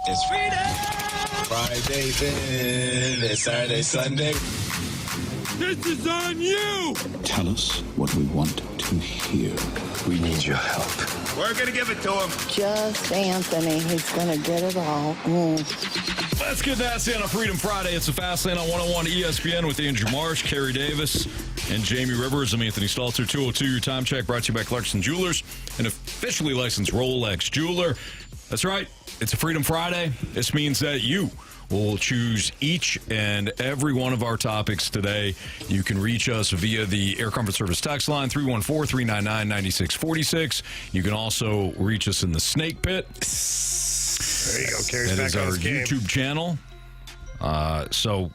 It's Friday, then it's Saturday, Sunday. This is on you! Tell us what we want to hear. We need your help. We're going to give it to him. Just Anthony. He's going to get it all. Let's get nasty on a Freedom Friday. It's the Fast Lane on 101 ESPN with Andrew Marsh, Carey Davis, and Jamie Rivers. I'm Anthony Stalter. 202, your time check brought to you by Clarkson Jewelers, an officially licensed Rolex jeweler. That's right. It's a Freedom Friday. This means that you will choose each and every one of our topics today. You can reach us via the Air Comfort Service text line, 314-399-9646. You can also reach us in the Snake Pit. There you go. Carey's That back is on our his game. YouTube channel. So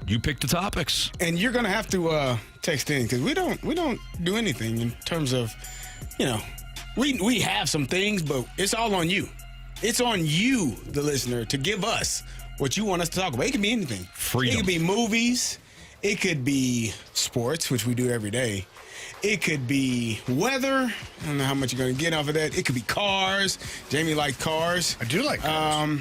you pick the topics. And you're going to have to text in because we don't do anything in terms of, we have some things, but it's all on you. It's on you, the listener, to give us what you want us to talk about. It could be anything. Freedom. It could be movies. It could be sports, which we do every day. It could be weather. I don't know how much you're going to get off of that. It could be cars. Jamie likes cars. I do like cars.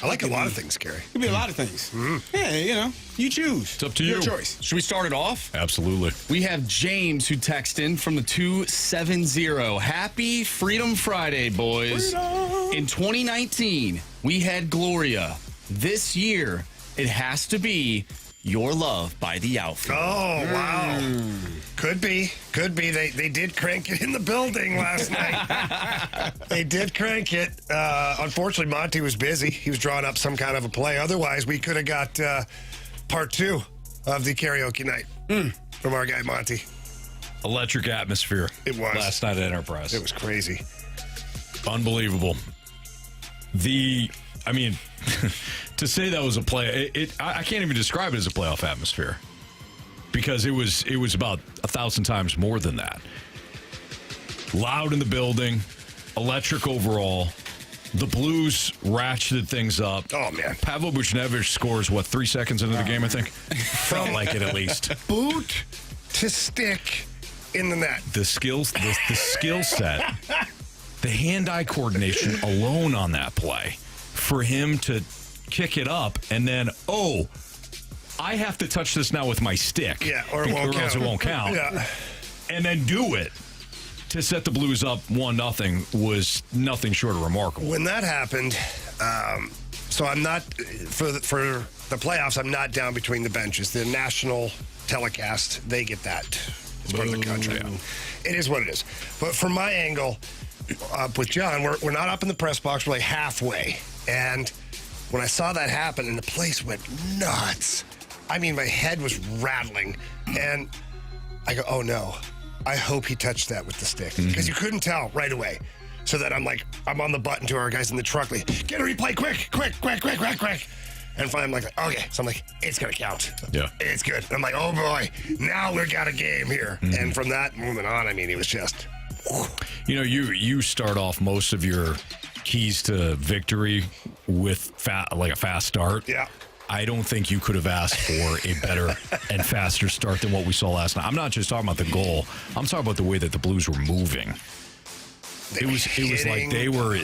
I like a lot of things, Carey. It could be a lot of things. Yeah, you choose. It's up to Your you. choice. Should we start it off? Absolutely. We have James who texted in from the 270. Happy Freedom Friday, boys. Freedom. In 2019, we had Gloria. This year, it has to be Your Love by The Outfield. Oh, wow. Could be. They did crank it in the building last night. They did crank it. Unfortunately, Monty was busy. He was drawing up some kind of a play. Otherwise, we could have got part 2 of the karaoke night from our guy, Monty. Electric atmosphere. It was. Last night at Enterprise. It was crazy. Unbelievable. To say that was a play, I can't even describe it as a playoff atmosphere because it was about 1,000 times more than that. Loud in the building, electric overall. The Blues ratcheted things up. Oh, man. Pavel Buchnevich scores, 3 seconds into the game, I think? Felt like it at least. Boot to stick in the net. The skills, the skill set, the hand-eye coordination alone on that play for him to kick it up and then, I have to touch this now with my stick. Yeah, or it won't count. Else it won't count. Yeah. And then do it to set the Blues up 1-0 was nothing short of remarkable. When that happened, so I'm not, for the playoffs, I'm not down between the benches. The national telecast, they get that. It's part of the contract. Yeah. It is what it is. But from my angle, with John, we're not up in the press box, we're like halfway. And when I saw that happen and the place went nuts, I mean, my head was rattling. And I go, oh no, I hope he touched that with the stick. Because you couldn't tell right away. So that I'm on the button to our guys in the truck, like, get a replay, quick. And finally I'm like, okay. So I'm like, it's going to count. Yeah. It's good. And I'm like, oh boy, now we've got a game here. And from that moment on, I mean, it was just... You start off most of your keys to victory with a fast start. Yeah. I don't think you could have asked for a better and faster start than what we saw last night. I'm not just talking about the goal. I'm talking about the way that the Blues were moving. It was like they were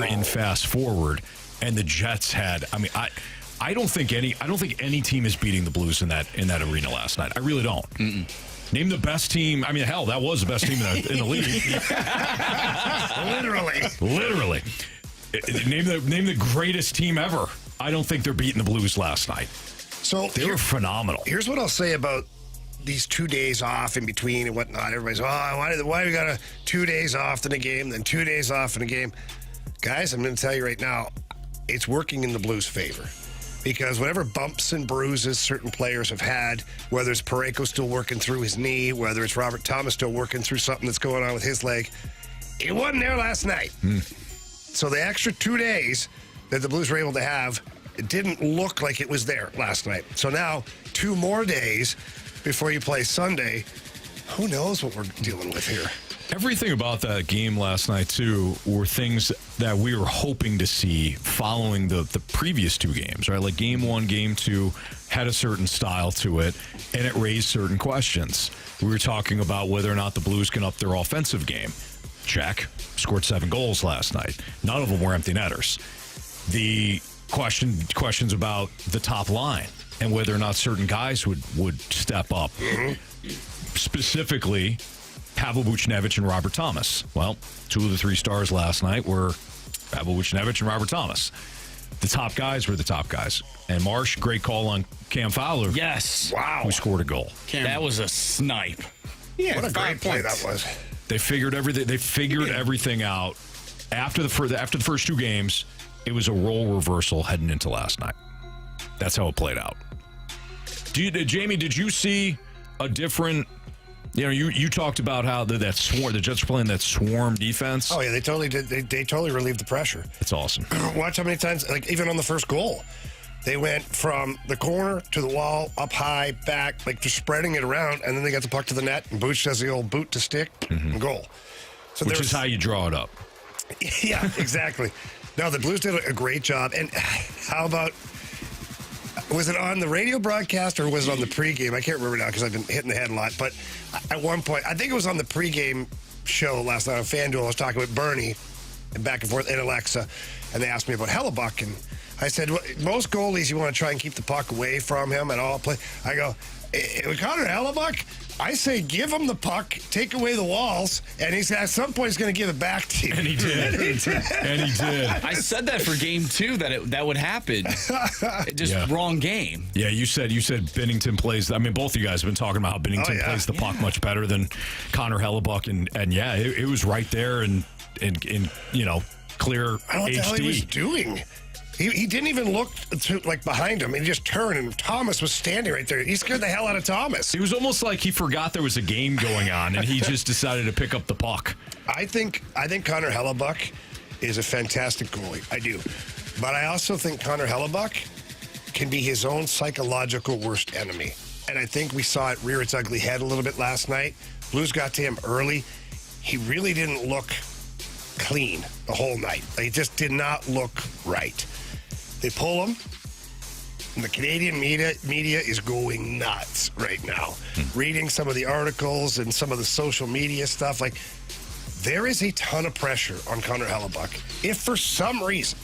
in fast forward, and the Jets had. I mean, I don't think any team is beating the Blues in that arena last night. I really don't. Name the best team. I mean, hell, that was the best team in the league. Literally. Name the greatest team ever. I don't think they're beating the Blues last night. So They were phenomenal. Here's what I'll say about these 2 days off in between and whatnot. Everybody's, why do we got 2 days off in a game, then 2 days off in a game? Guys, I'm going to tell you right now, it's working in the Blues' favor. Because whatever bumps and bruises certain players have had, whether it's Parayko still working through his knee, whether it's Robert Thomas still working through something that's going on with his leg, it wasn't there last night. So the extra 2 days that the Blues were able to have, it didn't look like it was there last night. So now 2 more days before you play Sunday. Who knows what we're dealing with here? Everything about that game last night, too, were things that we were hoping to see following the previous 2 games, right? Like Game 1, Game 2 had a certain style to it, and it raised certain questions. We were talking about whether or not the Blues can up their offensive game. Check. Scored 7 goals last night. None of them were empty netters. the questions about the top line and whether or not certain guys would step up. Specifically, Pavel Buchnevich and Robert Thomas. Well, 2 of the 3 stars last night were Pavel Buchnevich and Robert Thomas. The top guys were the top guys. And Marsh, great call on Cam Fowler. Yes. Wow. Who scored a goal. That was a snipe. Yeah, What a great play that was. They figured everything. They figured everything out after the first 2 games. It was a role reversal heading into last night. That's how it played out. Jamie, did you see a different? You talked about how the Jets were playing that swarm defense. Oh yeah, they totally did. They totally relieved the pressure. It's awesome. Watch how many times, like even on the first goal, they went from the corner to the wall, up high, back, like just spreading it around, and then they got the puck to the net, and Booch does the old boot to stick and goal. So Which is how you draw it up. Yeah, exactly. No, the Blues did a great job. And how about, was it on the radio broadcast or was it on the pregame? I can't remember now because I've been hitting the head a lot. But at one point, I think it was on the pregame show last night on FanDuel. I was talking with Bernie and back and forth and Alexa, and they asked me about Hellebuck. And I said, well, most goalies, you want to try and keep the puck away from him at all play. I go, with Connor Hellebuck, I say give him the puck, take away the walls, and he's at some point he's going to give it back to you. And he did. And he did. I said that for game 2 that would happen. Just wrong game. Yeah, you said Binnington plays. I mean, both of you guys have been talking about how Binnington plays the puck much better than Connor Hellebuck, and yeah, it was right there and clear I don't know what HD. the hell he was doing. He didn't even look to, behind him. He just turned, and Thomas was standing right there. He scared the hell out of Thomas. It was almost like he forgot there was a game going on, and he just decided to pick up the puck. I think Connor Hellebuck is a fantastic goalie. I do. But I also think Connor Hellebuck can be his own psychological worst enemy. And I think we saw it rear its ugly head a little bit last night. Blues got to him early. He really didn't look clean the whole night. He just did not look right. They pull him, and the Canadian media is going nuts right now. Reading some of the articles and some of the social media stuff, there is a ton of pressure on Connor Hellebuck. If for some reason,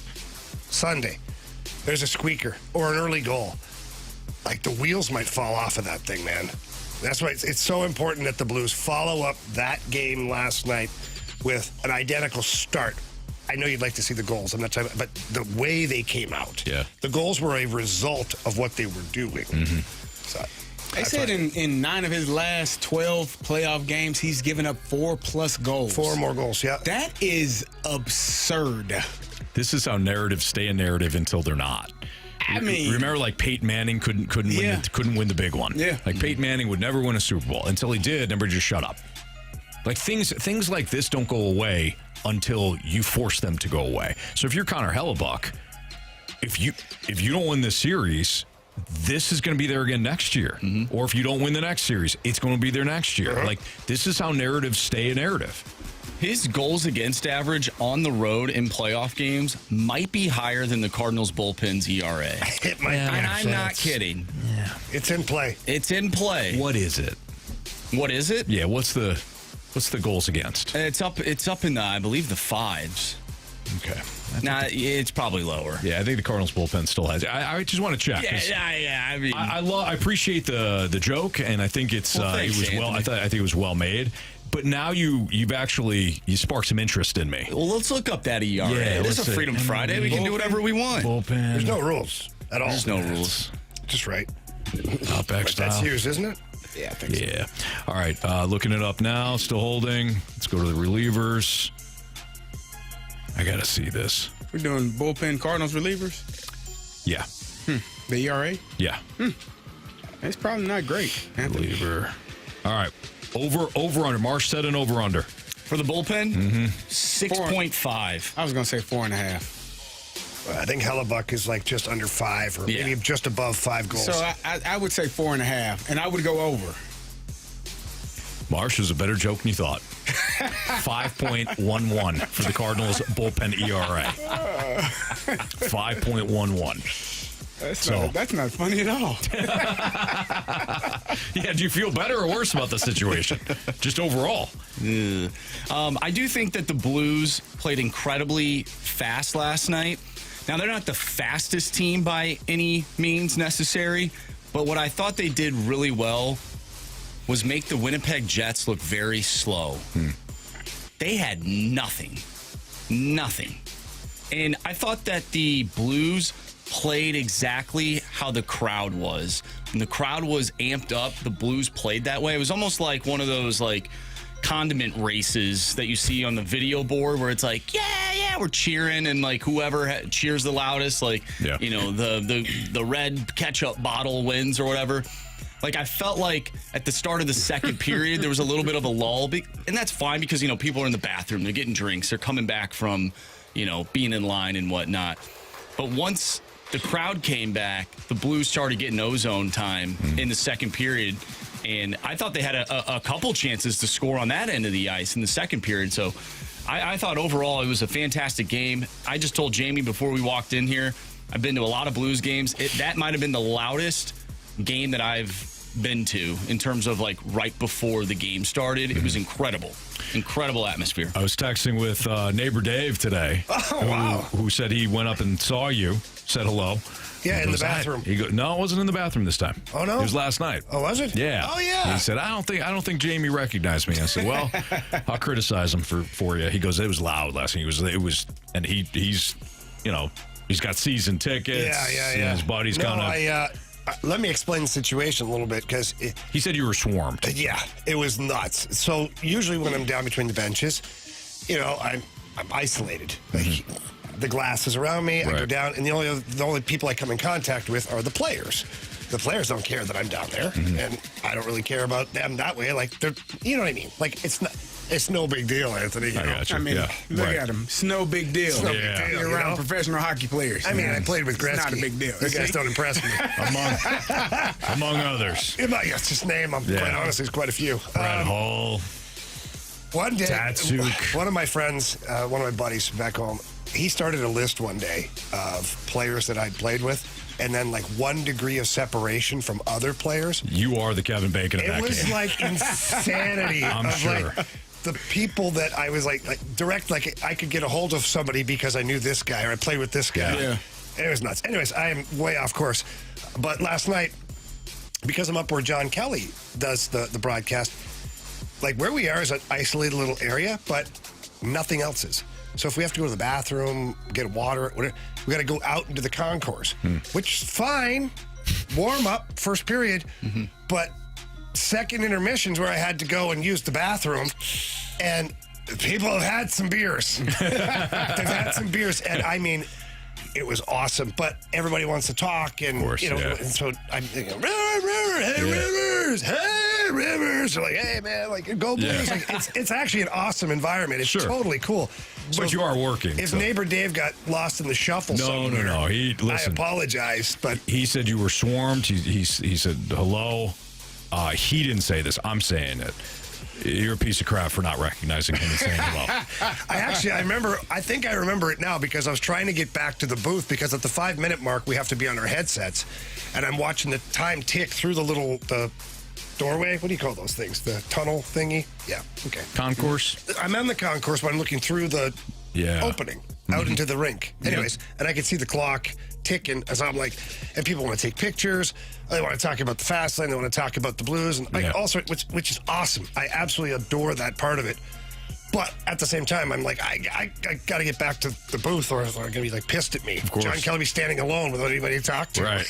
Sunday, there's a squeaker or an early goal, the wheels might fall off of that thing, man. That's why it's so important that the Blues follow up that game last night with an identical start. I know you'd like to see the goals. I'm not talking about, but the way they came out. Yeah. The goals were a result of what they were doing. So, they said in 9 of his last 12 playoff games, he's given up 4+ goals. 4 more goals, yeah. That is absurd. This is how narratives stay a narrative until they're not. I mean, remember, Peyton Manning couldn't win the big one. Yeah. Peyton Manning would never win a Super Bowl until he did. Everybody just shut up. Things like this don't go away until you force them to go away. So if you're Connor Hellebuck, if you don't win this series, this is going to be there again next year. Or if you don't win the next series, it's going to be there next year. This is how narratives stay a narrative. His goals against average on the road in playoff games might be higher than the Cardinals bullpen's ERA. It might be. And I'm not kidding. Yeah. It's in play. It's in play. What is it? What is it? Yeah, what's the goals against? It's up in the, I believe, the 5s. Okay. It's probably lower. Yeah, I think the Cardinals bullpen still has it. I just want to check. Yeah. I mean, I appreciate the joke, and I think it was well made. But now you've actually sparked some interest in me. Well, let's look up that ERA. Yeah, this is a Freedom Friday. We can do whatever we want. Bullpen. There's no rules at all. There's no rules. Just right. Outback style. That's yours, isn't it? Yeah, I think so. Yeah. All right. Looking it up now. Still holding. Let's go to the relievers. I got to see this. We're doing bullpen Cardinals relievers? Yeah. The ERA? Yeah. It's probably not great. Reliever. All right. Over under. Marsh said an over under. For the bullpen? 6.5. I was going to say 4.5. I think Hellebuck is just under 5 or maybe just above 5 goals. So I would say 4.5, and I would go over. Marsh is a better joke than you thought. 5.11 for the Cardinals bullpen ERA. 5.11. That's not funny at all. Yeah, do you feel better or worse about the situation? Just overall. I do think that the Blues played incredibly fast last night. Now, they're not the fastest team by any means necessary, but what I thought they did really well was make the Winnipeg Jets look very slow. They had nothing. And I thought that the Blues played exactly how the crowd was. When the crowd was amped up, the Blues played that way. It was almost like one of those, like, condiment races that you see on the video board where it's like, yeah, we're cheering, and like whoever cheers the loudest, like, you know, the red ketchup bottle wins or whatever. Like, I felt like at the start of the second period, there was a little bit of a lull, and that's fine because, you know, people are in the bathroom, they're getting drinks, they're coming back from, you know, being in line and whatnot. But once the crowd came back, the Blues started getting ozone time in the second period. And I thought they had a couple chances to score on that end of the ice in the second period. So I thought overall it was a fantastic game. I just told Jamie before we walked in here, I've been to a lot of Blues games. That might have been the loudest game that I've been to in terms of like right before the game started. It was incredible. Incredible atmosphere. I was texting with neighbor Dave today. Oh, wow. Who said he went up and saw you, said hello. Yeah, in the bathroom. No, it wasn't in the bathroom this time. Oh, no? It was last night. Oh, was it? Yeah. Oh, yeah. He said, I don't think Jamie recognized me. I said, well, I'll criticize him for you. He goes, it was loud last night. It was, and he's, you know, he's got season tickets. Yeah. And his body's kind of. Let me explain the situation a little bit, because He said you were swarmed. Yeah, it was nuts. So usually when I'm down between the benches, you know, I'm isolated. Like, the glass is around me. I go down, and the only people I come in contact with are the players. The players don't care that I'm down there, and I don't really care about them that way. Like, they're, you know what I mean? Like, it's no big deal, Anthony. You know? got you. I mean, look at him. It's no big deal. It's no big deal, You're around professional hockey players. I mean, I played with Gretzky. It's not a big deal. You guys don't impress me. Among others. Let's just name them. Quite honestly, there's quite a few. Brad Hall. One day, Tatsuk. one of my friends, one of my buddies back home, he started a list one day of players that I'd played with, and then like 1 degree of separation from other players. You are the Kevin Bacon of that game. It was like insanity. I'm sure. Like, the people that I was like direct, like I could get a hold of somebody because I knew this guy or I played with this guy. Yeah. It was nuts. Anyways, I am way off course. But last night, because I'm up where John Kelly does the broadcast, like where we are is an isolated little area, but nothing else is. So if we have to go to the bathroom, get water, whatever, we got to go out into the concourse, which is fine. Warm up, first period. But second intermissions where I had to go and use the bathroom, and people have had some beers. They've had some beers, and I mean, it was awesome. But everybody wants to talk, and course, you know, and so I'm thinking, Rivers, hey Rivers. They're like, hey man, like go Blues. Yeah. Like, it's actually an awesome environment. It's totally cool. So But you are working. If neighbor Dave got lost in the shuffle somewhere, No. I Listen. apologize, but He said you were swarmed. He said hello. He didn't say this. I'm saying it. You're a piece of crap for not recognizing him and saying hello. I think I remember it now because I was trying to get back to the booth because at the 5-minute mark, we have to be on our headsets. And I'm watching the time tick through the doorway. What do you call those things? The tunnel thingy? Yeah. Okay. Concourse? I'm on the concourse, but I'm looking through the opening out into the rink. Anyways, and I can see the clock ticking as I'm like, and people want to take pictures. They want to talk about the fast lane. They want to talk about the Blues and like also, which is awesome. I absolutely adore that part of it. But at the same time, I'm like, I got to get back to the booth or they're going to be like pissed at me. Of course. John Kelly be standing alone without anybody to talk to. Right.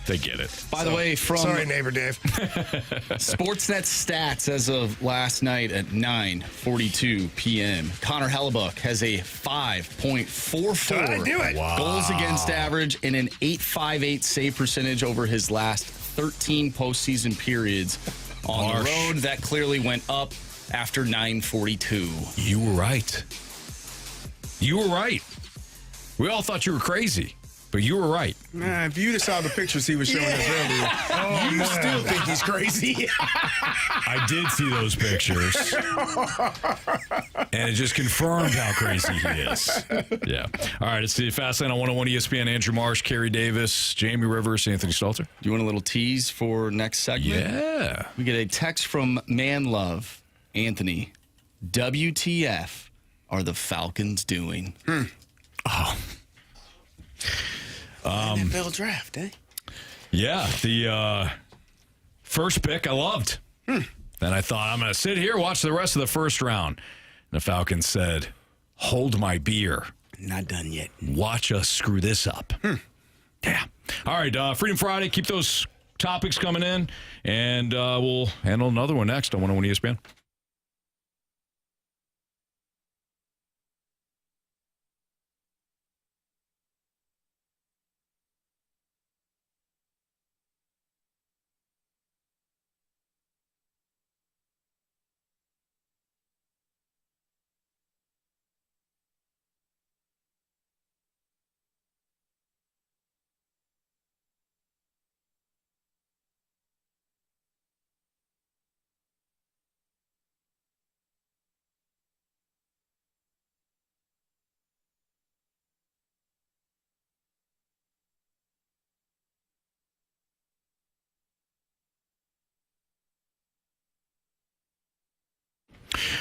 They get it. By the way, from Sorry, neighbor Dave. Sportsnet stats as of last night at 9:42 p.m. Connor Hellebuck has a 5.44 I knew it. Wow. goals against average and an .858 save percentage over his last 13 postseason periods on the road. That clearly went up after 9:42. You were right. You were right. We all thought you were crazy, but you were right. Nah, if you saw the pictures he was showing us earlier, you still think he's crazy. I did see those pictures. And it just confirmed how crazy he is. Yeah. All right, it's the Fast Lane on 101 ESPN. Andrew Marsh, Carey Davis, Jamie Rivers, Anthony Stalter. Do you want a little tease for next segment? Yeah. We get a text from Man Love. Anthony, WTF are the Falcons doing? Oh, NFL draft, eh? Yeah, the first pick I loved. Then I thought, I'm going to sit here, watch the rest of the first round. And the Falcons said, hold my beer. Not done yet. Watch us screw this up. Yeah. All right, Freedom Friday. Keep those topics coming in, and we'll handle another one next on 101 ESPN.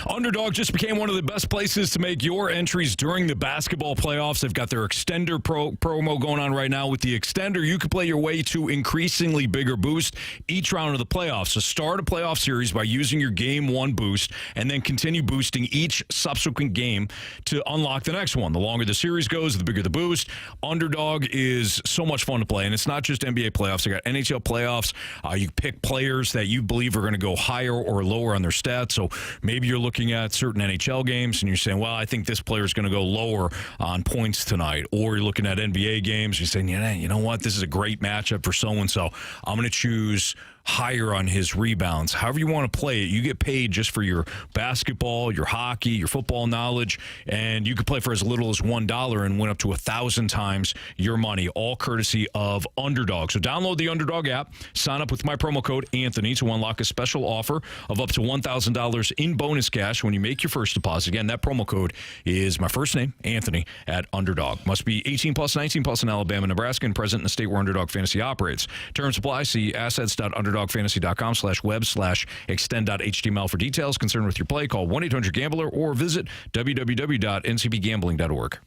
Underdog just became one of the best places to make your entries during the basketball playoffs. They've got their Extender promo going on right now. With the Extender, you can play your way to increasingly bigger boost each round of the playoffs. So start a playoff series by using your Game 1 boost and then continue boosting each subsequent game to unlock the next one. The longer the series goes, the bigger the boost. Underdog is so much fun to play, and it's not just NBA playoffs. They got NHL playoffs. You pick players that you believe are going to go higher or lower on their stats. So maybe you're looking at certain NHL games and you're saying, well, I think this player is going to go lower on points tonight. Or you're looking at NBA games, you're saying, yeah, you know what, this is a great matchup for so-and-so. I'm going to choose higher on his rebounds. However you want to play it, you get paid just for your basketball, your hockey, your football knowledge, and you can play for as little as $1 and win up to 1,000 times your money, all courtesy of Underdog. So download the Underdog app, sign up with my promo code Anthony to unlock a special offer of up to $1,000 in bonus cash when you make your first deposit. Again, that promo code is my first name, Anthony, at Underdog. Must be 18 plus, 19 plus in Alabama, Nebraska, and present in the state where Underdog Fantasy operates. Terms apply. See assets.underdogfantasy.com/web/extend.html for details. Concerned with your play, call 1-800-GAMBLER or visit www.ncbgambling.org.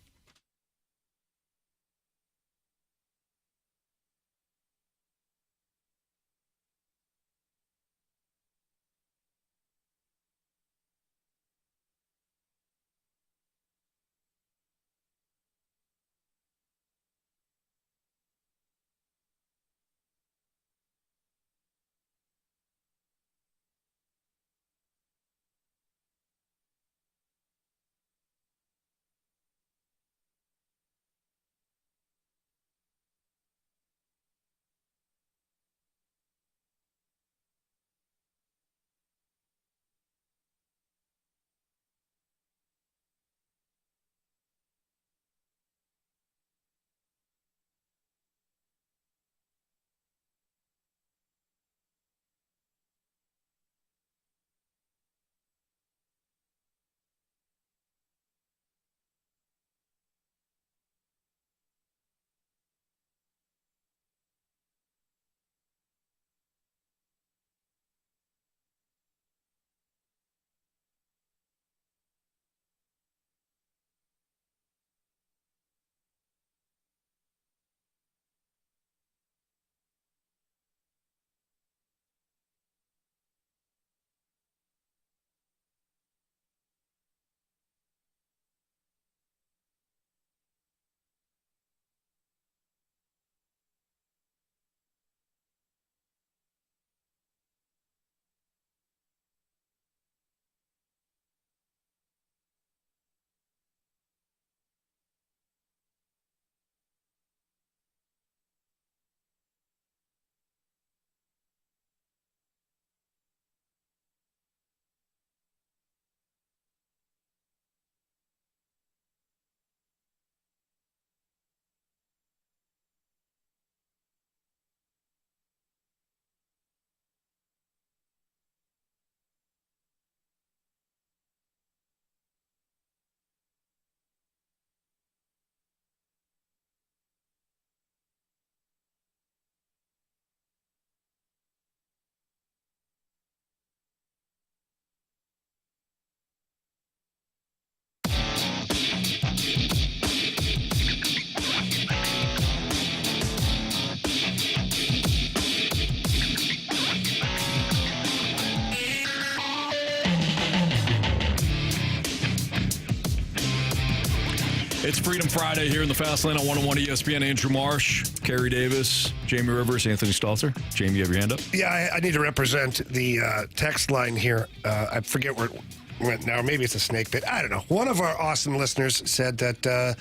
It's Freedom Friday here in the Fast Lane on 101 ESPN. Andrew Marsh, Carey Davis, Jamie Rivers, Anthony Stalter. Jamie, you have your hand up? Yeah, I need to represent the text line here. I forget where it went now. Maybe it's a snake pit. I don't know. One of our awesome listeners said that,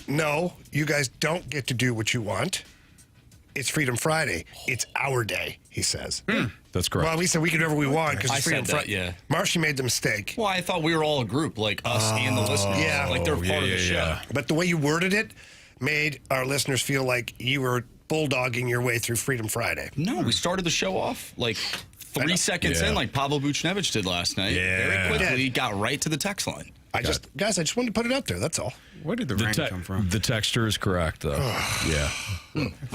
no, you guys don't get to do what you want. It's Freedom Friday. It's our day, he says. That's correct. Well, we said we can do whatever we want because I it's Freedom said that, Friday. yeah. Marshy made the mistake. Well, I thought we were all a group, like us and the listeners. Yeah. Like they're part of the show. yeah. But the way you worded it made our listeners feel like you were bulldogging your way through Freedom Friday. No, we started the show off like 3 seconds in, like Pavel Buchnevich did last night. Yeah. Very quickly, got right to the text line. I just wanted to put it out there. That's all. Where did the rain come from? The texter is correct, though. Yeah.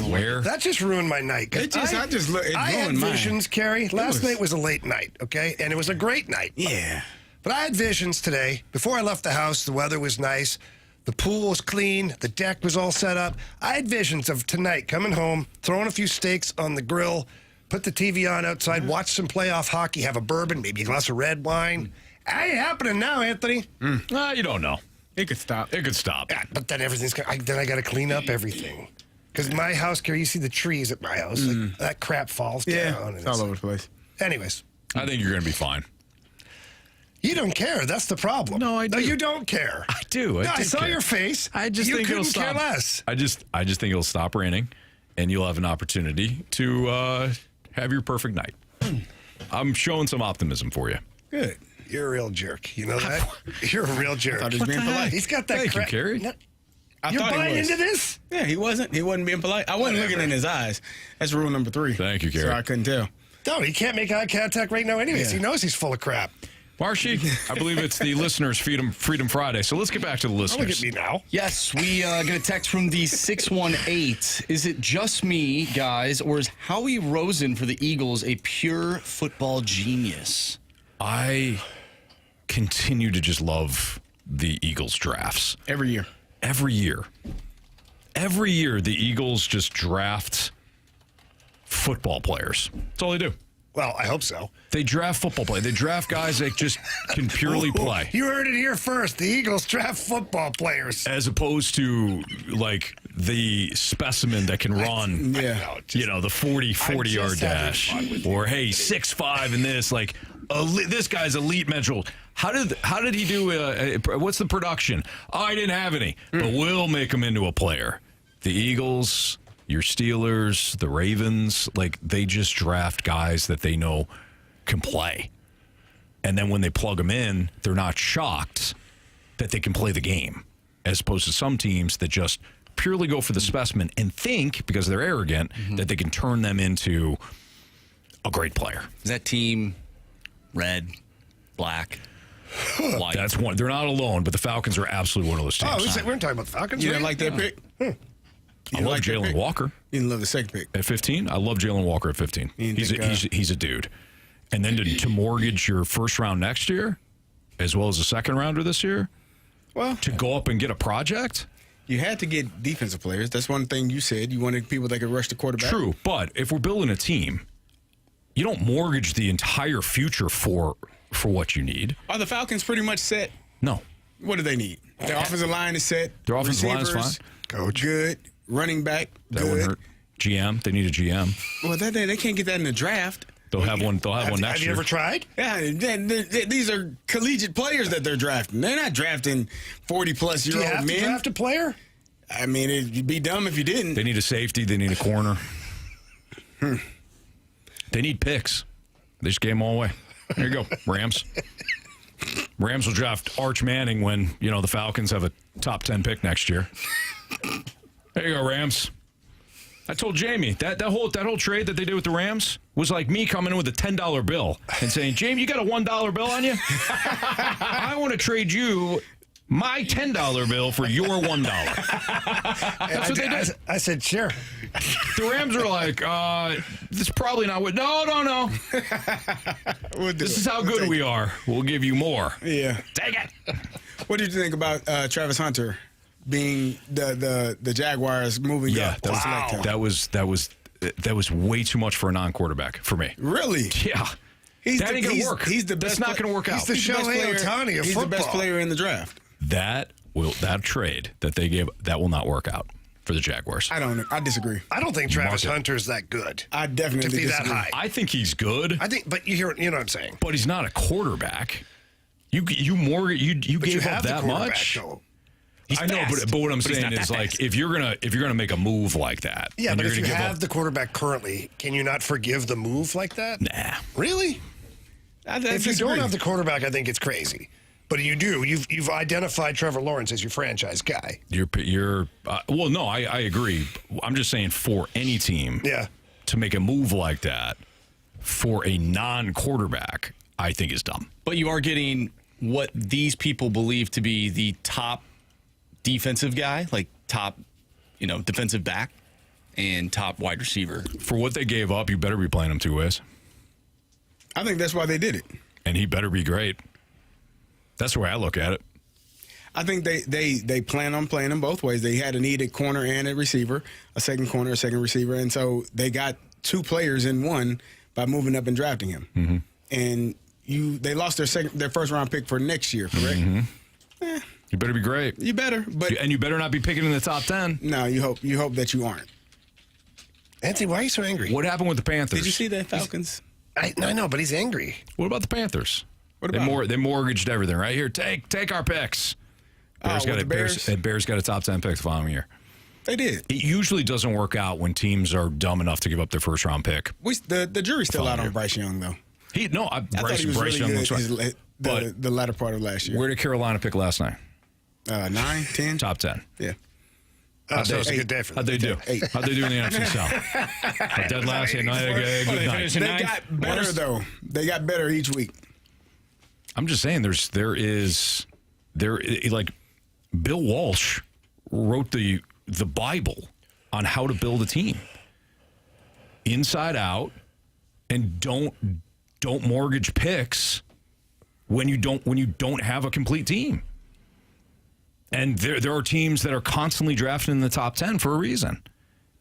Where? That just ruined my night. 'Cause It had had ruined mine. visions, Carey. Last night was a late night, okay? And it was a great night. Yeah. But I had visions today. Before I left the house, the weather was nice. The pool was clean. The deck was all set up. I had visions of tonight coming home, throwing a few steaks on the grill, put the TV on outside, watch some playoff hockey, have a bourbon, maybe a glass of red wine. Ain't happening now, Anthony. You don't know. It could stop. It could stop. Yeah, but then everything's then I got to clean up everything. Because my house, Carey, you see the trees at my house. Like, that crap falls down. It's all over the place. Anyways, I think you're going to be fine. you don't care. That's the problem. No, I do. No, you don't care. I do. I do saw care. your face. I just you think couldn't it'll care stop. less. I just think it'll stop raining, and you'll have an opportunity to have your perfect night. I'm showing some optimism for you. Good. You're a real jerk. You know that? You're a real jerk. I thought he was being polite. He's got that Thank you, crap. Carey. No, I you're thought buying he was. into this? Yeah, he wasn't. He wasn't being polite. I wasn't looking in his eyes. That's rule number 3. Thank you, Carey. So I couldn't tell. No, he can't make eye contact right now anyways. Yeah. He knows he's full of crap. Marshy, I believe it's the listeners' Freedom Friday. So let's get back to the Don't listeners. look at me now. Yes, we get a text from the 618. Is it just me, guys, or is Howie Rosen for the Eagles a pure football genius? I continue to just love the Eagles drafts. Every year. Every year, the Eagles just draft football players. That's all they do. Well, I hope so. They draft football players. They draft guys that just can purely play. You heard it here first. The Eagles draft football players. As opposed to, like, the specimen that can run, Yeah. the 40-yard just having dash. fun with Or, hey, 6'5" in this. Like, this guy's elite mental. How did he do? What's the production? Oh, I didn't have any. But we'll make him into a player. The Eagles, your Steelers, the Ravens, like, they just draft guys that they know can play. And then when they plug them in, they're not shocked that they can play the game, as opposed to some teams that just purely go for the specimen and think, because they're arrogant, that they can turn them into a great player. Is that team red, black, white? That's one. They're not alone, but the Falcons are absolutely one of those teams. Oh, we're talking about the Falcons. You right? didn't like that pick? I love Jalen Walker You didn't love the second pick. at 15. I love Jalen Walker at 15. You didn't think, He's a dude. And then to mortgage your first round next year, as well as a second rounder this year, Well, to go up and get a project. you had to get defensive players. That's one thing you said. You wanted people that could rush the quarterback. True, but if we're building a team, you don't mortgage the entire future for what you need. Are the Falcons pretty much set? No. What do they need? Their offensive line is set. Their offensive line is Receivers, fine. Coach. Good. Running back, That wouldn't good. hurt. GM, they need a GM. Well, they can't get that in the draft. They'll have one. They'll have one next Have you year. ever tried? Yeah, these are collegiate players that they're drafting. They're not drafting 40-plus Do you year have old to men. draft a player? I mean, it'd be dumb if you didn't. They need a safety. They need a corner. They need picks. They just gave them all away. There you go, Rams. Rams will draft Arch Manning when the Falcons have a top 10 pick next year. There you go, Rams. I told Jamie that whole trade that they did with the Rams was like me coming in with a $10 bill and saying, Jamie, you got a $1 bill on you? I want to trade you my $10 bill for your $1. That's what they did. I said, sure. The Rams are like, this is probably not what. No. This is how good we are. We'll give you more. Yeah. Take it. What did you think about Travis Hunter being the Jaguars moving up? to select him? That was way too much for a non-quarterback for me. Really? Yeah. That ain't going to work. He's the best. That's not going to work out. He's the Shohei Ohtani of He's football. the best player in the draft. That that trade that they gave, that will not work out for the Jaguars. I disagree. I don't think Travis Hunter's that good. I definitely to be disagree. that high. I think he's good. But you know what I'm saying. But he's not a quarterback. You gave up that much. Though. I know, but what I'm saying is like if you're gonna make a move like that. Yeah, but if you have up, the quarterback currently, can you not forgive the move like that? Nah. Really? If you don't have the quarterback, I think it's crazy. But you do. You've identified Trevor Lawrence as your franchise guy. Well, no, I agree. I'm just saying for any team, to make a move like that for a non-quarterback, I think is dumb. But you are getting what these people believe to be the top defensive guy, like top, defensive back and top wide receiver. For what they gave up, you better be playing him two ways. I think that's why they did it. And he better be great. That's the way I look at it. I think they plan on playing him both ways. They had a needed corner and a receiver, a second corner, a second receiver, and so they got two players in one by moving up and drafting him. Mm-hmm. And they lost their first round pick for next year, correct? Mm-hmm. You better be great. You better, and you better not be picking in the top 10. No, you hope that you aren't. Anthony, why are you so angry? What happened with the Panthers? Did you see that Falcons? I know, but he's angry. What about the Panthers? What about they mortgaged everything right here. Take our picks. Bears got a top 10 pick the following year. They did. It usually doesn't work out when teams are dumb enough to give up their first round pick. The jury's still out on Bryce Young though. Bryce Young looks right. The latter part of last year. Where did Carolina pick last night? 9, 10, top 10. Yeah. So it's a good day for them. How'd they do? 8. How'd they do in the NFC South? Dead last night. Good night. They got better though. They got better each week. I'm just saying, like Bill Walsh wrote the Bible on how to build a team, inside out, and don't mortgage picks when you don't have a complete team. And there are teams that are constantly drafting in the top 10 for a reason.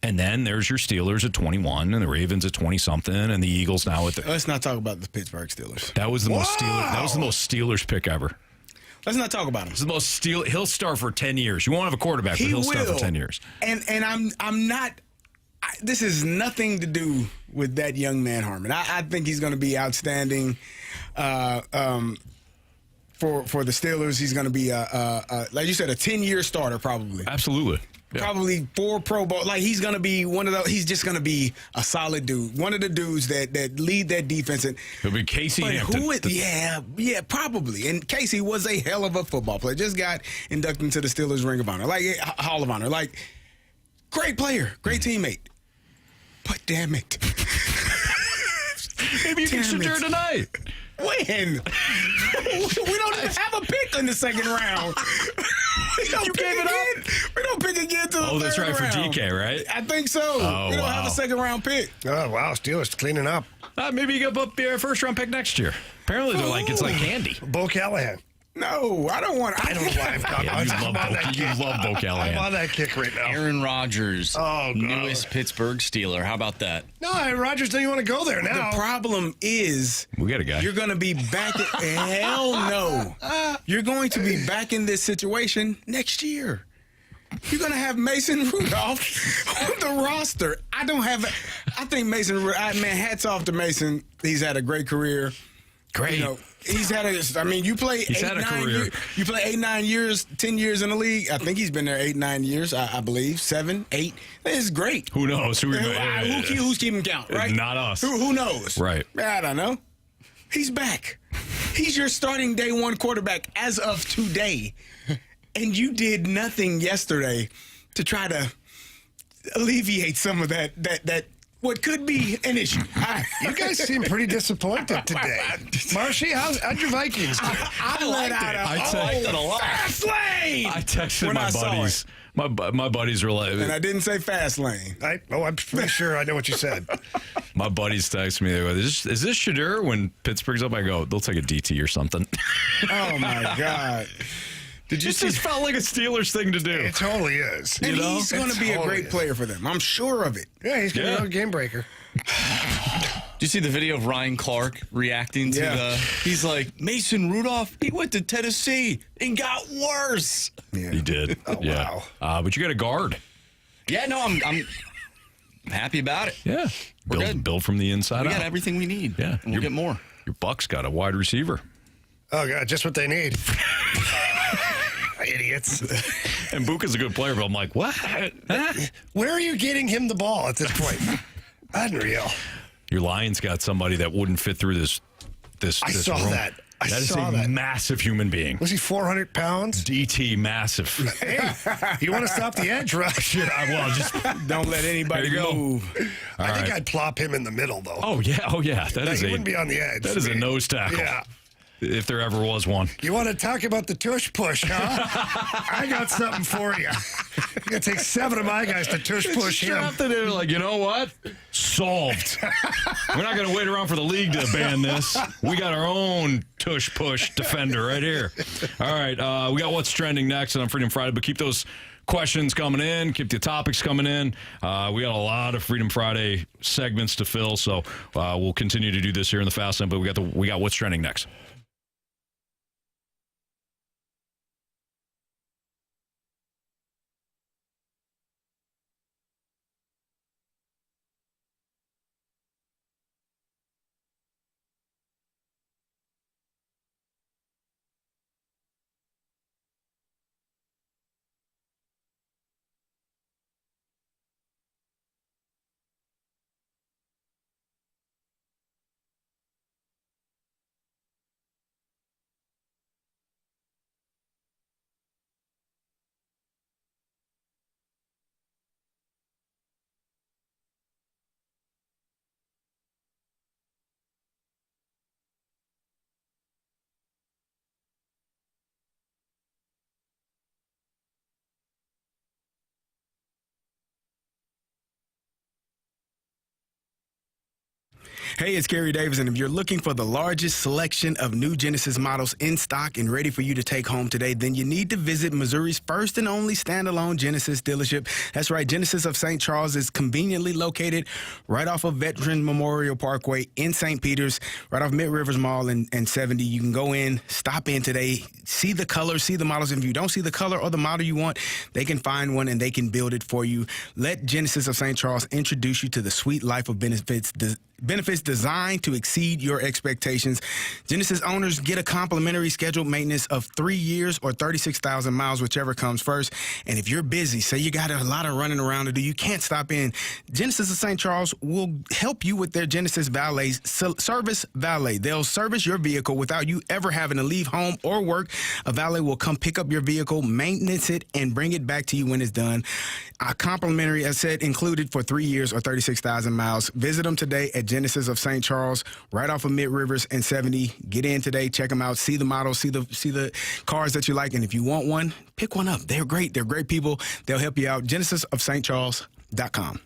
And then there's your Steelers at 21 and the Ravens at 20-something and the Eagles now at Let's not talk about the Pittsburgh Steelers. That was the most Steelers pick ever. Let's not talk about him. It's the most He'll start for 10 years. You won't have a quarterback, but he'll start for 10 years. And I'm not. This has nothing to do with that young man, Harmon. I think he's going to be outstanding. For the Steelers, he's going to be like you said, a 10-year starter probably. Absolutely. Yeah. Probably 4 Pro Bowl. Like he's going to be one of those. He's just going to be a solid dude. One of the dudes that lead that defense. And he'll be Casey Hampton. Yeah, probably. And Casey was a hell of a football player. Just got inducted into the Steelers Ring of Honor, like Hall of Honor. Like great player, great teammate. But damn it. Maybe you can shoot her tonight. When? We don't even have a pick in the second round. You gave it up? We don't pick again till the third that's right, round. for DK, right? I think so. We don't have a second round pick. Oh, wow. Steelers cleaning up. Maybe you give up your first round pick next year. Apparently, it's like candy. Bo Callahan. No, I don't want. I don't know why I'm talking about You love Bo Callahan. I'm on that kick right now. Aaron Rodgers, God. newest Pittsburgh Steeler. How about that? No, Rodgers doesn't even want to go there now. The problem is, we got a guy. You're going to be back. Hell no. You're going to be back in this situation next year. You're going to have Mason Rudolph on the roster. I think Mason. Hats off to Mason. He's had a great career. Great. He's had you play he's 8, 9 years. You play 8, 9 years, 10 years in the league. I think he's been there 8, 9 years, I believe. 7, 8. It's great. Who knows? Who's keeping count, right? Not us. Who knows? Right. I don't know. He's back. He's your starting day one quarterback as of today. And you did nothing yesterday to try to alleviate some of that what could be an issue. You guys seem pretty disappointed today. Marshy, how'd your Vikings do? I liked it a lot. Fast lane! I texted my buddies. My buddies were like... And I didn't say fast lane. I'm pretty sure I know what you said. My buddies text me. They go, is this Shadur when Pittsburgh's up? I go, they'll take a DT or something. Oh, my God. Did you just felt like a Steelers thing to do. It totally is. And he's going to be a great player for them. I'm sure of it. Yeah, he's going to be a game breaker. Did you see the video of Ryan Clark reacting to he's like, Mason Rudolph, he went to Tennessee and got worse. Yeah. He did. Oh, yeah. wow. But you got a guard. Yeah, no, I'm happy about it. Yeah. Build from the inside We out. got everything we need. Yeah. And we'll get more. Your Bucks got a wide receiver. Oh, God, just what they need. Idiots. And Buka's a good player, but I'm like, what? Huh? Where are you getting him the ball at this point? Unreal. Your Lions got somebody that wouldn't fit through this I saw room. that. I That is saw a that. massive human being. Was he 400 pounds? DT massive. Hey, you want to stop the edge rush? Just Don't let anybody There you go. move. I think I'd plop him in the middle, though. Oh yeah. He wouldn't be on the edge. That is a nose tackle. Yeah. If there ever was one. You want to talk about the tush push, huh? I got something for you. You're going to take 7 of my guys to tush push him. Strapped in there like, you know what? Solved. We're not going to wait around for the league to ban this. We got our own tush push defender right here. All right, we got what's trending next on Freedom Friday, but keep those questions coming in, keep the topics coming in. We got a lot of Freedom Friday segments to fill, so we'll continue to do this here in the Fast Lane, but we got what's trending next. Hey, it's Carey Davis, and if you're looking for the largest selection of new Genesis models in stock and ready for you to take home today, then you need to visit Missouri's first and only standalone Genesis dealership. That's right, Genesis of St. Charles is conveniently located right off of Veteran Memorial Parkway in St. Peters, right off Mid Rivers Mall and 70. You can go in, stop in today, see the colors, see the models. If you don't see the color or the model you want, they can find one and they can build it for you. Let Genesis of St. Charles introduce you to the sweet life of benefits designed to exceed your expectations. Genesis owners get a complimentary scheduled maintenance of 3 years or 36,000 miles, whichever comes first. And if you're busy, say you got a lot of running around to do, you can't stop in, Genesis of St. Charles will help you with their Genesis Valet Service Valet. They'll service your vehicle without you ever having to leave home or work. A valet will come pick up your vehicle, maintenance it, and bring it back to you when it's done. A complimentary, as said, included for 3 years or 36,000 miles. Visit them today at Genesis of St. Charles, right off of Mid Rivers and 70. Get in today, check them out, see the models, see the cars that you like, and if you want one, pick one up. They're great. They're great people. They'll help you out. GenesisofStCharles.com.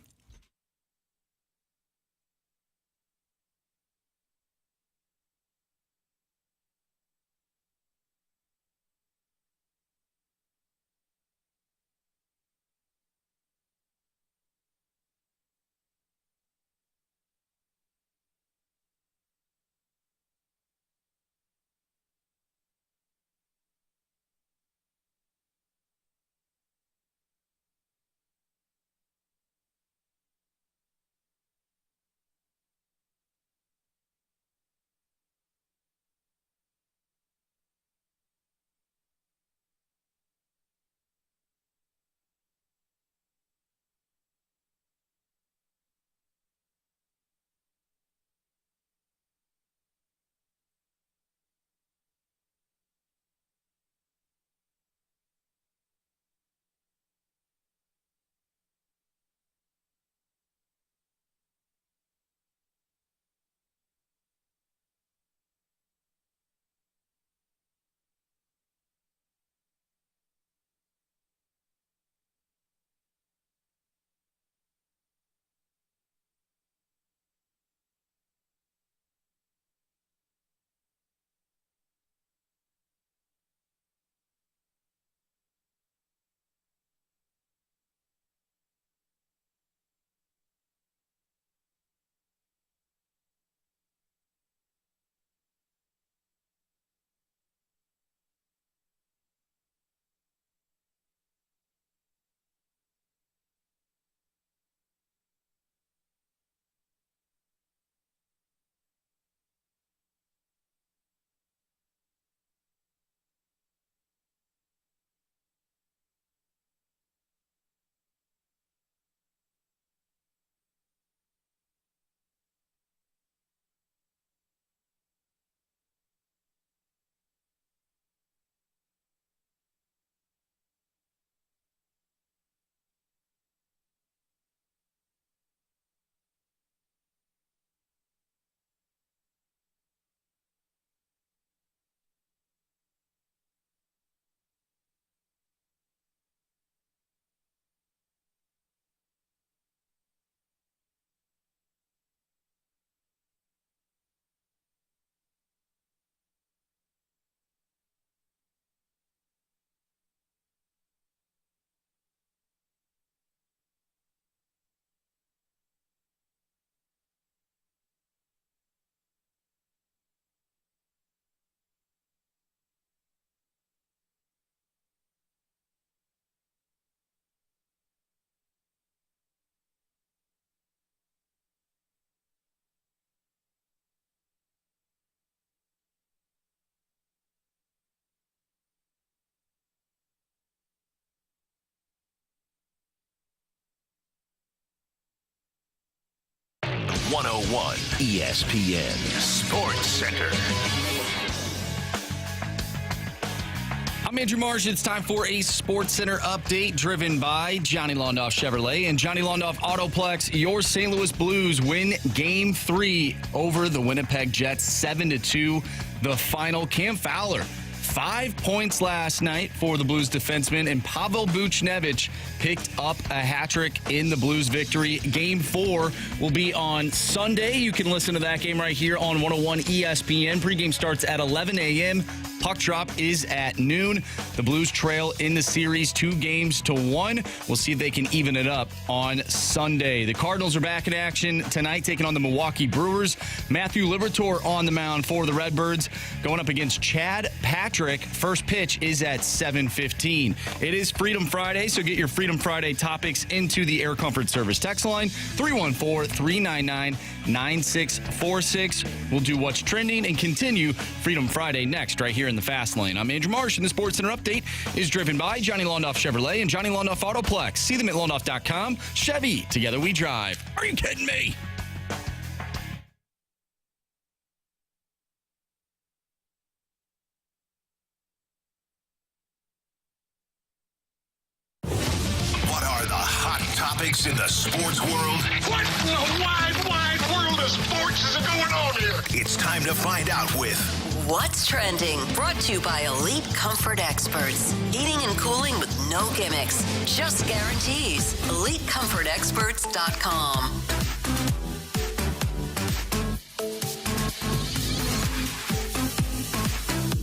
101 ESPN Sports Center. I'm Andrew Marsh. It's time for a Sports Center update driven by Johnny Londoff Chevrolet and Johnny Londoff Autoplex. Your St. Louis Blues win Game 3 over the Winnipeg Jets 7-2. The final. Cam Fowler, 5 points last night for the Blues defenseman, and Pavel Buchnevich picked up a hat trick in the Blues victory. Game 4 will be on Sunday. You can listen to that game right here on 101 ESPN. Pregame starts at 11 a.m. Puck drop is at noon. The Blues trail in the series 2-1. We'll see if they can even it up on Sunday. The Cardinals are back in action tonight, taking on the Milwaukee Brewers. Matthew Liberatore on the mound for the Redbirds, going up against Chad Patrick. First pitch is at 7:15. It is Freedom Friday, so get your Freedom Friday topics into the Air Comfort Service text line, 314-399-9646. We'll do what's trending and continue Freedom Friday next right here in the Fast Lane. I'm Andrew Marsh, and the Sports Center update is driven by Johnny Londoff Chevrolet and Johnny Londoff Autoplex. See them at londoff.com. Chevy, together we drive. Are you kidding me? What are the hot topics in the sports world? What in the wide world of sports is going on here? It's time to find out with What's Trending, brought to you by Elite Comfort Experts. Heating and cooling with no gimmicks, just guarantees. EliteComfortExperts.com.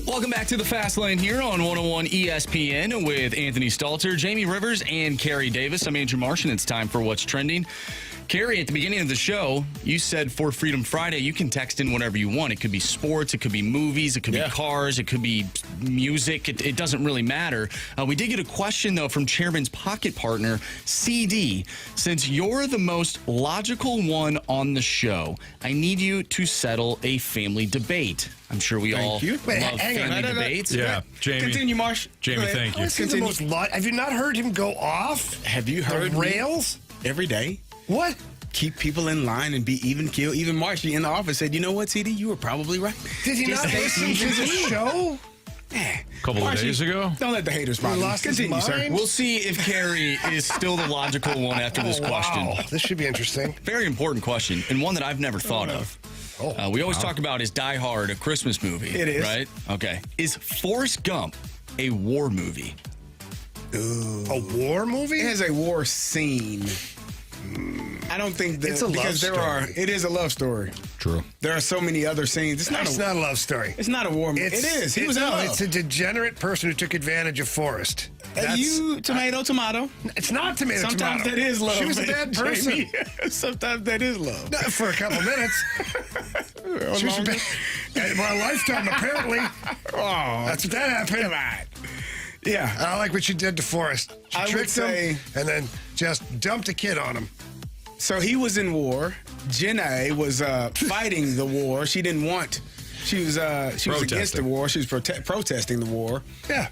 Welcome back to the Fast Lane here on 101 ESPN with Anthony Stalter, Jamie Rivers, and Carey Davis. I'm Andrew Marsh, and it's time for What's Trending. Carey, at the beginning of the show, you said for Freedom Friday, you can text in whatever you want. It could be sports, it could be movies, it could be cars, it could be music. It doesn't really matter. We did get a question, though, from Chairman's pocket partner, CD. Since you're the most logical one on the show, I need you to settle a family debate. I'm sure we all love family debates. Yeah, Jamie. Continue, Marsh. Jamie, thank you. Have you not heard him go off? Have you heard the rails every day? What? Keep people in line and be even keel. Even Marshy in the office said, "You know what, CD? You were probably right." Did he not listen to the show? A couple of days ago? Don't let the haters bother you. Continue, sir. We'll see if Carey is still the logical one after this question. Wow. This should be interesting. Very important question, and one that I've never thought of. We always talk about is Die Hard a Christmas movie? It is. Right? Okay. Is Forrest Gump a war movie? Ooh. A war movie? It has a war scene. I don't think that it's a love story. It is a love story. True. There are so many other scenes. It's not a love story. It's not a war movie. It is. He was in love. It's a degenerate person who took advantage of Forrest. Tomato. It's not tomato. Sometimes that is love. She was a bad person. Sometimes that is love. For a couple minutes. She was a bad. Well, a lifetime apparently. That's what that happened. Come on. Yeah, I like what she did to Forrest. She tricked him and then just dumped a kid on him. So he was in war. Jenna was fighting the war. She didn't want. She was against the war. She was protesting the war. Yeah,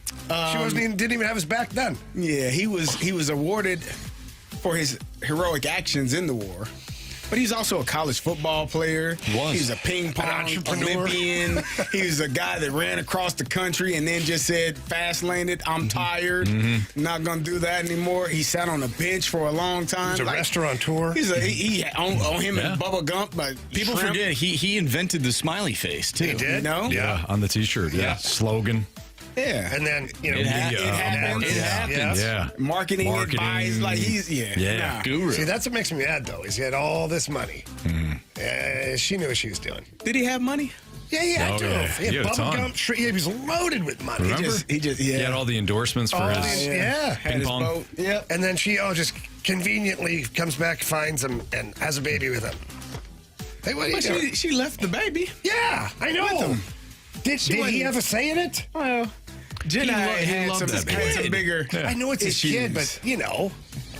she didn't even have his back then. Yeah, he was awarded for his heroic actions in the war. But he's also a college football player. He's a ping pong Olympian. He was a guy that ran across the country and then just said, fast landed, I'm tired. Not going to do that anymore. He sat on a bench for a long time. He's a restaurateur. He on him and Bubba Gump. But people forget, he invented the smiley face, too. He did? Yeah, on the T-shirt. Yeah. Slogan. Yeah. And then, it happens. Yeah. Marketing advice. Like he's, guru. See, that's what makes me mad, though, is he had all this money. She knew what she was doing. Did he have money? Yeah, he had to. He had bubble gum. He was loaded with money. Remember? He had all the endorsements for his ping pong. Boat. Yep. And then she just conveniently comes back, finds him, and has a baby with him. Hey, what are you doing? She left the baby. Yeah, I know. Did he have a say in it? Well, Jenna had some bigger. I know it's his kid, but you know.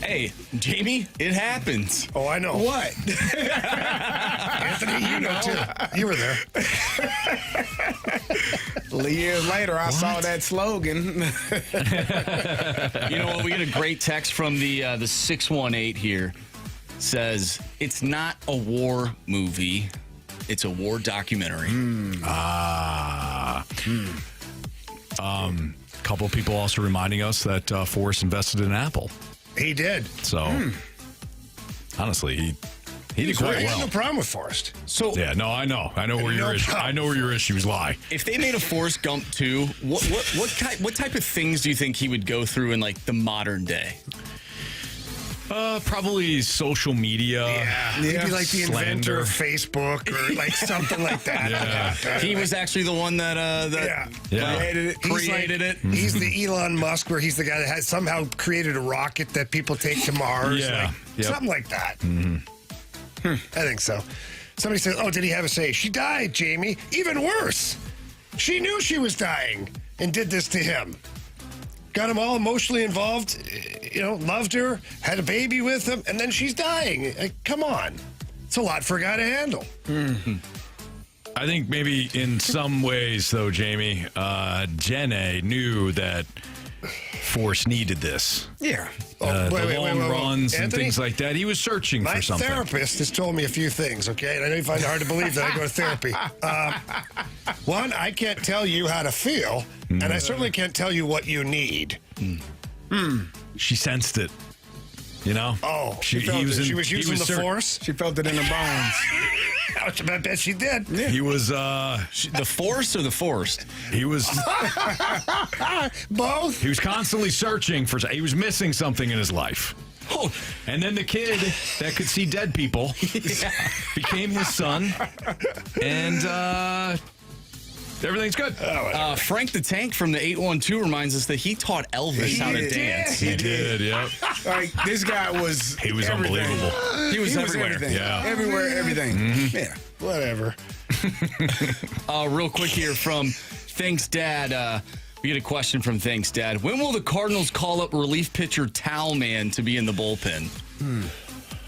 Hey, Jamie, it happens. Oh, I know. What? Anthony, you know too. You were there. Years later, I saw that slogan. You know what? We get a great text from the 618 here. says it's not a war movie. It's a war documentary. Couple of people also reminding us that Forrest invested in Apple. He did. So, honestly, he did quite I well. had no problem with Forrest. So Yeah, no, I know where your issue. I know where your issues lie. if they made a Forrest Gump 2, what type of things do you think he would go through in like the modern day? Probably social media. Yeah. He'd be like the inventor of slander. Facebook or like something like that. Yeah. He was actually the one that Yeah. created it. He's the Elon Musk, where he's the guy that has somehow created a rocket that people take to Mars. Yeah. Like, Yep. something like that. I think so. Somebody said, "Oh, did he have a say?" She died, Jamie. Even worse, she knew she was dying and did this to him. Got him all emotionally involved, loved her, had a baby with him, and then she's dying. Like, come on. It's a lot for a guy to handle. I think maybe in some ways, though, Jamie, Jenna knew that Forrest needed this. Yeah. The long runs and Anthony, things like that. He was searching my for something. therapist has told me a few things, okay? And I know you find it hard to believe that I go to therapy. One, I can't tell you how to feel, and I certainly can't tell you what you need. She sensed it. You know? Oh, she felt was it. in- She was he using the cer- force? She felt it in her bones. I bet she did. He was The Force or the Forced? he was Both? he was constantly searching for he was missing something in his life. Oh, And then the kid that could see dead people became his son, and everything's good. Frank the Tank from the 812 reminds us that he taught Elvis how to did. dance. He did, yeah. Like, this guy was He was everything. unbelievable. He was He was everywhere. everything. Yeah. Everywhere, everything. Yeah. Whatever. Real quick here from Thanks Dad. We get a question from Thanks Dad. When will the Cardinals call up relief pitcher Towel Man to be in the bullpen?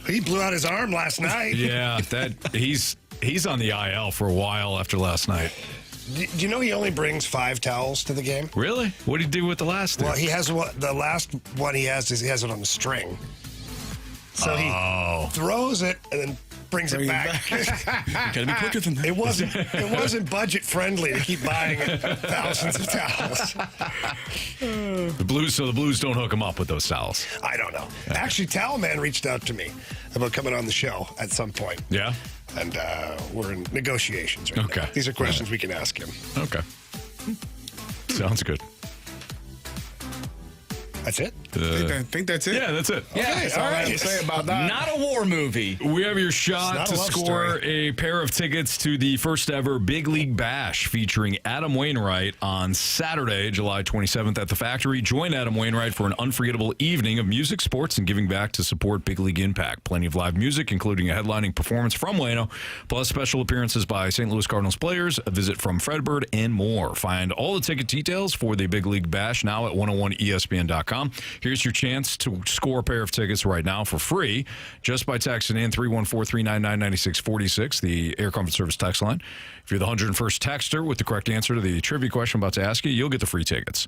He blew out his arm last night. Yeah, that he's on the IL for a while after last night. Do you know he only brings 5 towels to the game? Really? What did he do with the last Well, two? he has the last one he has is he has it on a string. So he throws it and then brings it back. Gotta be quicker than that. It wasn't budget friendly to keep buying thousands of towels. The Blues don't hook him up with those towels. I don't know. Actually, Towel Man reached out to me about coming on the show at some point. Yeah? And we're in negotiations right now. Okay. These are questions we can ask him. Okay. Sounds good. That's it? I think that's it. Yeah, that's it. Yeah, That's all I have to say about that. not a war movie. We have your It's shot not to a love score story. a pair of tickets to the first ever Big League Bash featuring Adam Wainwright on Saturday, July 27th at the Factory. Join Adam Wainwright for an unforgettable evening of music, sports, and giving back to support Big League Impact. Plenty of live music, including a headlining performance from Waino, plus special appearances by St. Louis Cardinals players, a visit from Fredbird, and more. Find all the ticket details for the Big League Bash now at 101ESPN.com. Here's your chance to score a pair of tickets right now for free just by texting in 314-399-9646, the Air Comfort Service text line. If you're the 101st texter with the correct answer to the trivia question I'm about to ask you, you'll get the free tickets.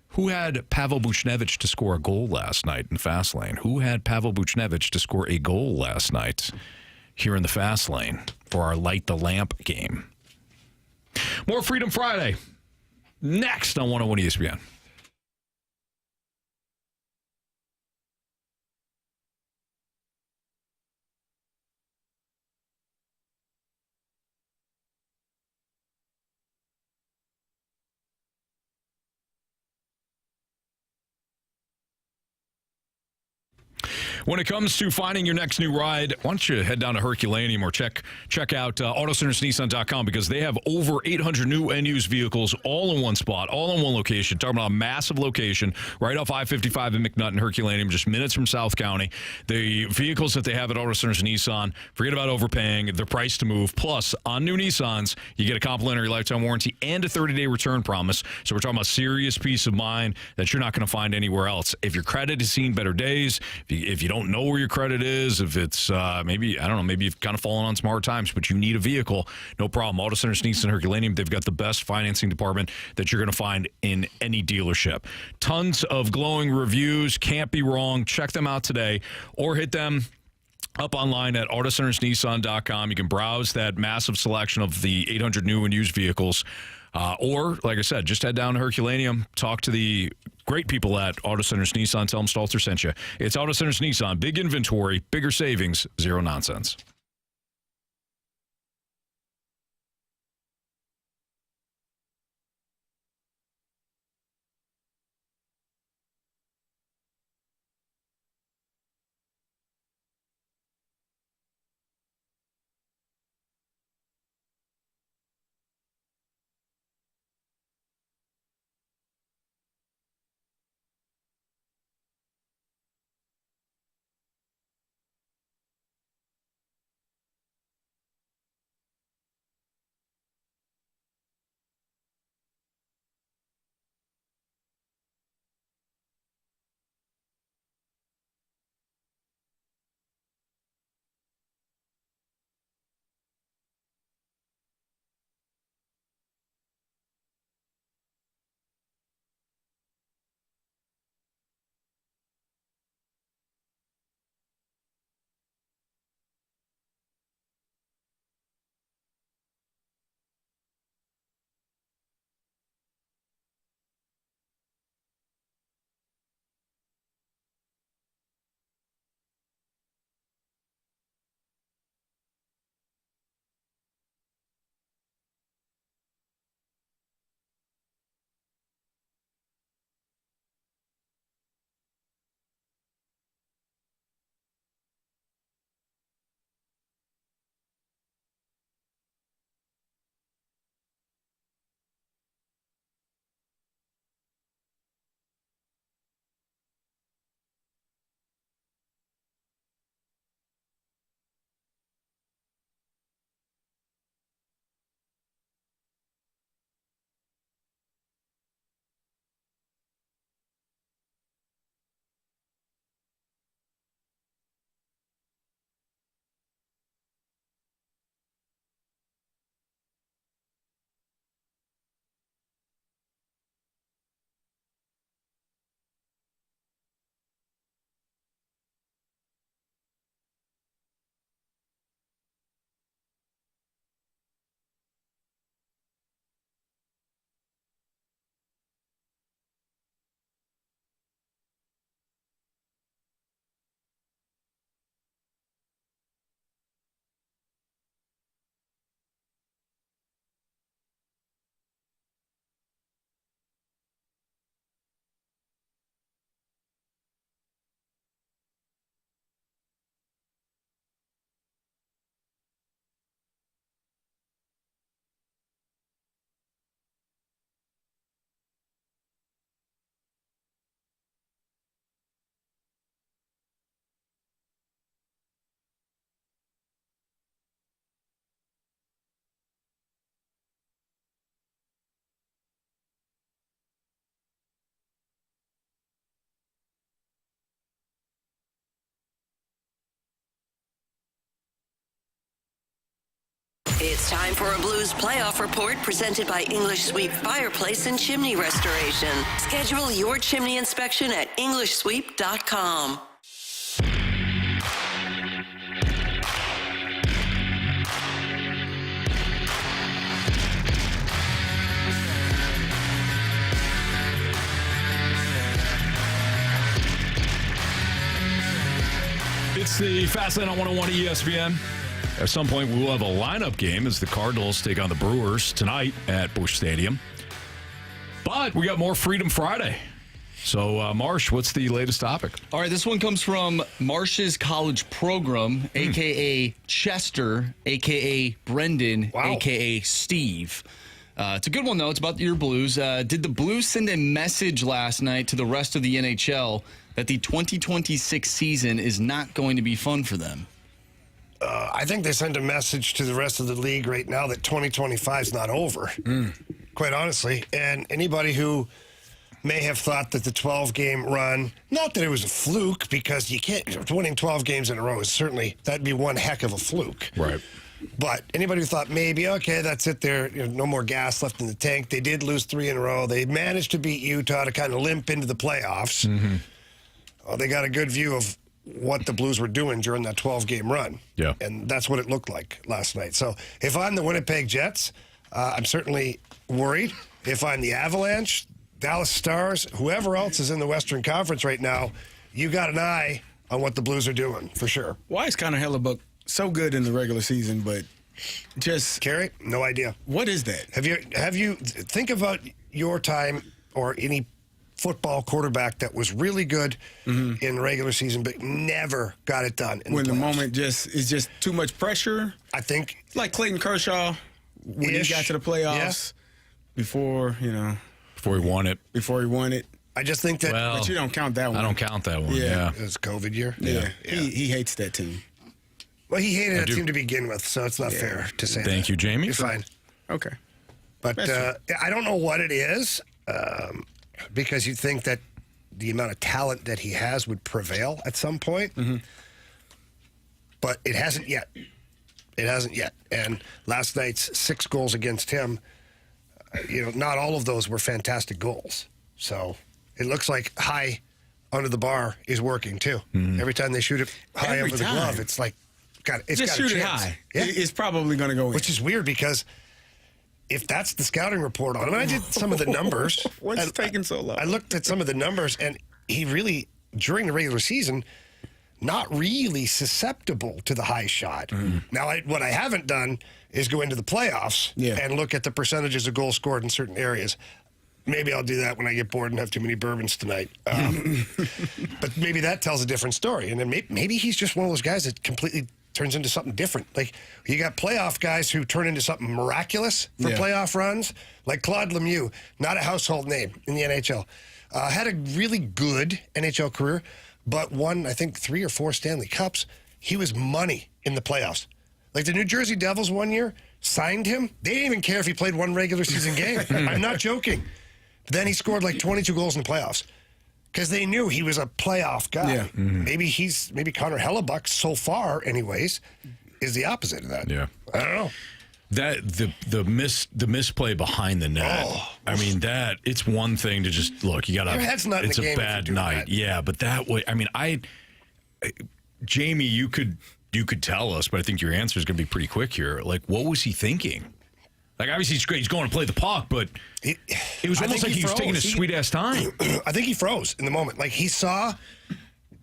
Who had Pavel Buchnevich to score a goal last night in Fast Lane? Who had Pavel Buchnevich to score a goal last night here in the Fast Lane for our Light the Lamp game? More Freedom Friday next on 101 ESPN. When it comes to finding your next new ride, why don't you head down to Herculaneum or check out AutoCentersNissan.com, because they have over 800 new and used vehicles all in one spot, all in one location. Talking about a massive location right off I-55 in McNutt and Herculaneum, just minutes from South County. The vehicles that they have at Auto Centers Nissan, forget about overpaying. They're priced to move. Plus, on new Nissans, you get a complimentary lifetime warranty and a 30-day return promise. So we're talking about serious peace of mind that you're not going to find anywhere else. If your credit has seen better days, if you don't know where your credit is, if it's maybe you've kind of fallen on some hard times, but you need a vehicle, no problem. Auto Centers Nissan Herculaneum, they've got the best financing department that you're going to find in any dealership. Tons of glowing reviews, can't be wrong. Check them out today or hit them up online at autocentersnissan.com. You can browse that massive selection of the 800 new and used vehicles. Or, like I said, just head down to Herculaneum, talk to the great people at Auto Centers Nissan. Tell them Stalter sent you. It's Auto Centers Nissan. Big inventory, bigger savings, zero nonsense. It's time for a Blues playoff report presented by English Sweep Fireplace and Chimney Restoration. Schedule your chimney inspection at EnglishSweep.com. It's the Fast Lane on 101 ESPN. At some point, we will have a lineup game as the Cardinals take on the Brewers tonight at Busch Stadium. But we got more Freedom Friday. So, Marsh, what's the latest topic? All right, this one comes from Marsh's college program, a.k.a. Chester, a.k.a. Brendan, a.k.a. Steve. It's a good one, though. It's about your Blues. Did the Blues send a message last night to the rest of the NHL that the 2026 season is not going to be fun for them? I think they send a message to the rest of the league right now that 2025 is not over, quite honestly. And anybody who may have thought that the 12-game run, not that it was a fluke, because you can't, winning 12 games in a row is certainly, that'd be one heck of a fluke. Right. But anybody who thought maybe, okay, that's it there, no more gas left in the tank. They did lose 3 in a row. They managed to beat Utah to kind of limp into the playoffs. They got a good view of what the Blues were doing during that 12-game run. Yeah. And that's what it looked like last night. So if I'm the Winnipeg Jets, I'm certainly worried. If I'm the Avalanche, Dallas Stars, whoever else is in the Western Conference right now, you got an eye on what the Blues are doing, for sure. Why is Connor Hellebuck so good in the regular season, but just... Carey, no idea. What is that? Have you think about your time or any football quarterback that was really good in the regular season but never got it done in when the the playoffs? moment is just too much pressure? I think... Like Clayton Kershaw, when he got to the playoffs, before he won it. I just think that... But you don't count that one. I don't count that one, yeah. It was COVID year? Yeah. He hates that team. Well, he hated that team to begin with, so it's not fair to say that. Thank you, Jamie. You're fine. Okay. But I don't know what it is, because you think that the amount of talent that he has would prevail at some point. But it hasn't yet. It hasn't yet. And last night's 6 goals against him, not all of those were fantastic goals. So it looks like high under the bar is working, too. Every time they shoot it high over the glove, it's like, it's just got a shoot it chance. high. Yeah. It's probably going to go in. Which is weird because if that's the scouting report on him, I did some of the numbers. What's taking so long? I looked at some of the numbers, and he really, during the regular season, not really susceptible to the high shot. Now, what I haven't done is go into the playoffs and look at the percentages of goals scored in certain areas. Maybe I'll do that when I get bored and have too many bourbons tonight. But maybe that tells a different story. And then maybe he's just one of those guys that completely turns into something different. Like, you got playoff guys who turn into something miraculous for playoff runs, like Claude Lemieux, not a household name in the NHL. Had a really good NHL career, but won, I think, 3 or 4 Stanley Cups. He was money in the playoffs. Like the New Jersey Devils one year signed him. They didn't even care if he played one regular season game. I'm not joking. But then he scored like 22 goals in the playoffs because they knew he was a playoff guy. Yeah. Maybe Connor Hellebuck, so far anyways, is the opposite of that. Yeah. I don't know. That the misplay behind the net. I mean, that it's one thing to just look. You got to. Your head's not in It's the a game if bad you're doing night. that. Yeah, but that way. I mean, Jamie, you could tell us, but I think your answer is going to be pretty quick here. Like, what was he thinking? Like, obviously, he's great. He's going to play the puck, but it was almost like he was taking his sweet-ass time. I think he froze in the moment. Like, he saw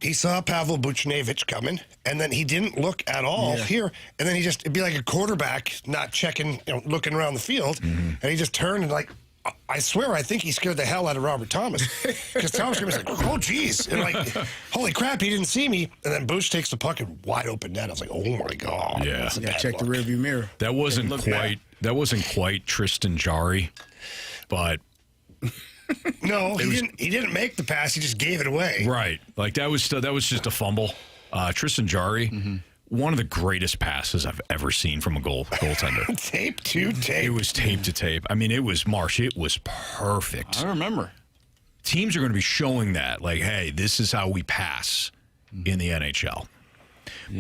Pavel Buchnevich coming, and then he didn't look at all here. And then it'd be like a quarterback not checking, looking around the field. And he just turned and, like, I swear, I think he scared the hell out of Robert Thomas. Because Thomas was like, oh, geez. And, like, holy crap, he didn't see me. And then Bush takes the puck and wide open net. I was like, oh, my God. Yeah. You got to check the rearview mirror. That wasn't quite Tristan Jarry, but no, he didn't make the pass. He just gave it away. Right, like that was just a fumble. Tristan Jarry, one of the greatest passes I've ever seen from a goaltender. Tape to tape. It was tape to tape. I mean, it was Marsh. It was perfect. I remember. Teams are going to be showing that, like, hey, this is how we pass in the NHL.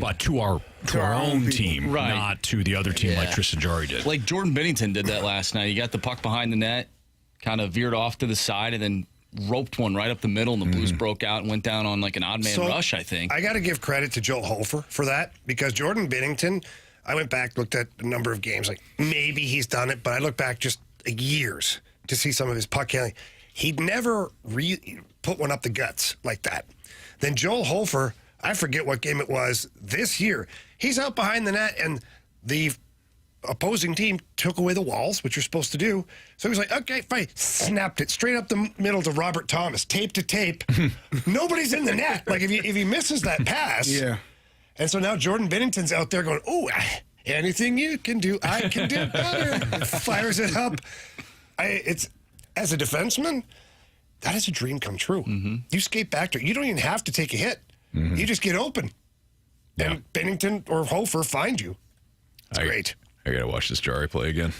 But to our own team, right. Not to the other team like Tristan Jarry did. Like Jordan Binnington did that last night. He got the puck behind the net, kind of veered off to the side, and then roped one right up the middle, and the Blues broke out and went down on like an odd man rush, I think. I got to give credit to Joel Hofer for that, because Jordan Binnington, I went back, looked at a number of games, like maybe he's done it, but I look back just years to see some of his puck handling. He'd never really put one up the guts like that. Then Joel Hofer, I forget what game it was this year. He's out behind the net, and the opposing team took away the walls, which you're supposed to do. So he was like, okay, fine. Snapped it straight up the middle to Robert Thomas, tape to tape. Nobody's in the net. Like, if he misses that pass. Yeah. And so now Jordan Binnington's out there going, oh, anything you can do, I can do better. Fires it up. It's as a defenseman, that is a dream come true. You skate back to it. You don't even have to take a hit. You just get open. Yeah. And Binnington or Hofer find you. It's great. I got to watch this Jarry play again.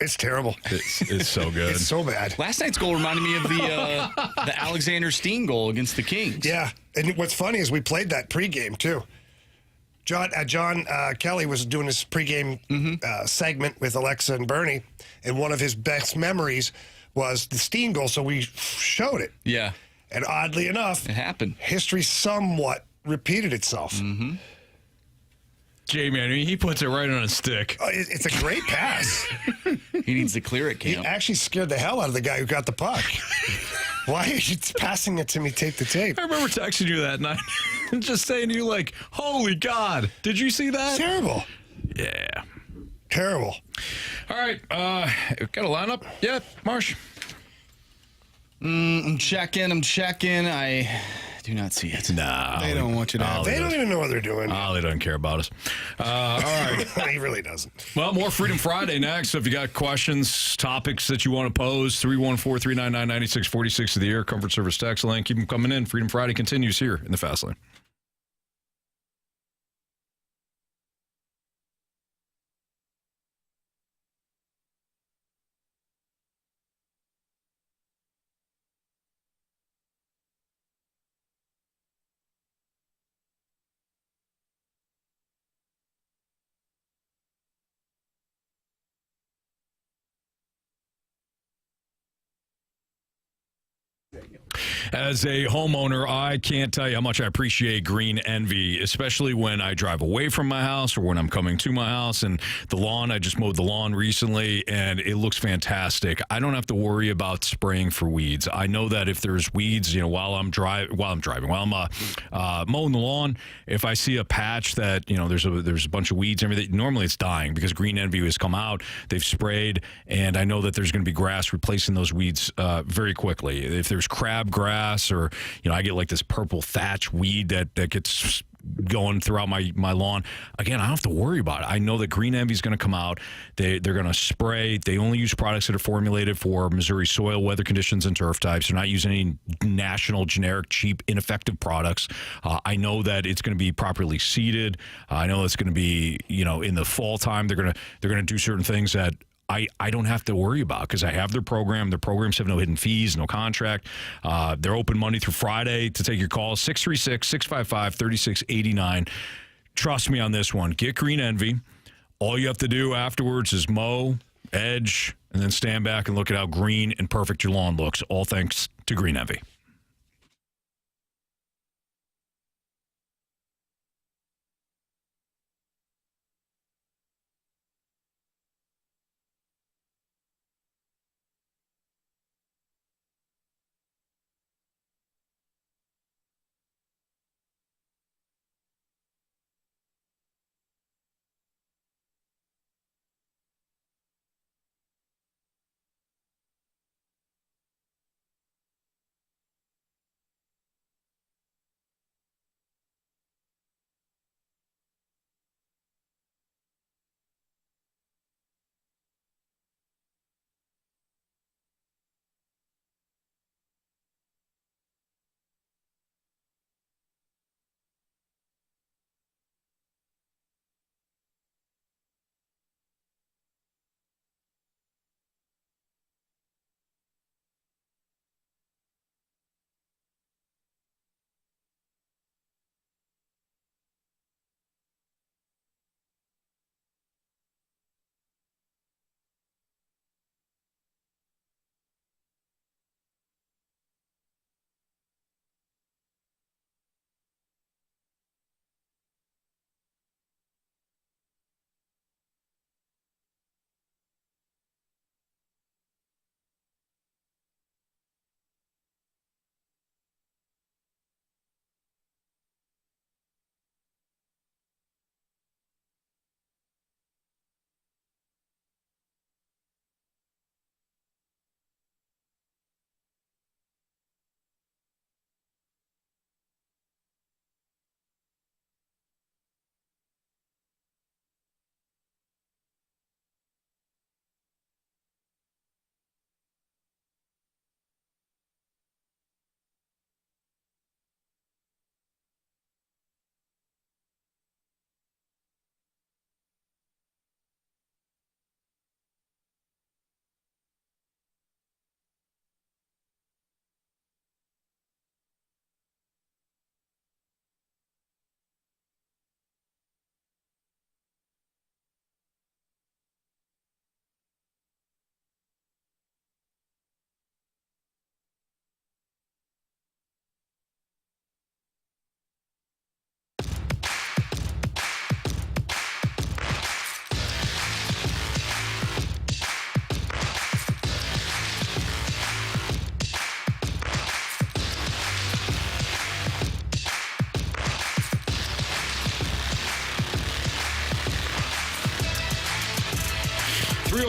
It's terrible. It's so good. It's so bad. Last night's goal reminded me of the Alexander Steen goal against the Kings. Yeah. And what's funny is we played that pregame, too. John Kelly was doing his pregame segment with Alexa and Bernie, and one of his best memories was the Steen goal, so we showed it. Yeah. And oddly enough, it happened. History somewhat repeated itself. Mm-hmm. Jamie, I mean, he puts it right on a stick. Oh, it's a great pass. He needs to clear it, He Cam. actually scared the hell out of the guy who got the puck. Why are you passing it to me tape to tape? I remember texting you that night and just saying to you, like, holy God, did you see that? Terrible. Yeah. Terrible. All right. Got a lineup? Yeah, Marsh? I'm checking. I do not see it. No. They don't want you to have They don't even know what they're doing. Ollie doesn't care about us. All right. He really doesn't. Well, more Freedom Friday next. So if you got questions, topics that you want to pose, 314-399-9646 of the Air Comfort Service text line. Keep them coming in. Freedom Friday continues here in the Fast Lane. As a homeowner, I can't tell you how much I appreciate Green Envy, especially when I drive away from my house or when I'm coming to my house. And the lawn, I just mowed the lawn recently, and it looks fantastic. I don't have to worry about spraying for weeds. I know that if there's weeds, while I'm mowing the lawn, if I see a patch that there's a bunch of weeds and everything, normally it's dying because Green Envy has come out, they've sprayed, and I know that there's going to be grass replacing those weeds very quickly. If there's crabgrass or I get like this purple thatch weed that gets going throughout my lawn, again, I don't have to worry about it. I know that Green Envy is going to come out. They're going to spray. They only use products that are formulated for Missouri soil, weather conditions, and turf types. They're not using any national, generic, cheap, ineffective products. I know that it's going to be properly seeded. I know it's going to be, in the fall time, they're going to do certain things that I don't have to worry about because I have their program. Their programs have no hidden fees, no contract. They're open Monday through Friday to take your calls, 636-655-3689. Trust me on this one. Get Green Envy. All you have to do afterwards is mow, edge, and then stand back and look at how green and perfect your lawn looks, all thanks to Green Envy.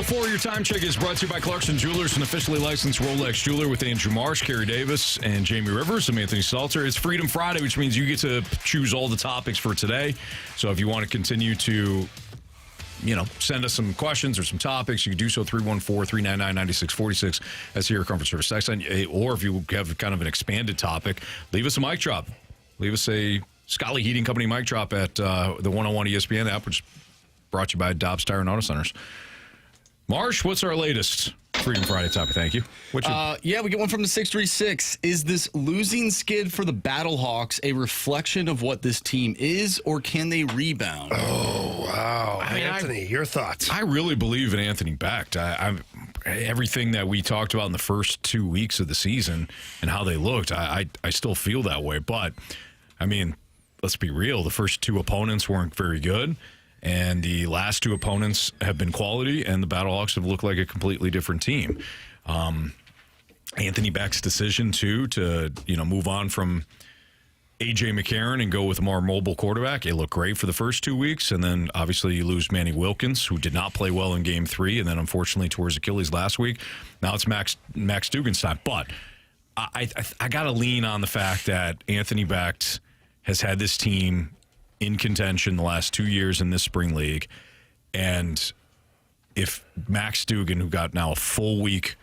2:04, your time check is brought to you by Clarkson Jewelers, an officially licensed Rolex jeweler with Andrew Marsh, Carey Davis, and Jamie Rivers. I'm Anthony Stalter. It's Freedom Friday, which means you get to choose all the topics for today. So if you want to continue to, send us some questions or some topics, you can do so 314-399-9646. That's your conference service text line. Or if you have kind of an expanded topic, leave us a mic drop. Leave us a Scully Heating Company mic drop at the 101 ESPN app, which is brought to you by Dobbs Tire and Auto Centers. Marsh, what's our latest Freedom Friday topic? Thank you. We get one from the 636. Is this losing skid for the Battlehawks a reflection of what this team is, or can they rebound? Oh, wow. Anthony, your thoughts? I really believe in Anthony Becht. Everything that we talked about in the first 2 weeks of the season and how they looked, I still feel that way. But, let's be real. The first two opponents weren't very good. And the last two opponents have been quality, and the Battlehawks have looked like a completely different team. Anthony Becht's decision, too, to move on from A.J. McCarron and go with a more mobile quarterback, it looked great for the first 2 weeks. And then, obviously, you lose Manny Wilkins, who did not play well in Game 3, and then, unfortunately, tore his Achilles last week. Now it's Max Dugan's time. But I got to lean on the fact that Anthony Becht has had this team in contention the last 2 years in this spring league. And if Max Dugan, who got now a full week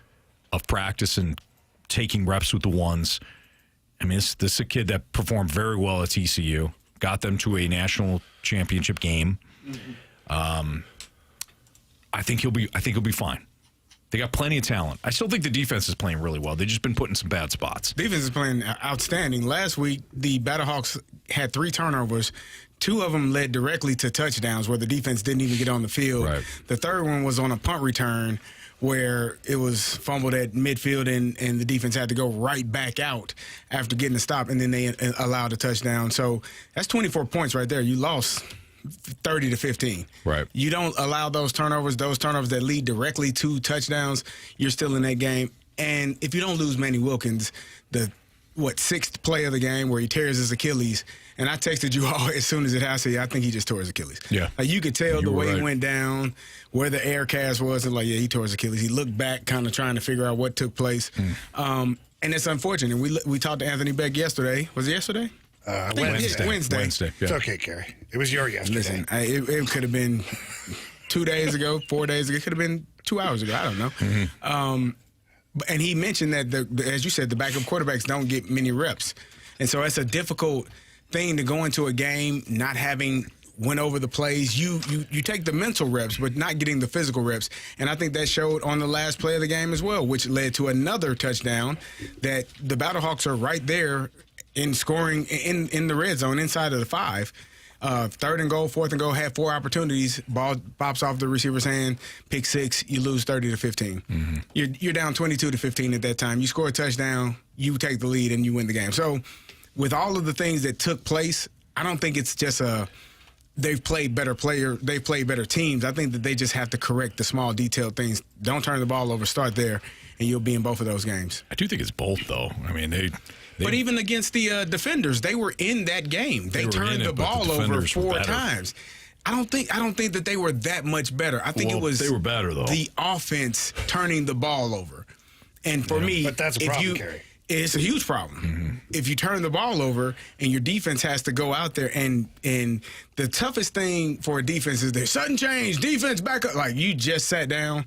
of practice and taking reps with the ones, this is a kid that performed very well at TCU, got them to a national championship game. I think he'll be fine. They got plenty of talent. I still think the defense is playing really well. They've just been put in some bad spots. Defense is playing outstanding. Last week, the Battlehawks had 3 turnovers. 2 of them led directly to touchdowns where the defense didn't even get on the field. Right. The third one was on a punt return where it was fumbled at midfield and the defense had to go right back out after getting a stop, and then they allowed a touchdown. So that's 24 points right there. You lost 30-15. Right. You don't allow those turnovers that lead directly to touchdowns, you're still in that game. And if you don't lose Manny Wilkins, the 6th play of the game where he tears his Achilles, and I texted you all as soon as it happened, I think he just tore his Achilles. Yeah. You could tell the way he went down, where the air cast was, and he tore his Achilles. He looked back kind of trying to figure out what took place. And it's unfortunate. We talked to Anthony Becht yesterday. Was it yesterday? Wednesday. Yeah. It's okay, Carey. It was your yesterday. Listen, it could have been 2 days ago, 4 days ago. It could have been 2 hours ago. I don't know. Mm-hmm. And he mentioned that, as you said, the backup quarterbacks don't get many reps. And so it's a difficult thing to go into a game not having went over the plays. You take the mental reps, but not getting the physical reps. And I think that showed on the last play of the game as well, which led to another touchdown that the Battlehawks are right there in scoring in the red zone inside of the 5. 3rd and goal, 4th and goal, had 4 opportunities. Ball pops off the receiver's hand, pick 6, you lose 30-15. Mm-hmm. You're down 22-15 at that time. You score a touchdown, you take the lead, and you win the game. So with all of the things that took place, I don't think it's just they've played better teams. I think that they just have to correct the small detailed things. Don't turn the ball over, start there, and you'll be in both of those games. I do think it's both, though. But even against the defenders, they were in that game. They turned the ball over 4 times. I don't think that they were that much better. I think it was they were better though. The offense turning the ball over. And for me, but that's a problem, Carey. It's a huge problem. Mm-hmm. If you turn the ball over and your defense has to go out there and the toughest thing for a defense is their sudden change, defense back up. Like you just sat down,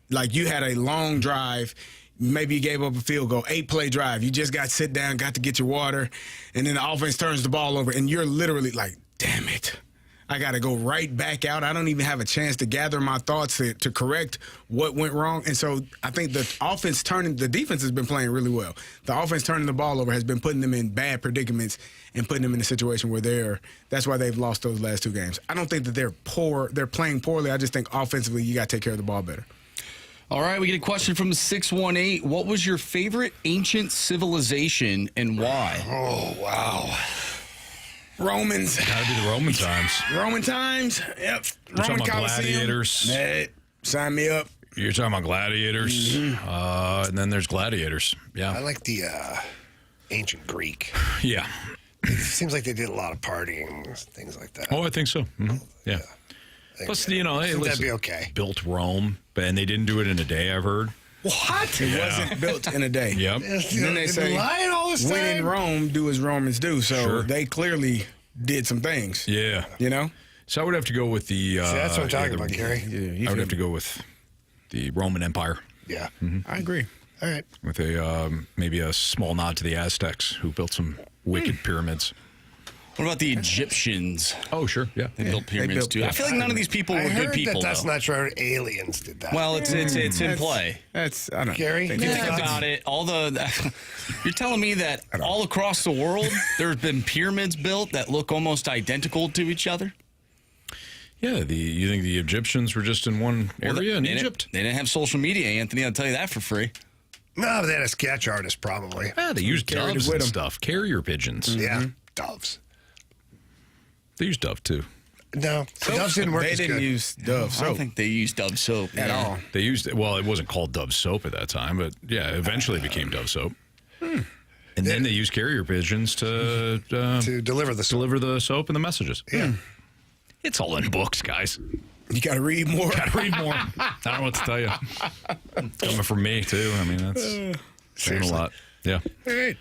like you had a long drive. Maybe you gave up a field goal, 8-play drive. You just got to sit down, got to get your water, and then the offense turns the ball over, and you're literally like, damn it. I got to go right back out. I don't even have a chance to gather my thoughts to correct what went wrong. And so I think the defense has been playing really well. The offense turning the ball over has been putting them in bad predicaments and putting them in a situation where that's why they've lost those last 2 games. I don't think that they're playing poorly. I just think offensively you got to take care of the ball better. All right, we get a question from 618. What was your favorite ancient civilization and why? Oh, wow. Romans. Gotta be the Roman times. Roman times? Yep. You're Roman talking about gladiators. Sign me up. You're talking about gladiators. Mm-hmm. And then there's gladiators. Yeah. I like the ancient Greek. Yeah. It seems like they did a lot of partying, things like that. Oh, I think so. Mm-hmm. Yeah. Plus, you know, hey, that'd be okay. Built Rome, and they didn't do it in a day, I've heard. What? It wasn't built in a day. Yep. And then they say, lying all this when time? in Rome, do as Romans do. So Sure. they clearly did some things. Yeah. You know? So I would have to go with the... See, that's what I'm talking about, Carey. Yeah, I would have to go with the Roman Empire. Yeah. I agree. All right. With a maybe a small nod to the Aztecs, who built some wicked pyramids. What about the Egyptians? Oh, sure, yeah. They built pyramids too. I feel like none of these people were good people. That's though. not true. I heard aliens did that. Well, it's in play. That's I don't Gary? think You it's- think about it, you're telling me that all across the world there's been pyramids built that look almost identical to each other? Yeah, you think the Egyptians were just in one area in Egypt? They didn't have social media, Anthony. I'll tell you that for free. No, they had a sketch artist probably. Yeah, they used Carried doves it with and them. stuff. Carrier pigeons. Yeah, doves. They used dove, too. No, doves didn't work They as didn't good. use Dove I soap don't think they used Dove soap at all. They used, well, it wasn't called Dove soap at that time, but yeah, eventually it became Dove soap. And then they used carrier pigeons to deliver the soap. deliver the soap and the messages. Yeah. It's all in books, guys. You got to read more. Got to read more. I don't know what to tell you. Coming from me, too. I mean, that's saying a Seriously. lot. Yeah. All right.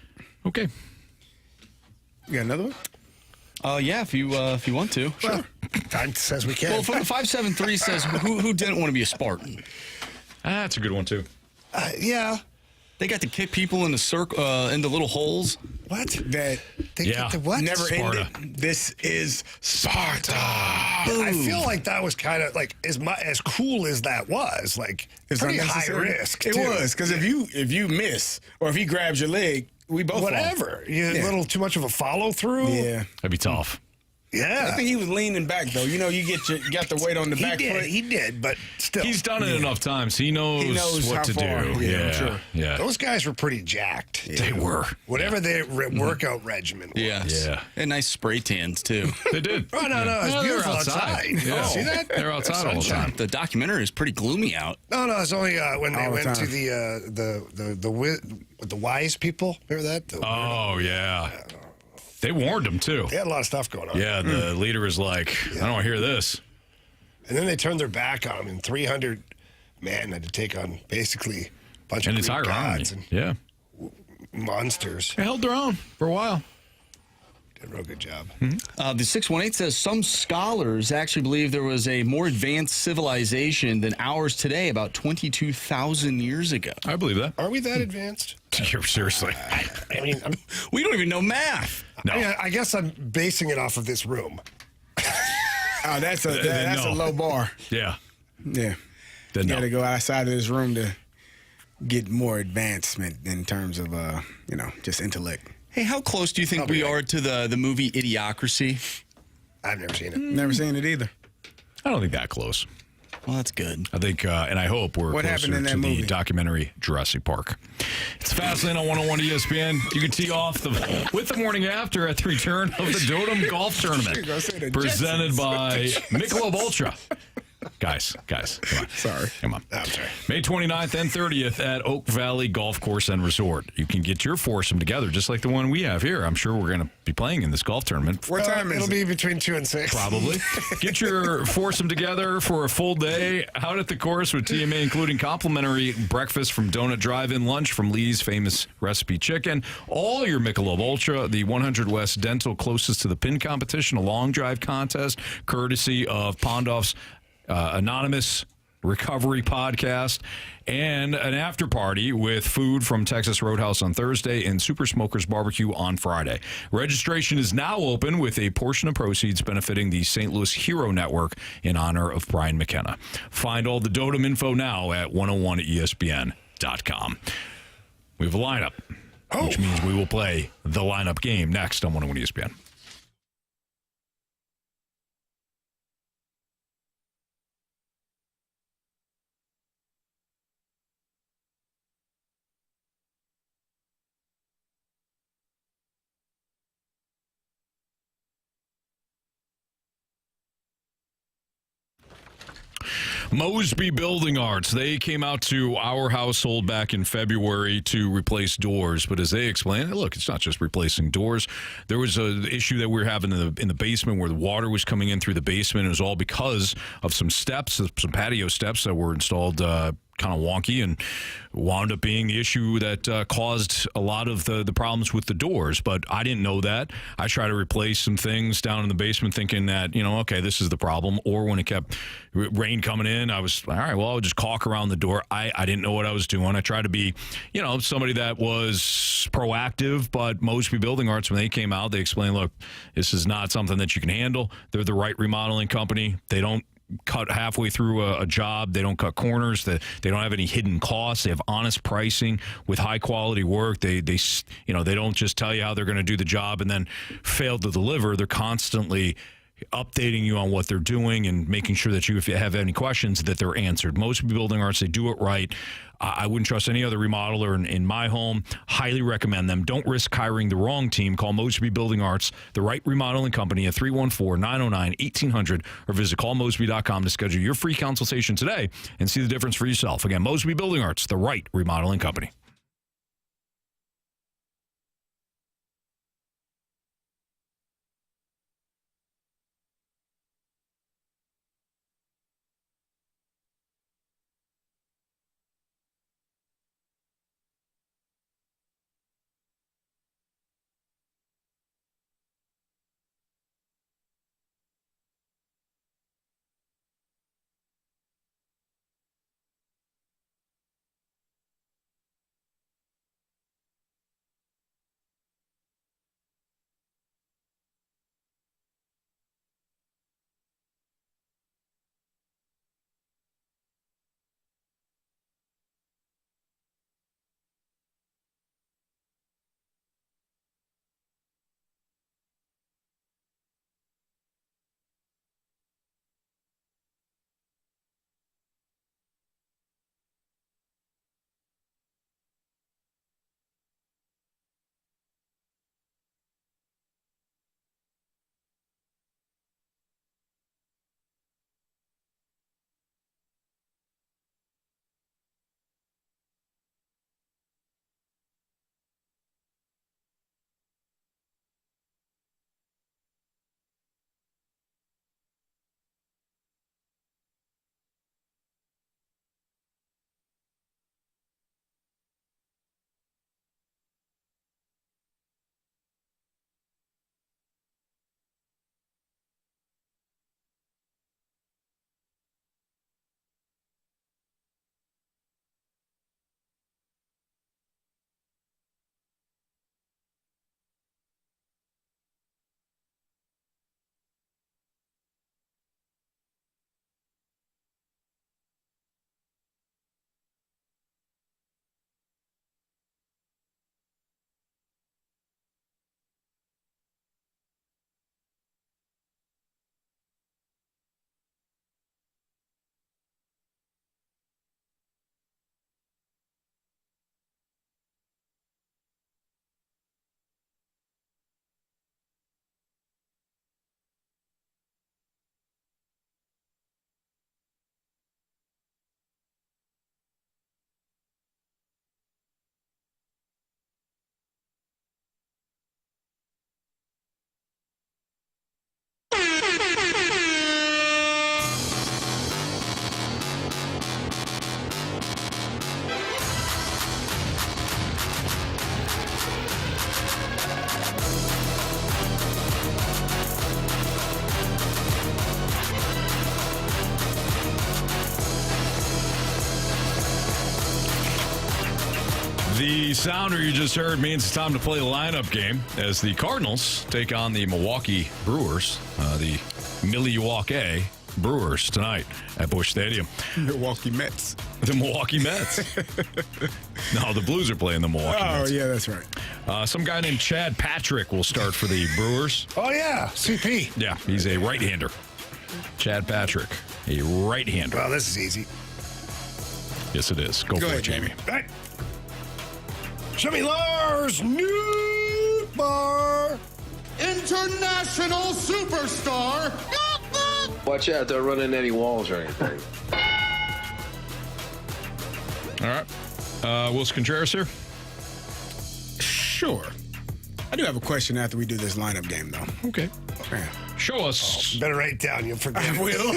Okay. You got another one? Yeah, if you want to. Well, time says we can. Well, 573 says who didn't want to be a Spartan? That's a good one, too. Yeah. They got to kick people in the circle, into little holes. What? That They Yeah. get the what? never Sparta. ended. This is Sparta. I feel like that was kind of like as cool as that was. Like It's pretty high unnecessary. risk. It too. was because if you miss or if he grabs your leg, we both fall. Whatever. You Yeah. a little too much of a follow through. Yeah. That'd be tough. Yeah. I think he was leaning back though. You know, you got the weight on the he back did. foot. He did, but still. He's done it enough times. He knows how what to far. do. Yeah, Yeah. I'm sure. Yeah. Those guys were pretty jacked. They were. Whatever their workout regimen was. Yes. Yeah. And nice spray tans, too. They did. Oh, no, Yeah. it's They're beautiful outside. Yeah. See that? They're outside all the time. The documentary is pretty gloomy out. No, it's only when they All the went to time. the wise people. Remember that? Oh, yeah. They warned him, too. They had a lot of stuff going on. Yeah, the leader was like, I don't want to hear this. And then they turned their back on him, and 300 men had to take on basically a bunch An of Greek entire army. gods and Yeah. monsters. They held their own for a while. Did a real good job. The 618 says some scholars actually believe there was a more advanced civilization than ours today about 22,000 years ago. I believe that. Are we that advanced? Seriously. I mean, We don't even know math. No. I guess I'm basing it off of this room. Oh, that's a no. low bar. Yeah. Yeah. Then You no. got to go outside of this room to get more advancement in terms of just intellect. Hey, how close do you think we are to the movie Idiocracy? I've never seen it. Never seen it either. I don't think that close. Well, that's good. I think, and I hope we're What closer happened in that to movie? the documentary Jurassic Park. It's Fastlane on 101 ESPN. You can tee off with the morning after at the return of the Dotem Golf Tournament, gonna say the presented Jetsons. by Michelob Ultra. Guys, come on. Sorry. Come on. I'm sorry. May 29th and 30th at Oak Valley Golf Course and Resort. You can get your foursome together, just like the one we have here. I'm sure we're going to be playing in this golf tournament. What time is It'll it? be between 2 and 6. Probably. Get your foursome together for a full day out at the course with TMA, including complimentary breakfast from Donut Drive-In, lunch from Lee's Famous Recipe Chicken, all your Michelob Ultra, the 100 West Dental closest to the pin competition, a long drive contest, courtesy of Pondoff's Anonymous Recovery Podcast, and an after party with food from Texas Roadhouse on Thursday and Super Smokers Barbecue on Friday. Registration is now open with a portion of proceeds benefiting the St. Louis Hero Network in honor of Brian McKenna. Find all the Dotem info now at 101ESPN.com. We have a lineup, which means we will play the lineup game next on 101 ESPN. Mosby Building Arts. They came out to our household back in February to replace doors. But as they explained, look, it's not just replacing doors. There was an issue that we were having in the basement where the water was coming in through the basement. It was all because of some steps, some patio steps that were installed kind of wonky, and wound up being the issue that caused a lot of the problems with the doors. But I didn't know that. I tried to replace some things down in the basement thinking that, okay, this is the problem. Or when it kept rain coming in, I was, all right, well, I'll just caulk around the door. I didn't know what I was doing. I tried to be, somebody that was proactive, but Mosby Building Arts, when they came out, they explained, look, this is not something that you can handle. They're the right remodeling company. They don't cut halfway through a job. They don't cut corners. They don't have any hidden costs. They have honest pricing with high quality work. They don't just tell you how they're going to do the job and then fail to deliver. They're constantly updating you on what they're doing and making sure that if you have any questions, that they're answered. Most Building Arts, they do it right. I wouldn't trust any other remodeler in my home. Highly recommend them. Don't risk hiring the wrong team. Call Mosby Building Arts, the right remodeling company, at 314-909-1800, or visit callmosby.com to schedule your free consultation today and see the difference for yourself. Again, Mosby Building Arts, the right remodeling company. The sounder you just heard means it's time to play the lineup game as the Cardinals take on the Milwaukee Brewers, the Milwaukee Brewers tonight at Busch Stadium. Milwaukee Mets. The Milwaukee Mets. No, the Blues are playing the Milwaukee Mets. Oh, yeah, that's right. Some guy named Chad Patrick will start for the Brewers. Oh, yeah, CP. Yeah, he's a right-hander. Chad Patrick, a right-hander. Well, this is easy. Yes, it is. Go for ahead, it, Jamie. All right. Show me Lars Nootbaar. International superstar. Watch out, don't run into any walls or anything. All right. Wilson Contreras here? Sure. I do have a question after we do this lineup game, though. Okay. Man. Show us. Better write it down. You'll forget. I will.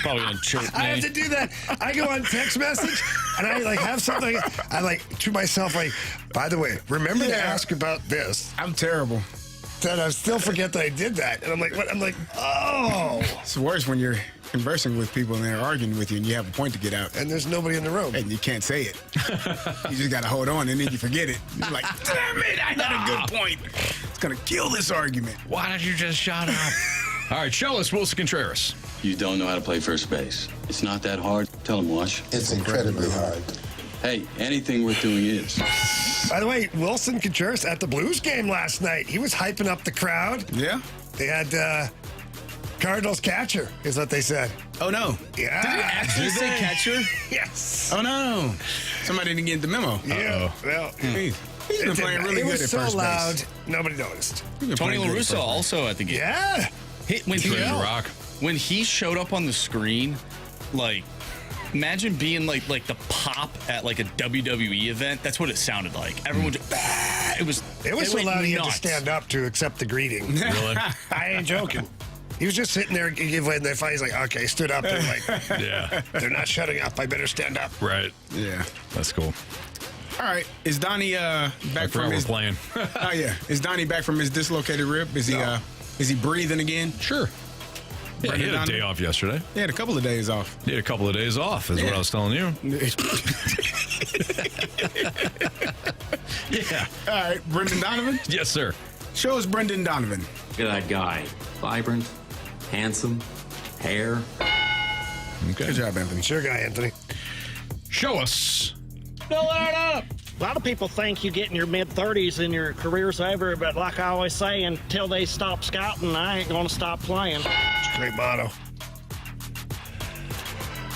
Probably gonna chirp me. I have to do that. I go on text message and I like have something. I like to myself like, by the way, remember to ask about this. I'm terrible. Then I still forget that I did that, and I'm like, what? I'm like, oh. It's worse when you're conversing with people and they're arguing with you and you have a point to get out. And there's nobody in the room. And you can't say it. You just got to hold on and then you forget it. You're like, damn it, I had a good point. It's going to kill this argument. Why did you just shut up? All right, show us Wilson Contreras. You don't know how to play first base. It's not that hard. Tell him, Wash. It's incredibly hard. Hey, anything worth doing is. By the way, Wilson Contreras at the Blues game last night, he was hyping up the crowd. Yeah? They had Cardinals catcher, is what they said. Oh, no. Yeah. Did they actually say catcher? Yes. Oh, no. Somebody didn't get the memo. Yeah. Well, He's been playing really good at so first loud, base. nobody noticed. Tony La Russa also at the game. Yeah. Ready to rock. When he showed up on the screen, like, imagine being like the pop at like a WWE event. That's what it sounded like. Everyone just, bah! It was so loud he had to nuts. stand up to accept the greeting. Really? I ain't joking. He was just sitting there and they finally, he's like, okay, stood up. They're like, Yeah. they're not shutting up. I better stand up. Right. Yeah. That's cool. All right. Is Donnie I back forgot from we're his... playing. Oh, yeah. Is Donnie back from his dislocated rib? Is he breathing again? Sure. Yeah, he had a Brendan day off yesterday. He had a couple of days off. He had a couple of days off, is what I was telling you. Yeah. All right. Brendan Donovan? Yes, sir. Show us Brendan Donovan. Look at that guy. Vibrant, handsome, hair. Okay. Good job, Anthony. Sure guy, Anthony. Show us. Fill that up. A lot of people think you get in your mid-30s and your career's over, but like I always say, until they stop scouting, I ain't going to stop playing. It's a great motto.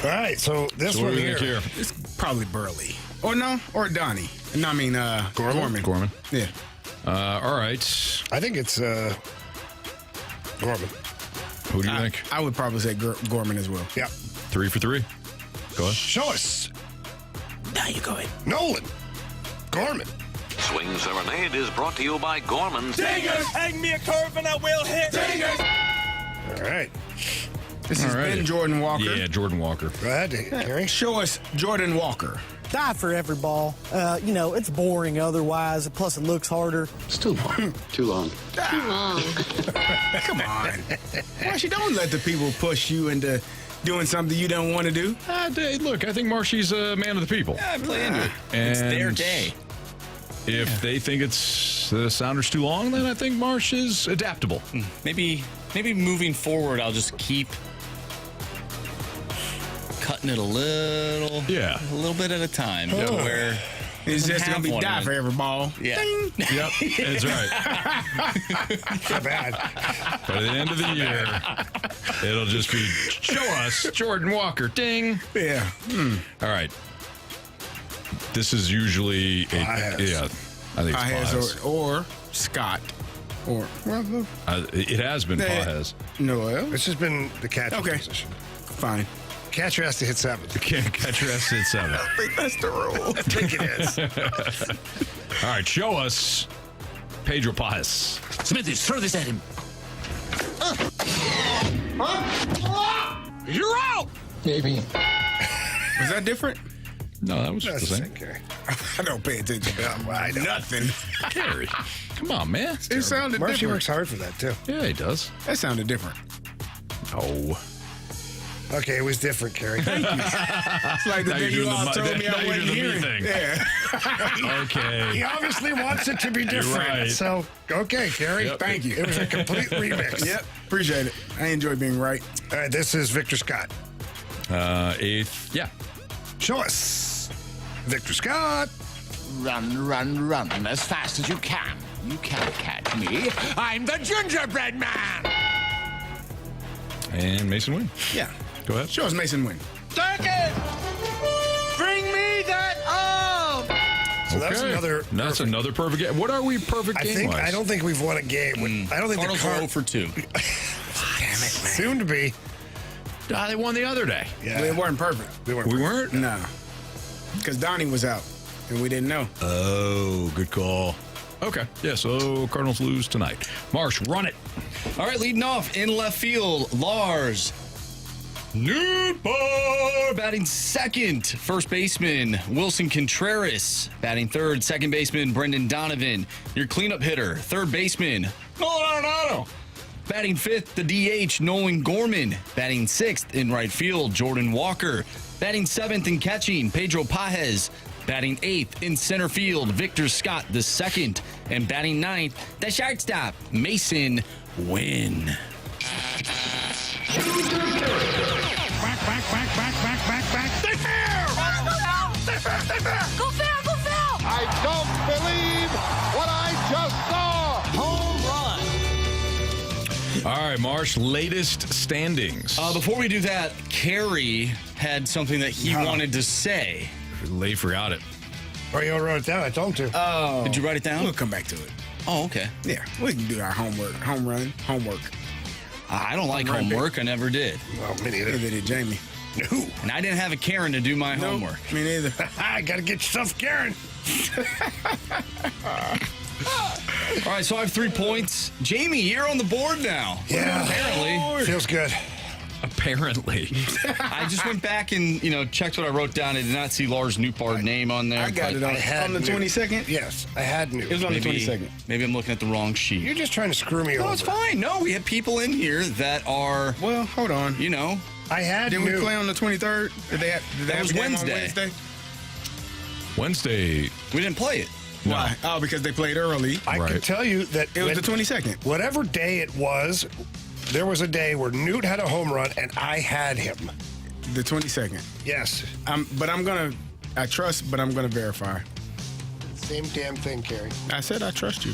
All right, so this So what one do we think here. here? It's probably Burley. Or no, or Donnie. No, I mean, Gorman. Yeah. All right. I think it's Gorman. Who do you think? I would probably say Gorman as well. Yeah. 3 for 3. Go ahead. Show us. Now you go ahead. Nolan. Gorman. Swing Serenade is brought to you by Gorman's. Dingers! Hang me a curve and I will hit. Dingers! All right. This has been Jordan Walker. Yeah, Jordan Walker. Go ahead, Carey. Show us Jordan Walker. Die for every ball. It's boring otherwise. Plus, it looks harder. It's too long. Too long. Too long. Come on. Marshy, don't let the people push you into doing something you don't want to do. Look, I think Marshy's a man of the people. Yeah, I play into it. It's their day. If they think it's the Sounders too long, then I think Marsh is adaptable. Maybe moving forward, I'll just keep cutting it a little bit at a time. To where it's just going to be die for every ball. Yeah. Ding. Yep, that's right. Not bad. By the end of the year, it'll just be, show us Jordan Walker. Ding. Yeah. All right. This is usually I think it's Pajes. or Scott. Or it has been Pajes. No, this has been the catcher position. Fine. Catcher has to hit 7. The catcher has to hit 7. I think that's the rule. I think it is. All right, show us Pedro Pajes. Smithies, throw this at him. You're out! Maybe. Was that different? No, that was the That's same. Carey. I don't pay attention. Nothing. Carey, come on, man. It sounded Marshy different. works hard for that, too. Yeah, he does. That sounded different. Oh. Okay, it was different, Carey. Thank you. It's like the Now thing you're you doing all the- told me now I you're wasn't doing the me hearing. thing. Yeah. Okay. He obviously wants it to be different. right. So, okay, Carey. Yep. Thank you. It was a complete remix. Yep. Appreciate it. I enjoy being right. All right, this is Victor Scott. 8th. Yeah. Show us. Victor Scott. Run, run, run as fast as you can. You can't catch me. I'm the gingerbread man. And Mason Wynn. Yeah. Go ahead. Show us Mason Wynn. Second! Bring me that arm! So that's another. That's another perfect game. What are we perfect game wise? I don't think we've won a game. I don't think Cardinals the are Card 0 for 2. Damn it, man. soon to be. They won the other day. Yeah. They weren't perfect. We weren't. We weren't? No. Because Donnie was out, and we didn't know. Oh, good call. Okay. Yeah, so Cardinals lose tonight. Marsh, run it. All right, leading off in left field, Lars Nootbaar batting second. First baseman, Wilson Contreras batting third. Second baseman, Brendan Donovan. Your cleanup hitter, third baseman, Nolan Arenado. Batting fifth, the DH, Nolan Gorman. Batting sixth in right field, Jordan Walker. Batting seventh and catching, Pedro Pajes. Batting eighth in center field, Victor Scott the second. And batting ninth, the shortstop, Mason Wynn. Back. Stay fair! Stay fair! Go fair! I don't believe what I just saw! Home run! All right, Marsh, latest standings. Before we do that, Carey had something that he wanted to say. Lee forgot it. Or you wrote it down. I told him to. Oh. Did you write it down? We'll come back to it. Oh, okay. Yeah, we can do our homework. Homework. I don't like homework. I never did. Well, me neither. Neither did Jamie. No. And I didn't have a Karen to do my homework. Me neither. I got to get yourself Karen. All right, so I have 3 points. Jamie, you're on the board now. Yeah. Apparently. Feels good. Apparently. I just went back and, checked what I wrote down. I did not see Lars Nootbaar's name on there. I got it on the 22nd? Yes, I had Newt. It was on the 22nd. Maybe I'm looking at the wrong sheet. You're just trying to screw me over. No, it's fine. No, we have people in here that are, Well, hold on. I had Didn't Newt. we play on the 23rd? That was a game on Wednesday. Wednesday. We didn't play it. Why? Oh, because they played early. I can tell you that It was the 22nd. Whatever day it was, there was a day where Newt had a home run and I had him. The 22nd. Yes. I trust, but I'm going to verify. Same damn thing, Carey. I said I trust you,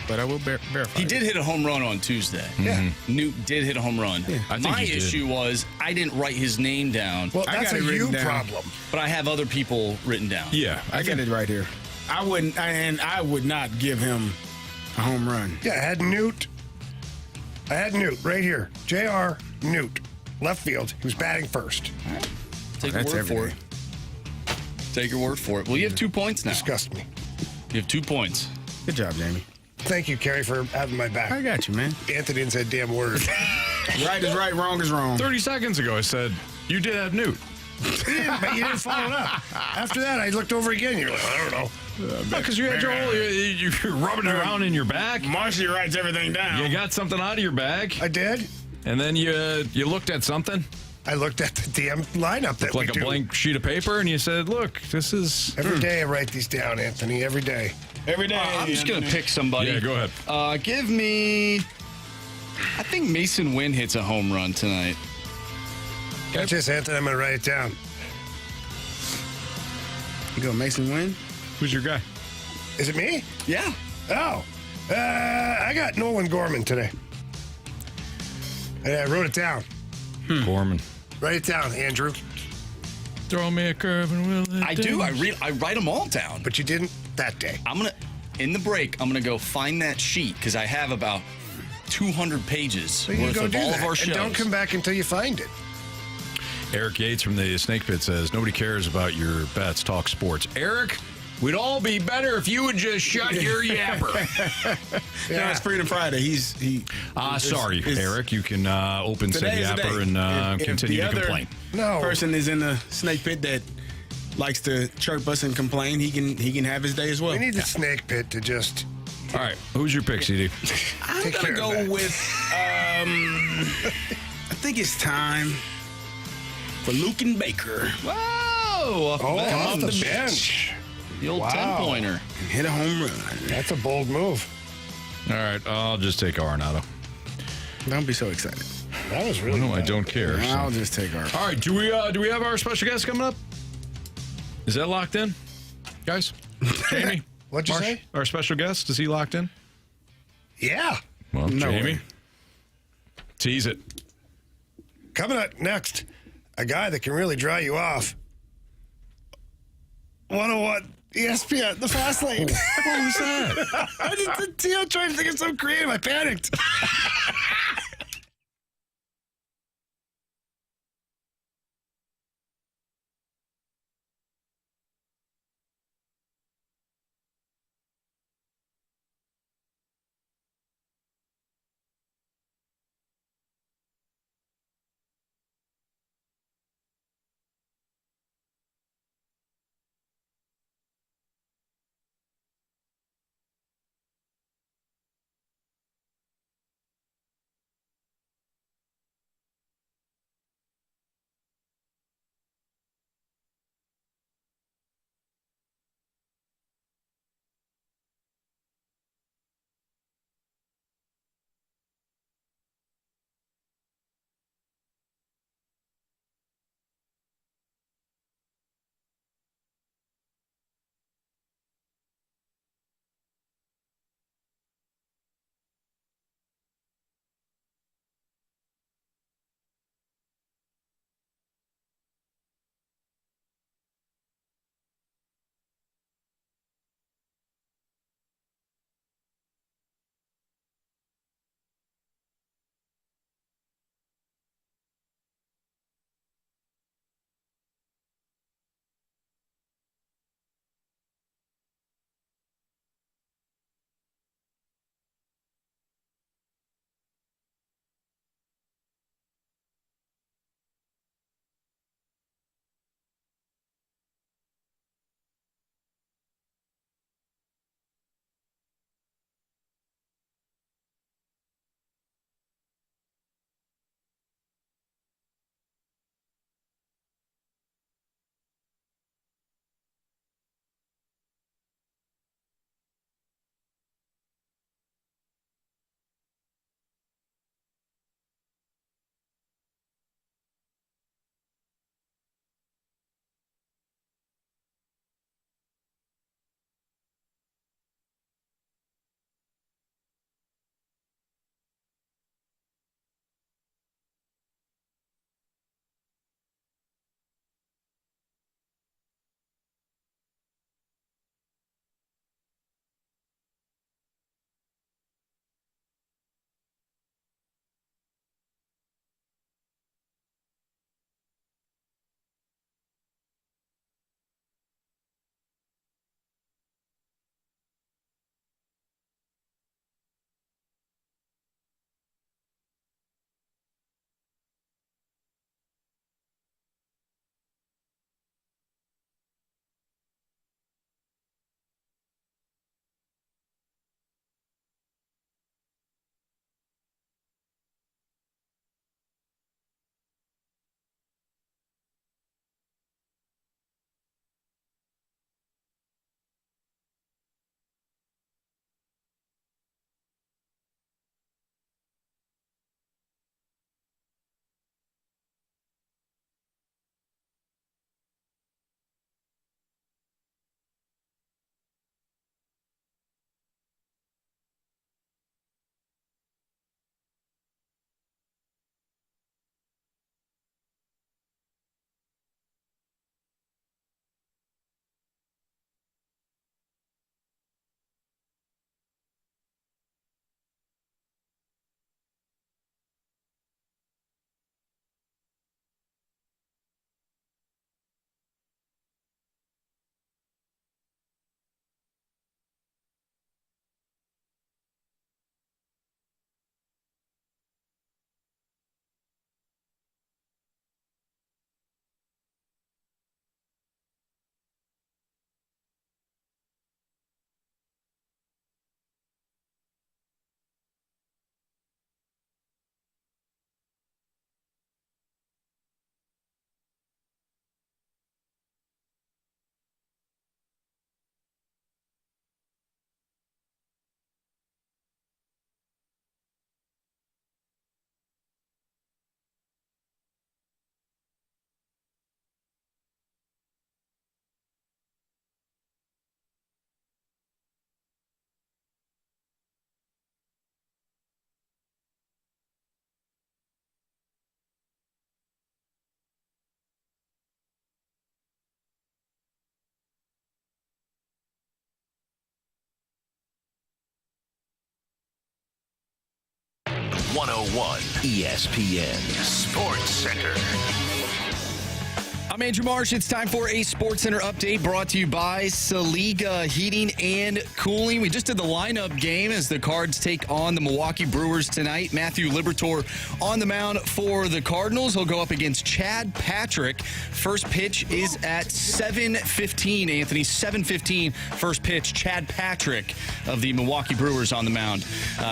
but I will verify. He did hit a home run on Tuesday. Yeah. Newt did hit a home run. Yeah. I think My he did. issue was I didn't write his name down, Well, I that's got a it written you down. problem. but I have other people written down. Yeah. I got it right here. I would not give him a home run. Yeah, I had Newt. Right here. JR Newt. Left field. He was batting first. Take your That's word for every it. Take your word for it. Well, you have 2 points now. Disgust me. You have 2 points. Good job, Jamie. Thank you, Carey, for having my back. I got you, man. Anthony didn't say a damn word. Right is right, wrong is wrong. 30 seconds ago, I said, you did have Newt. But you didn't follow it up. After that, I looked over again. You're like, I don't know. Because you had your whole, you're rubbing it around in your bag. Marcy writes everything down. You got something out of your bag. I did. And then you looked at something. I looked at the damn lineup that Looked like we a do. blank sheet of paper, and you said, look, this is... Every day I write these down, Anthony. Every day. Every day. I'm just going to pick somebody. Yeah, go ahead. Give me... I think Mason Wynn hits a home run tonight. Catch this, Anthony. I'm going to write it down. You go Mason Wynn? Who's your guy? Is it me? Yeah. Oh. I got Nolan Gorman today. I wrote it down. Gorman. Write it down, Andrew. Throw me a curve and we'll hit I do. I write them all down. But you didn't that day. I'm going to... In the break, I'm going to go find that sheet because I have about 200 pages So you worth go of do all that. of our And shows. don't come back until you find it. Eric Yates from the Snake Pit says, nobody cares about your bets, talk sports. Eric, we'd all be better if you would just shut your yapper. No, it's Freedom Friday. Sorry, Eric. You can open said Today's the yapper day. and If continue the to other complain. No. person is in the Snake Pit that likes to chirp us and complain, he can have his day as well. We need the snake pit to just... All right, who's your pick, CD? I'm Take gonna care of go that. with. I think it's time for Luke and Baker. Whoa! Off off the the bench. bench. The old Wow. 10-pointer. And hit a home run. That's a bold move. All right, I'll just take Arenado. Don't be so excited. That was really No, I bad. don't care. so. I'll just take our. All right, do we have our special guest coming up? Is that locked in, guys? Jamie, What'd you Marsh, say? our special guest, is he locked in? Yeah. Well, No Jamie, way. tease it. Coming up next, a guy that can really dry you off. 101 ESPN, the fast lane. What was that? I just did trying to think of something creative. I panicked. 101 ESPN Sports Center. I'm Andrew Marsh. It's time for a Sports Center update brought to you by Saliga Heating and Cooling. We just did the lineup game as the Cards take on the Milwaukee Brewers tonight. Matthew Liberatore on the mound for the Cardinals. He'll go up against Chad Patrick. First pitch is at 7:15, Anthony. 7:15 first pitch. Chad Patrick of the Milwaukee Brewers on the mound.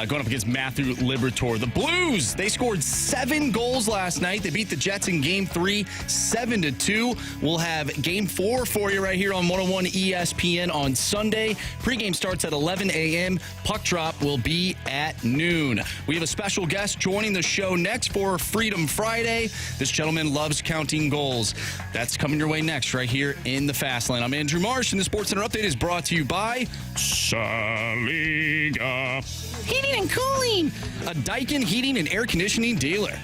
Going up against Matthew Liberatore. The Blues, they scored 7 goals last night. They beat the Jets in Game 3, 7-2. We'll have Game 4 for you right here on 101 ESPN on Sunday. Pregame starts at 11 a.m. Puck drop will be at noon. We have a special guest joining the show next for Freedom Friday. This gentleman loves counting goals. That's coming your way next right here in the Fast Lane. I'm Andrew Marsh, and the Sports Center Update is brought to you by Saliga Heating and Cooling, a Daikin heating and air conditioning dealer.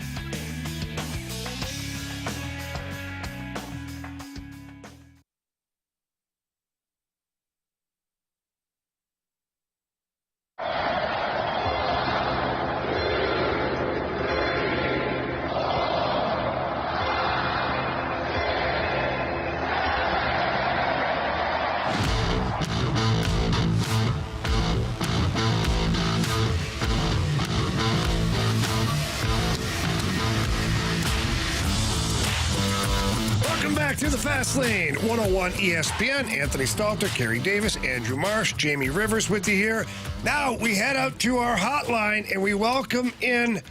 To the Fast Lane, 101 ESPN. Anthony Stalter, Carey Davis, Andrew Marsh, Jamie Rivers with you here. Now we head out to our hotline and we welcome in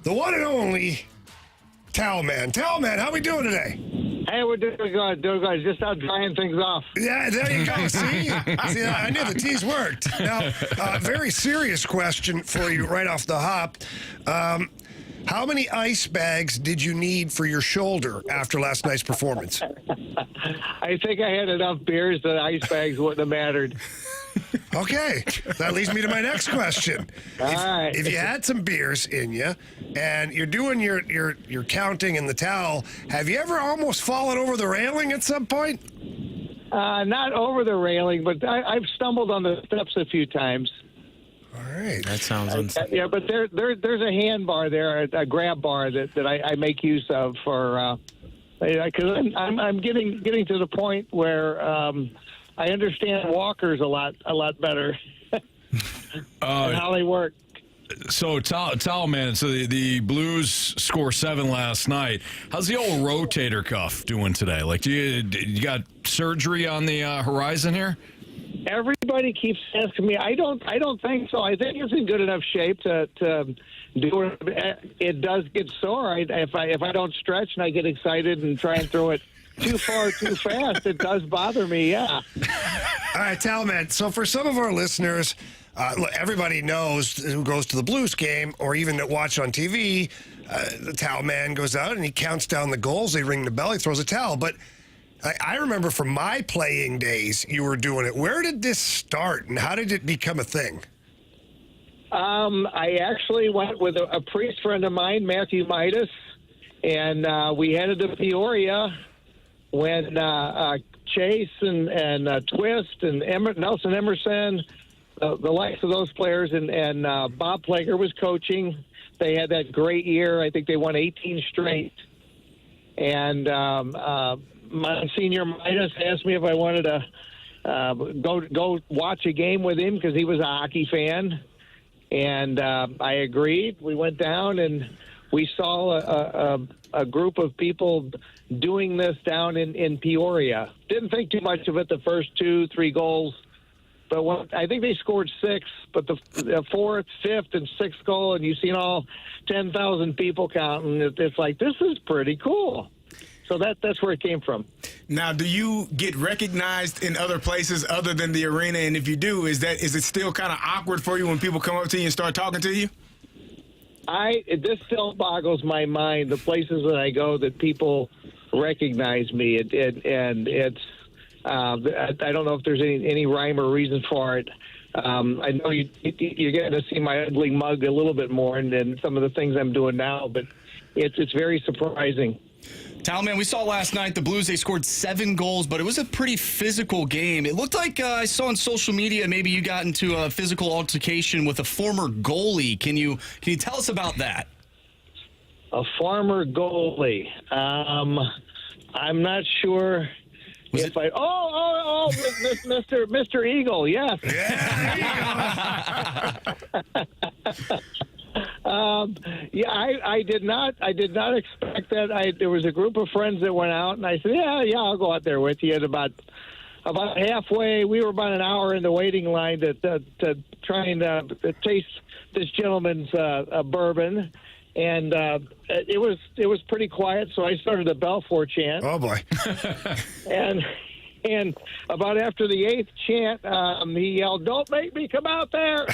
the one and only Talman. Talman, how we doing today? Hey, we're doing good. Just out drying things off. Yeah, there you go. See, I knew the tease worked. Now, very serious question for you right off the hop. How many ice bags did you need for your shoulder after last night's performance? I think I had enough beers that ice bags wouldn't have mattered. Okay, that leads me to my next question. All right. If you had some beers in you and you're doing your counting in the towel, have you ever almost fallen over the railing at some point? Not over the railing, but I've stumbled on the steps a few times. All right. That sounds unsafe. Yeah, but there's a hand bar there, a grab bar that I make use of for because I'm getting to the point where I understand walkers a lot better and how they work. So, man, so the Blues score 7 last night. How's the old rotator cuff doing today? Like, you got surgery on the horizon here? Everybody keeps asking me. I don't think so. I think it's in good enough shape to do it. It does get sore. If I don't stretch and I get excited and try and throw it too far too fast, it does bother me. Yeah. All right, Talman. So for some of our listeners, look, everybody knows who goes to the Blues game or even to watch on TV. The Talman goes out and he counts down the goals. They ring the bell. He throws a towel, but. I remember from my playing days, you were doing it. Where did this start, and how did it become a thing? I actually went with a priest friend of mine, Matthew Midas, and we headed to Peoria when Chase and Twist and Nelson Emerson, the likes of those players, and Bob Plager was coaching. They had that great year. I think they won 18 straight. And Monsignor Midas asked me if I wanted to go watch a game with him because he was a hockey fan. And I agreed. We went down and we saw a group of people doing this down in Peoria. Didn't think too much of it the first 2-3 goals. But I think they scored 6, but the 4th, 5th, and 6th goal, and you've seen all 10,000 people counting. It's like, this is pretty cool. So that's where it came from. Now, do you get recognized in other places other than the arena? And if you do, is it still kind of awkward for you when people come up to you and start talking to you? This still boggles my mind, the places that I go that people recognize me. I don't know if there's any rhyme or reason for it. I know you're getting to see my ugly mug a little bit more than some of the things I'm doing now, but it's very surprising. Talman, we saw last night the Blues, they scored 7 goals, but it was a pretty physical game. It looked like I saw on social media maybe you got into a physical altercation with a former goalie. Can you tell us about that? A former goalie. I'm not sure if I. Oh, Mr. Eagle. Yes. Yeah. I did not expect that. There was a group of friends that went out, and I said, yeah, I'll go out there with you. And about halfway, we were about an hour in the waiting line to try and taste this gentleman's bourbon. And it was pretty quiet, so I started a Balfour chant. Oh boy! and about after the 8th chant, he yelled, "Don't make me come out there!"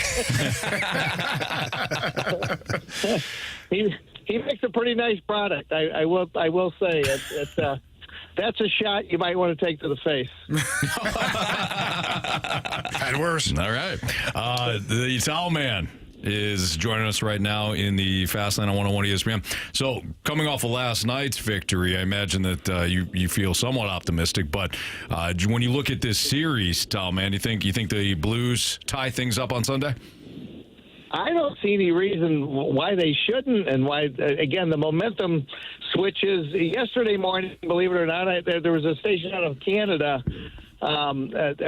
he makes a pretty nice product. I will say it's that's a shot you might want to take to the face. Had worse. All right, the Towel Man is joining us right now in the Fastlane on 101 ESPN. So, coming off of last night's victory, I imagine that you feel somewhat optimistic. But when you look at this series, Tal, man, you think the Blues tie things up on Sunday? I don't see any reason why they shouldn't, and why, again, the momentum switches. Yesterday morning, believe it or not, there was a station out of Canada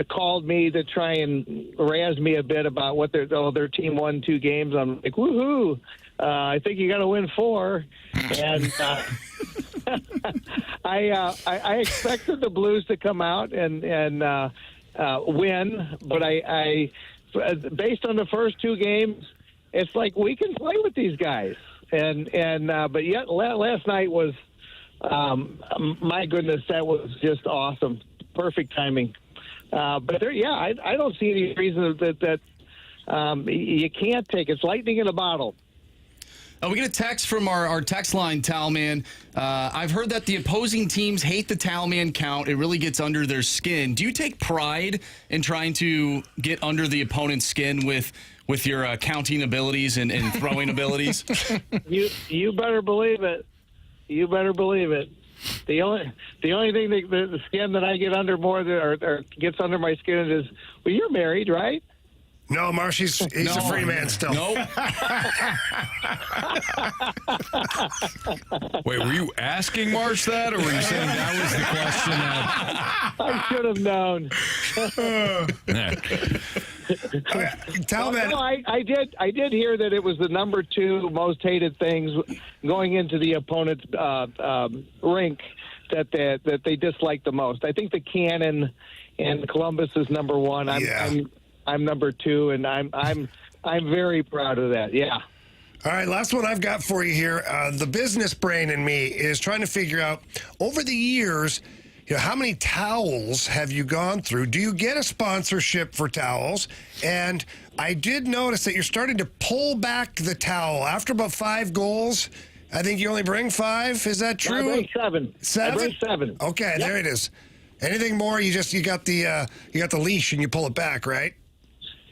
called me to try and razz me a bit about what their team won 2 games. I'm like, woohoo! I think you got to win 4. And I expected the Blues to come out and win, but I based on the first 2 games, it's like we can play with these guys. But yet last night was, my goodness, that was just awesome. Perfect timing. But I don't see any reason that you can't take it. It's lightning in a bottle. We get a text from our text line, Talman. I've heard that the opposing teams hate the Talman count. It really gets under their skin. Do you take pride in trying to get under the opponent's skin with your counting abilities and throwing abilities? You better believe it. You better believe it. The only thing the skin that I get under more or gets under my skin is, well, you're married, right? No, Marsh, he's a free man still. Nope. Wait, were you asking Marsh that, or were you saying that was the question that... I should have known. I did hear that it was the number 2 most hated things going into the opponent's rink that they dislike the most. I think the cannon and Columbus is number 1. I'm number 2, and I'm very proud of that. Yeah. All right, last one I've got for you here. The business brain in me is trying to figure out, over the years, how many towels have you gone through? Do you get a sponsorship for towels? And I did notice that you're starting to pull back the towel. After about 5 goals, I think you only bring 5. Is that true? I bring 7. 7? I bring 7. Okay, yep. There it is. Anything more? You got the leash and you pull it back, right?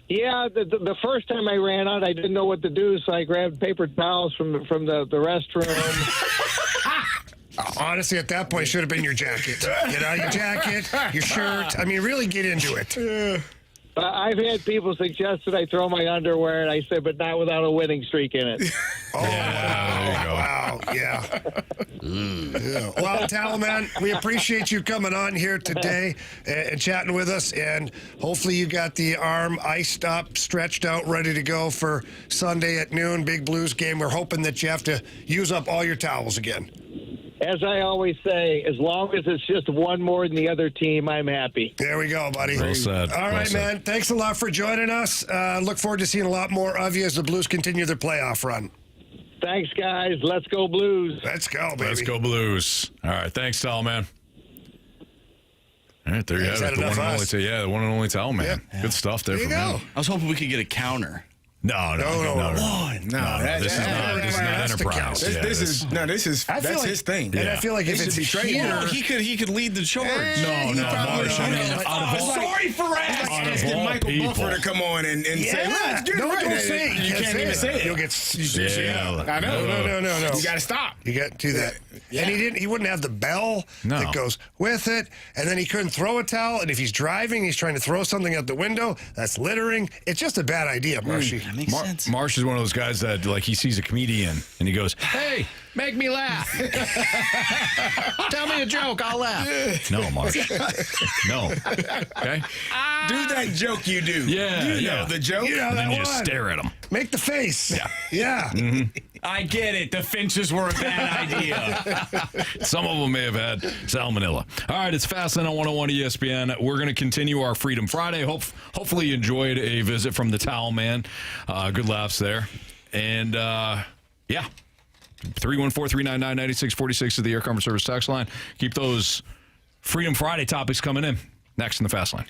Yeah, the first time I ran out, I didn't know what to do, so I grabbed paper towels from the restroom. Honestly, at that point, it should have been your jacket. Your jacket, your shirt. I mean, really get into it. I've had people suggest that I throw my underwear, and I said, but not without a winning streak in it. Oh, yeah, there you go. Wow, yeah. Well, Talman, we appreciate you coming on here today and chatting with us, and hopefully you got the arm iced up, stretched out, ready to go for Sunday at noon, big Blues game. We're hoping that you have to use up all your towels again. As I always say, as long as it's just one more than the other team, I'm happy. There we go, buddy. Well said. All right, man. Thanks a lot for joining us. Look forward to seeing a lot more of you as the Blues continue their playoff run. Thanks, guys. Let's go Blues. Let's go, baby. Let's go Blues. All right. Thanks, Tal, man. All right, there you have it. The one and only Tal, man. Yeah. Good stuff there from him. I was hoping we could get a counter. No. This is not Enterprise. This is that's his thing. And I feel like if it's here, he could lead the charge. No, Marsh. Sorry for asking Michael Buffer to come on and say, let's get don't say it. You can't even say it. You'll get. I know. No. You got to stop. You got to do that. And he wouldn't have the bell that goes with it. And then he couldn't throw a towel. And if he's driving, he's trying to throw something out the window. That's littering. It's just a bad idea, Marshy. That makes sense. Marsh is one of those guys that, like, he sees a comedian and he goes, "Hey, make me laugh. Tell me a joke, I'll laugh." No, Marsh. No. Okay? Do that joke you do. Yeah. You know the joke. You know And that then you one. just stare at him. Make the face. Yeah. I get it. The Finches were a bad idea. Some of them may have had salmonella. All right, it's Fastlane on 101 ESPN. We're going to continue our Freedom Friday. Hopefully you enjoyed a visit from the Towel Man. Good laughs there. And, 314-399-9646 is the Air Comfort Service text line. Keep those Freedom Friday topics coming in. Next in the Fast Lane.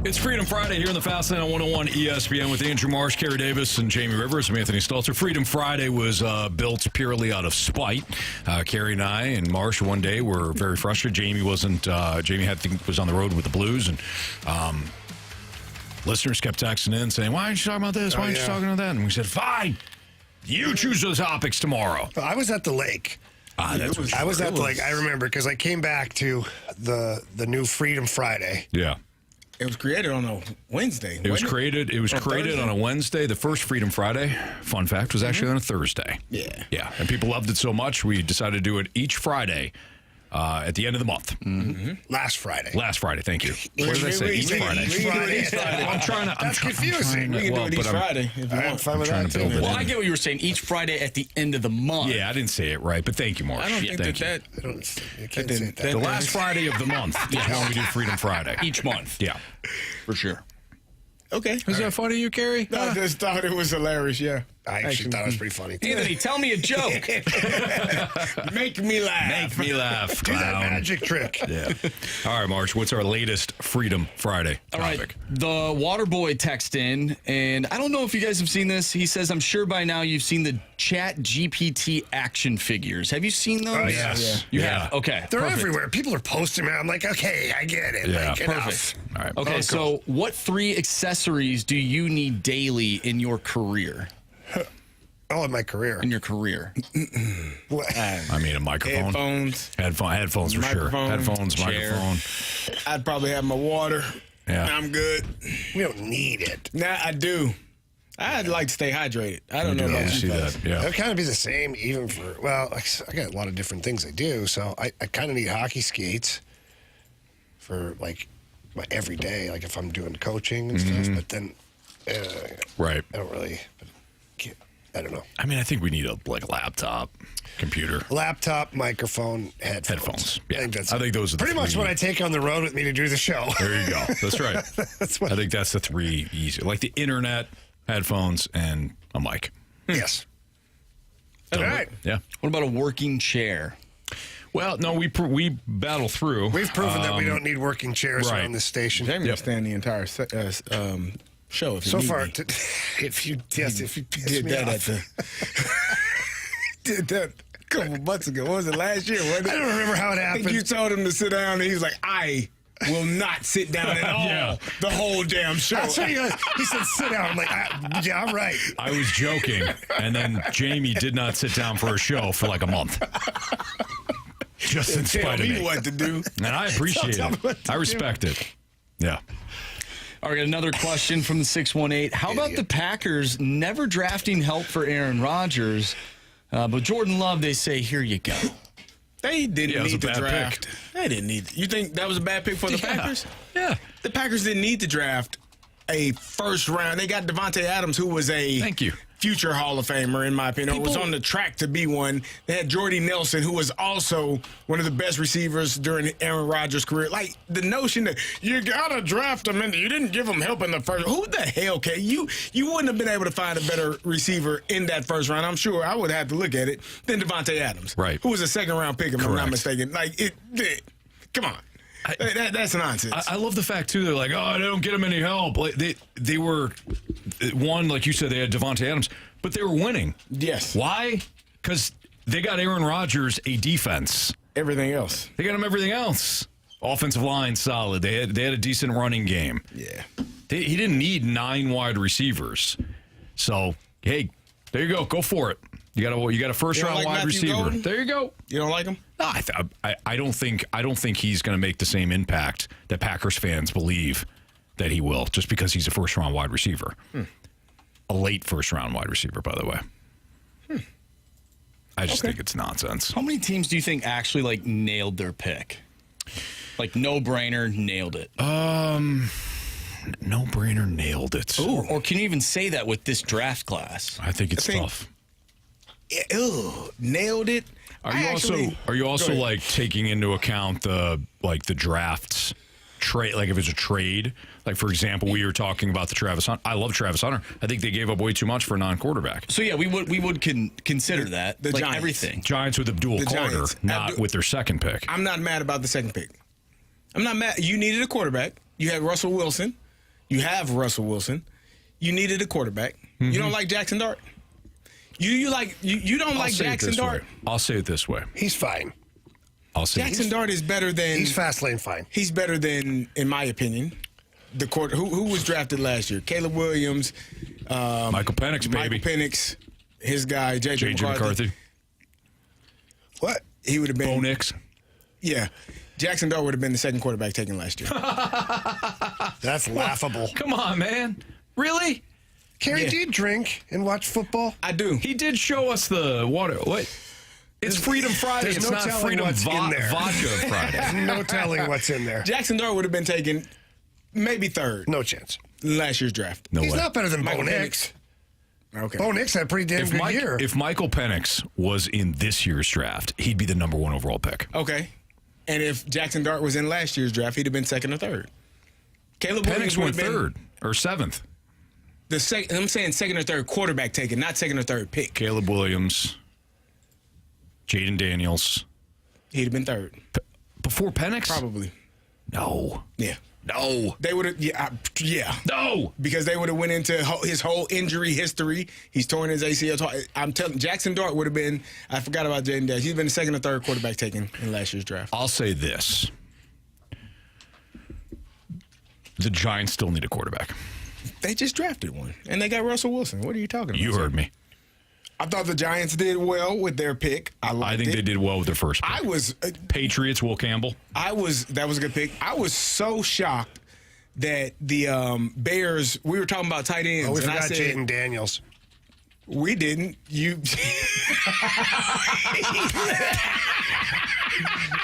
It's Freedom Friday here in the Fast Lane on 101 ESPN with Andrew Marsh, Carey Davis, and Jamie Rivers. I'm Anthony Stalter. Freedom Friday was built purely out of spite. Carey and I and Marsh one day were very frustrated. Jamie wasn't. Jamie was on the road with the Blues, and listeners kept texting in saying, "Why aren't you talking about this? Why aren't you talking about that?" And we said, "Fine, you choose those topics tomorrow." I was at the lake. I was at the lake. I remember because I came back to the new Freedom Friday. Yeah. It was created on a Wednesday. It was created on a Wednesday. The first Freedom Friday, fun fact, was actually on a Thursday. Yeah. Yeah. And people loved it so much, we decided to do it each Friday at the end of the month. Mm-hmm. Last Friday, thank you. What did I say? Each Friday. I'm trying to. That's confusing. We can do it each Friday if you want. Fine with that, too. Well, I get what you were saying. Each Friday at the end of the month. Yeah, I didn't say it right, but thank you, Marsh. I don't think thank that. You can't say that. The last Friday of the month is when we do Freedom Friday. Each month. Yeah. For sure. Okay. Was that funny to you, Carey? No, I just thought it was hilarious, yeah. I actually thought it was pretty funny. Anthony, tell me a joke. Make me laugh. Make me laugh. Do that magic trick. Yeah. All right, Marsh, what's our latest Freedom Friday topic? All right. The water boy texted in, and I don't know if you guys have seen this. He says, I'm sure by now you've seen the Chat GPT action figures. Have you seen those? Oh, yes. You have? Okay. They're perfect. everywhere. People are posting them. I'm like, okay, I get it. Yeah, like, perfect. All right. Okay, so what 3 accessories do you need daily in your career? Oh, in my career. In your career. I mean, a microphone. Headphones for sure. Headphones, chair. microphone. I'd probably have my water. Yeah. I'm good. We don't need it. Nah, I do. I'd like to stay hydrated. I don't know about you see guys. that. Yeah. It'll kind of be the same even for, well, I got a lot of different things I do, so I kind of need hockey skates for, like, my every day, like if I'm doing coaching and stuff, but then Right. I don't really, I don't know. I mean, I think we need a laptop, computer. Laptop, microphone, headphones. Yeah. I think those are the pretty much three. what I take on the road with me to do the show. There you go. That's right. That's what I think that's the 3 easy. Like the internet, headphones, and a mic. Yes. All right. Yeah. What about a working chair? Well, no, we battle through. We've proven that we don't need working chairs right. on this station. Jamie will stand the entire show if So you far, need me. if you piss did me that off. at did that a couple months ago. What was it, last year? Wasn't it? I don't remember how it I happened. think you told him to sit down, and he's like, I will not sit down at all the whole damn show. That's what he said, sit down. I'm like, yeah, I'm right. I was joking, and then Jamie did not sit down for a show for like a month. Just in spite of me. What to do. And I appreciate it. I respect it. Yeah. All right, another question from the 618. How about the Packers never drafting help for Aaron Rodgers? But Jordan Love, they say, here you go. They didn't need to draft. Pick. They didn't need. You think that was a bad pick for the Packers? Yeah. The Packers didn't need to draft a first round. They got Devontae Adams, who was a future Hall of Famer, in my opinion. Was on the track to be one. They had Jordy Nelson, who was also one of the best receivers during Aaron Rodgers' career. Like, the notion that you got to draft him and you didn't give him help in the first. Who the hell can you wouldn't have been able to find a better receiver in that first round. I'm sure I would have to look at it than Devontae Adams, right? Who was a second round pick, if I'm not mistaken. Like, come on. That's nonsense. I love the fact, too, they're like, oh, I don't get them any help. Like, they were, one, like you said, they had Devontae Adams, but they were winning. Yes. Why? Because they got Aaron Rodgers a defense. Everything else. They got him everything else. Offensive line, solid. They had a decent running game. Yeah. He didn't need 9 wide receivers. So, hey, there you go. Go for it. You got a first round wide receiver. Golden? There you go. You don't like him? No, I don't think he's going to make the same impact that Packers fans believe that he will, just because he's a first round wide receiver. A late first round wide receiver, by the way. I just think it's nonsense. How many teams do you think actually nailed their pick? Like no brainer, nailed it. No brainer, nailed it. Or can you even say that with this draft class? I think it's tough. Nailed it. Are you also like taking into account the drafts trade? Like if it's a trade, like for example, we were talking about the Travis Hunter. I love Travis Hunter. I think they gave up way too much for a non-quarterback. So yeah, we would consider that the Giants. Everything. Giants with Abdul Carter, not with their second pick. I'm not mad about the second pick. I'm not mad. You needed a quarterback. You had Russell Wilson. You have Russell Wilson. You needed a quarterback. Mm-hmm. You don't like Jackson Dart? You don't like Jackson Dart? I'll say it this way. He's fine. Jackson Dart is better than... He's fast lane fine. He's better than, in my opinion, the who was drafted last year? Caleb Williams. Michael Penix, baby. Michael Penix. His guy, J.J. McCarthy. What? He would have been... Bo Nix. Yeah. Jackson Dart would have been the second quarterback taken last year. That's laughable. Come on, man. Really? Carey, do you drink and watch football? I do. He did show us the water. What? It's Freedom Friday. It's not Freedom Vodka Friday. There's no telling what's in there. Jackson Dart would have been taken maybe third. No chance. Last year's draft. He's not better than Bo Nix. Okay. Bo Nix had a pretty damn good year. If Michael Penix was in this year's draft, he'd be the number 1 overall pick. Okay. And if Jackson Dart was in last year's draft, he'd have been second or third. Caleb Williams Penix went third or seventh. I'm saying second or third quarterback taken, not second or third pick. Caleb Williams, Jaden Daniels. He'd have been third. Before Penix? Probably. No. Yeah. No. They would have, yeah. No. Because they would have went into his whole injury history. He's torn his ACL. I'm telling Jackson Dart would have been, I forgot about Jaden Daniels. He's been the second or third quarterback taken in last year's draft. I'll say this. The Giants still need a quarterback. They just drafted one, and they got Russell Wilson. What are you talking about? You heard me. I thought the Giants did well with their pick. I think they did well with their first pick. Patriots, Will Campbell. That was a good pick. I was so shocked that the Bears, we were talking about tight ends. Oh, we forgot Jaden Daniels. We didn't. You.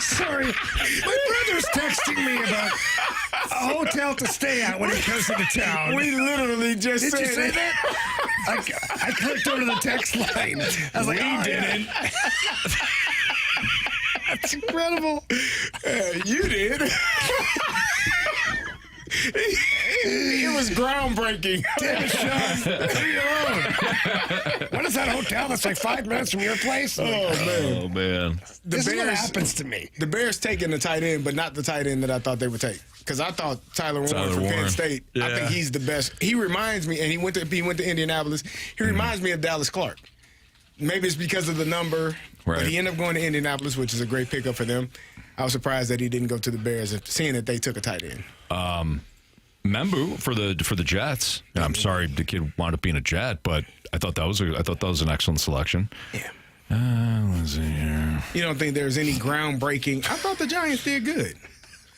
Sorry. My brother's texting me about a hotel to stay at when he comes into town. We literally just said Did you say that? I clicked over to the text line. I was like, didn't. That's incredible. You did. It was groundbreaking. Damn it, Sean. Leave me alone. What is that hotel that's like 5 minutes from your place? Oh, man. This is what happens to me. The Bears taking the tight end, but not the tight end that I thought they would take. Because I thought Tyler Warren from Penn State, I think he's the best. He reminds me, and he went to Indianapolis. He reminds me of Dallas Clark. Maybe it's because of the number, but he ended up going to Indianapolis, which is a great pickup for them. I was surprised that he didn't go to the Bears, seeing that they took a tight end. Membu for the Jets. I'm sorry the kid wound up being a Jet, but I thought that was an excellent selection. Yeah. Let's see here. You don't think there's any groundbreaking? I thought the Giants did good.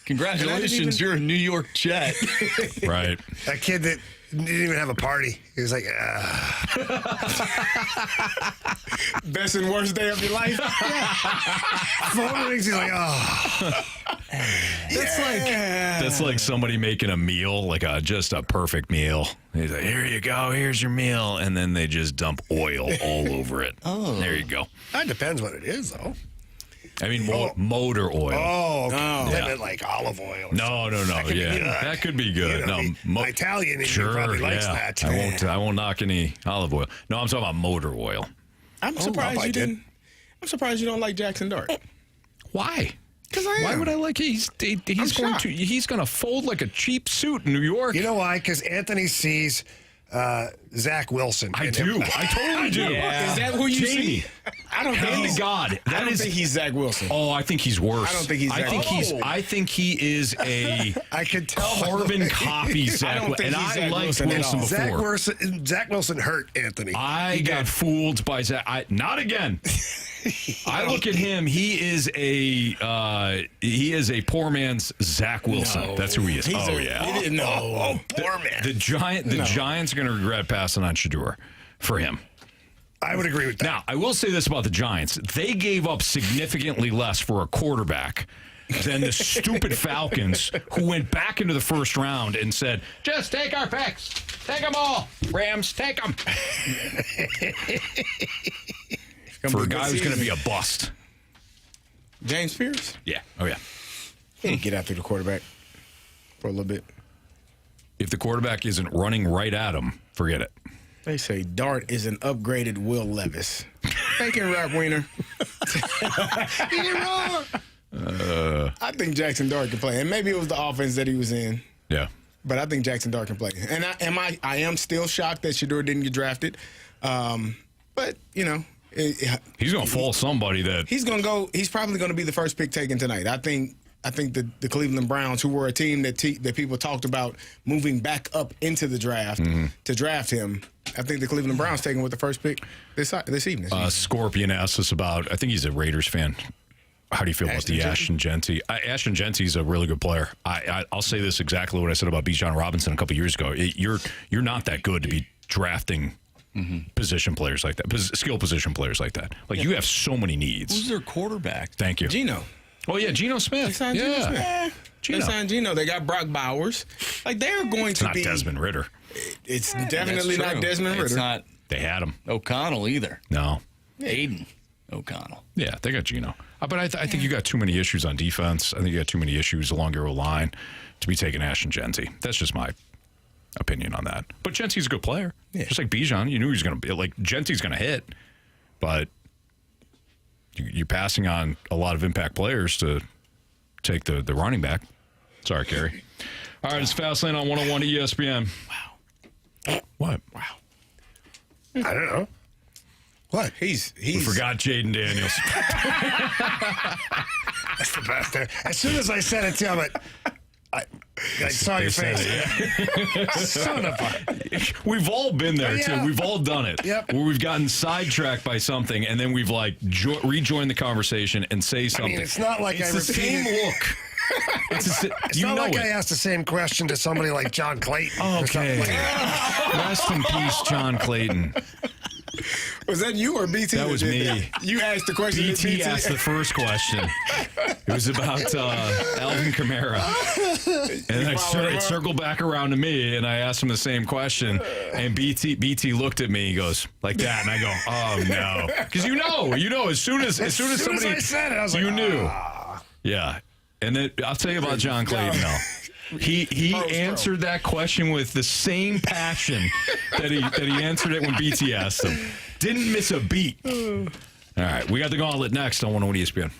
Congratulations, you're a New York Jet. Right. That kid that didn't even have a party. He was like, Best and worst day of your life? Phone rings, he's like, That's like somebody making a meal, like just a perfect meal. He's like, here you go, here's your meal. And then they just dump oil all over it. Oh. There you go. That depends what it is, though. I mean, motor oil. Oh, okay. Yeah. They meant like olive oil. No. That could be good. My Italian probably likes that. I won't knock any olive oil. No, I'm talking about motor oil. I'm surprised you didn't. I'm surprised you don't like Jackson Dart. Why? Because I am. Why would I like he's going to fold like a cheap suit in New York? You know why? Because Anthony sees Zach Wilson. I do. I totally do. Yeah. Is that who you see? I don't think to God. I don't think he's Zach Wilson. Oh, I think he's worse. I don't think he's Zach Wilson. I think he is a I could tell carbon copy Zach Wilson. And I liked Wilson before. Zach Wilson hurt Anthony. I got fooled by Zach. Not again. I look at him. He is a poor man's Zach Wilson. No. That's who he is. No. Poor man. The Giants are going to regret passing on Shedeur for him. I would agree with that. Now, I will say this about the Giants. They gave up significantly less for a quarterback than the stupid Falcons, who went back into the first round and said, just take our picks. Take them all. Rams, take them. For a guy who's going to be a bust. James Pierce? Yeah. Oh, yeah. He didn't get after the quarterback for a little bit. If the quarterback isn't running right at him, forget it. They say Dart is an upgraded Will Levis. Thank you, Rap Wiener. You're wrong. I think Jackson Dart can play. And maybe it was the offense that he was in. Yeah. but I think Jackson Dart can play. And I am still shocked that Shedeur didn't get drafted. But, you know. He's going to fall somebody that. He's going to go. He's probably going to be the first pick taken tonight. I think the Cleveland Browns, who were a team that people talked about moving back up into the draft to draft him, I think the Cleveland Browns taking with the first pick this evening. Scorpion asked us about, I think he's a Raiders fan. How do you feel about the Ashton Genty? Ashton Genty's a really good player. I'll say this exactly what I said about Bijan Robinson a couple years ago. You're not that good to be drafting position players like that, skill position players like that. Like, you have so many needs. Who's their quarterback? Thank you. Geno. Oh, yeah, Geno Smith. They signed Geno Smith. Yeah. They signed Geno. They got Brock Bowers. Like, they're going it's to not be. Desmond Ritter. It's definitely not Desmond Ritter. It's not. They had him. O'Connell either. No. Aiden O'Connell. Yeah, they got Geno. But I think you got too many issues on defense. I think you got too many issues along your line to be taking Ashton Genty. That's just my opinion on that. But Genty's a good player. Yeah. Just like Bijan, you knew he was going to be. Like, Genty's going to hit, but you're passing on a lot of impact players to take the running back. Sorry, Carey. All right, it's Fastlane on 101 ESPN. Wow. What? Wow. I don't know. What? We forgot Jaden Daniels. That's the best there. As soon as I said it to him, I saw your face. Son of a... We've all been there, Yeah. too. We've all done it. Yep. Where we've gotten sidetracked by something, and then we've, like, rejoined the conversation and say something. I mean, it's not like it's I the same look. It's not like I asked the same question to somebody like John Clayton. Okay. Rest in peace, John Clayton. Was that you or BT? That was me. You asked the question. BT asked the first question. It was about Alvin Kamara. And then it circled back around to me, and I asked him the same question. And BT looked at me, he goes, like that. And I go, oh, no. Because you know, as soon as somebody. I said it, I was you like, knew. Yeah. And then I'll tell you about John Clayton, though. He answered that question with the same passion that he answered it when BT asked him. Didn't miss a beat. All right, we got the Gauntlet next on 101 ESPN.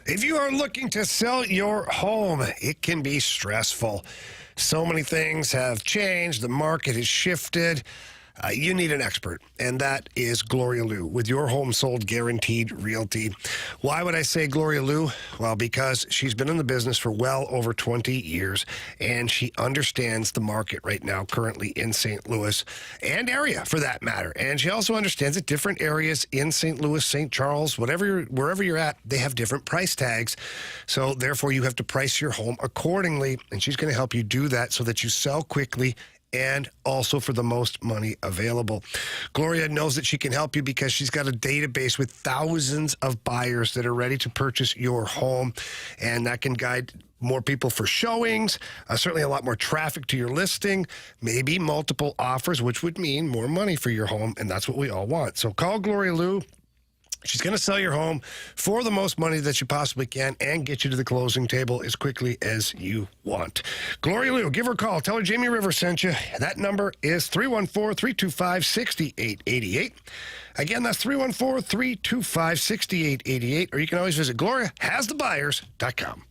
If you are looking to sell your home, it can be stressful. So many things have changed. The market has shifted. You need an expert, and that is Gloria Liu with Your Home Sold Guaranteed Realty. Why would I say Gloria Liu? Well, because she's been in the business for well over 20 years, and she understands the market right now currently in St. Louis and area, for that matter. And she also understands that different areas in St. Louis, St. Charles, wherever you're at, they have different price tags. So therefore, you have to price your home accordingly, and she's going to help you do that so that you sell quickly and also for the most money available. Gloria knows that she can help you because she's got a database with thousands of buyers that are ready to purchase your home, and that can guide more people for showings, certainly a lot more traffic to your listing, maybe multiple offers, which would mean more money for your home, and that's what we all want. So call Gloria Liu. She's going to sell your home for the most money that you possibly can and get you to the closing table as quickly as you want. Gloria Liu, give her a call. Tell her Jamie Rivers sent you. That number is 314-325-6888. Again, that's 314-325-6888. Or you can always visit GloriaHasTheBuyers.com.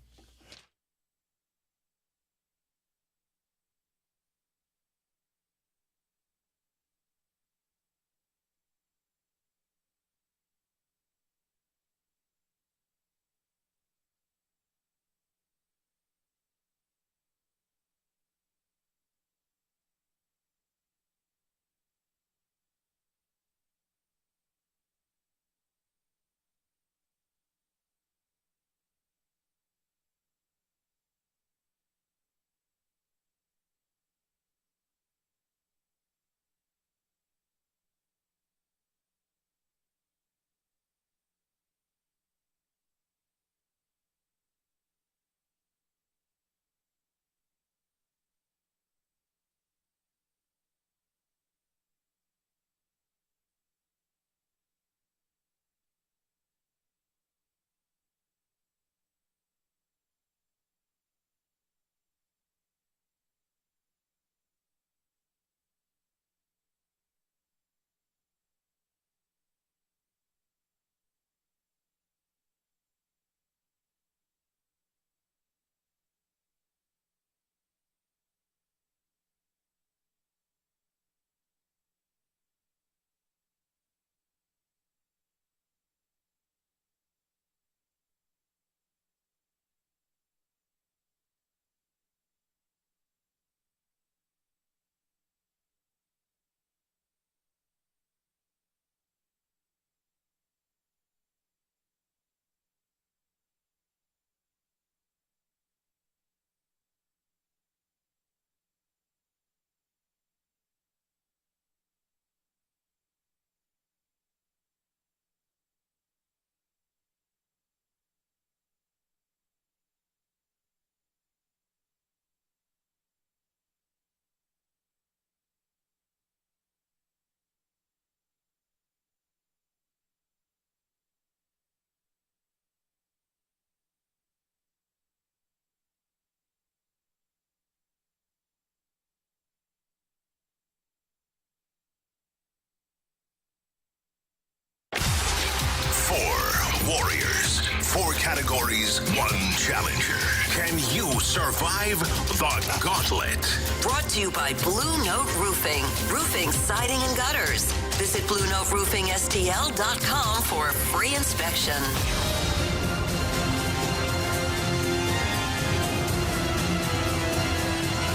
warriors. 4 categories, 1 challenger. Can you survive the gauntlet? Brought to you by Blue Note Roofing. Roofing, siding, and gutters. Visit BlueNoteRoofingSTL.com for a free inspection.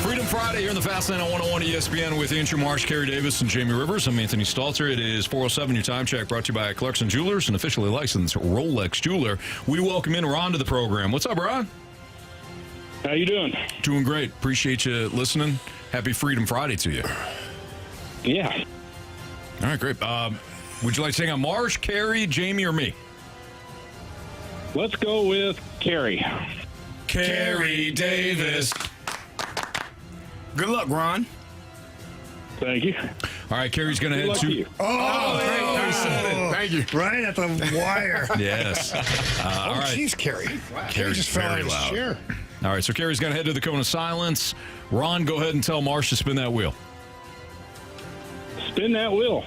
Freedom Friday here in the Fast Lane on 101 ESPN with Andrew Marsh, Carey Davis, and Jamie Rivers. I'm Anthony Stalter. It is 4:07, your time check, brought to you by Clarkson Jewelers, an officially licensed Rolex jeweler. We welcome in Ron to the program. What's up, Ron? How you doing? Doing great. Appreciate you listening. Happy Freedom Friday to you. Yeah. All right, great. Would you like to take on Marsh, Carey, Jamie, or me? Let's go with Carey. Carey Davis. Good luck, Ron. Thank you. All right, Carey's going to head to... Thank you. Right at the wire. Yes. All right. Jeez, Carey. Carey just fell out of his chair. All right, so Carey's going to head to the Cone of Silence. Ron, go ahead and tell Marsh to spin that wheel. Spin that wheel.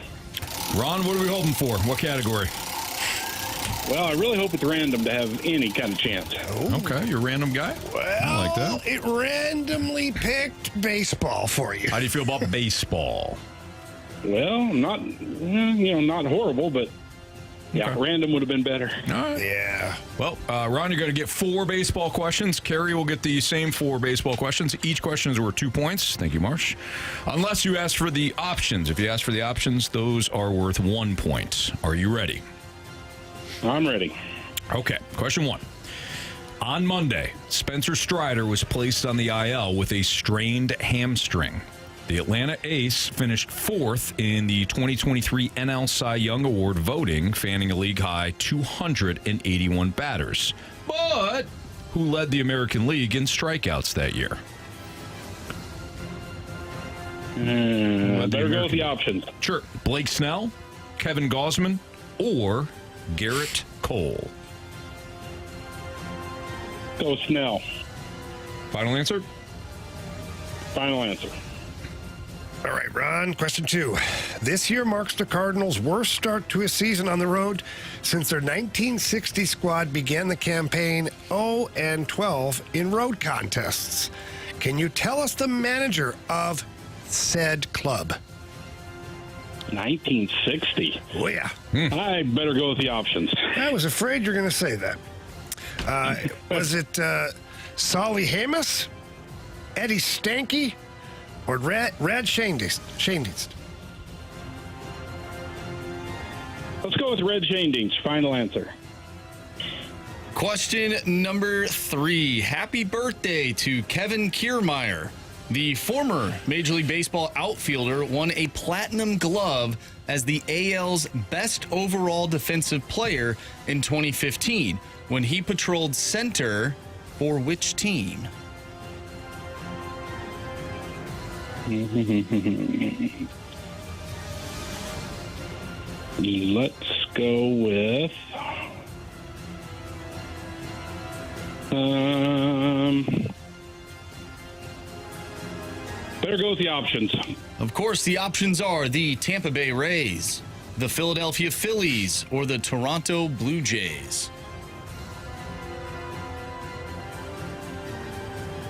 Ron, what are we hoping for? What category? Well, I really hope it's random to have any kind of chance. Okay, you're a random guy. Well, I like that. It randomly picked baseball for you. How do you feel about baseball? Well, not horrible, but yeah, random would have been better. All right. Yeah. Well, Ron, you're going to get 4 baseball questions. Carey will get the same 4 baseball questions. Each question is worth 2 points. Thank you, Marsh. Unless you ask for the options. If you ask for the options, those are worth 1 point. Are you ready? I'm ready. Okay, question 1. On Monday, Spencer Strider was placed on the IL with a strained hamstring. The Atlanta Ace finished 4th in the 2023 NL Cy Young Award voting, fanning a league-high 281 batters. But who led the American League in strikeouts that year? Better go with the options. Sure. Blake Snell, Kevin Gausman, or Garrett Cole? Go Snell. Final answer? Final answer. All right, Ron, question 2. This year marks the Cardinals' worst start to a season on the road since their 1960 squad began the campaign 0-12 in road contests. Can you tell us the manager of said club? 1960. Oh, yeah. I better go with the options. I was afraid you're going to say that. Was it Solly Hamas, Eddie Stanky, or Rad Shanedeist? Let's go with Red Shanedeist. Final answer. Question number 3. Happy birthday to Kevin Kiermaier. The former Major League Baseball outfielder won a platinum glove as the AL's best overall defensive player in 2015 when he patrolled center for which team? Let's go with better go with the options. Of course, the options are the Tampa Bay Rays, the Philadelphia Phillies, or the Toronto Blue Jays.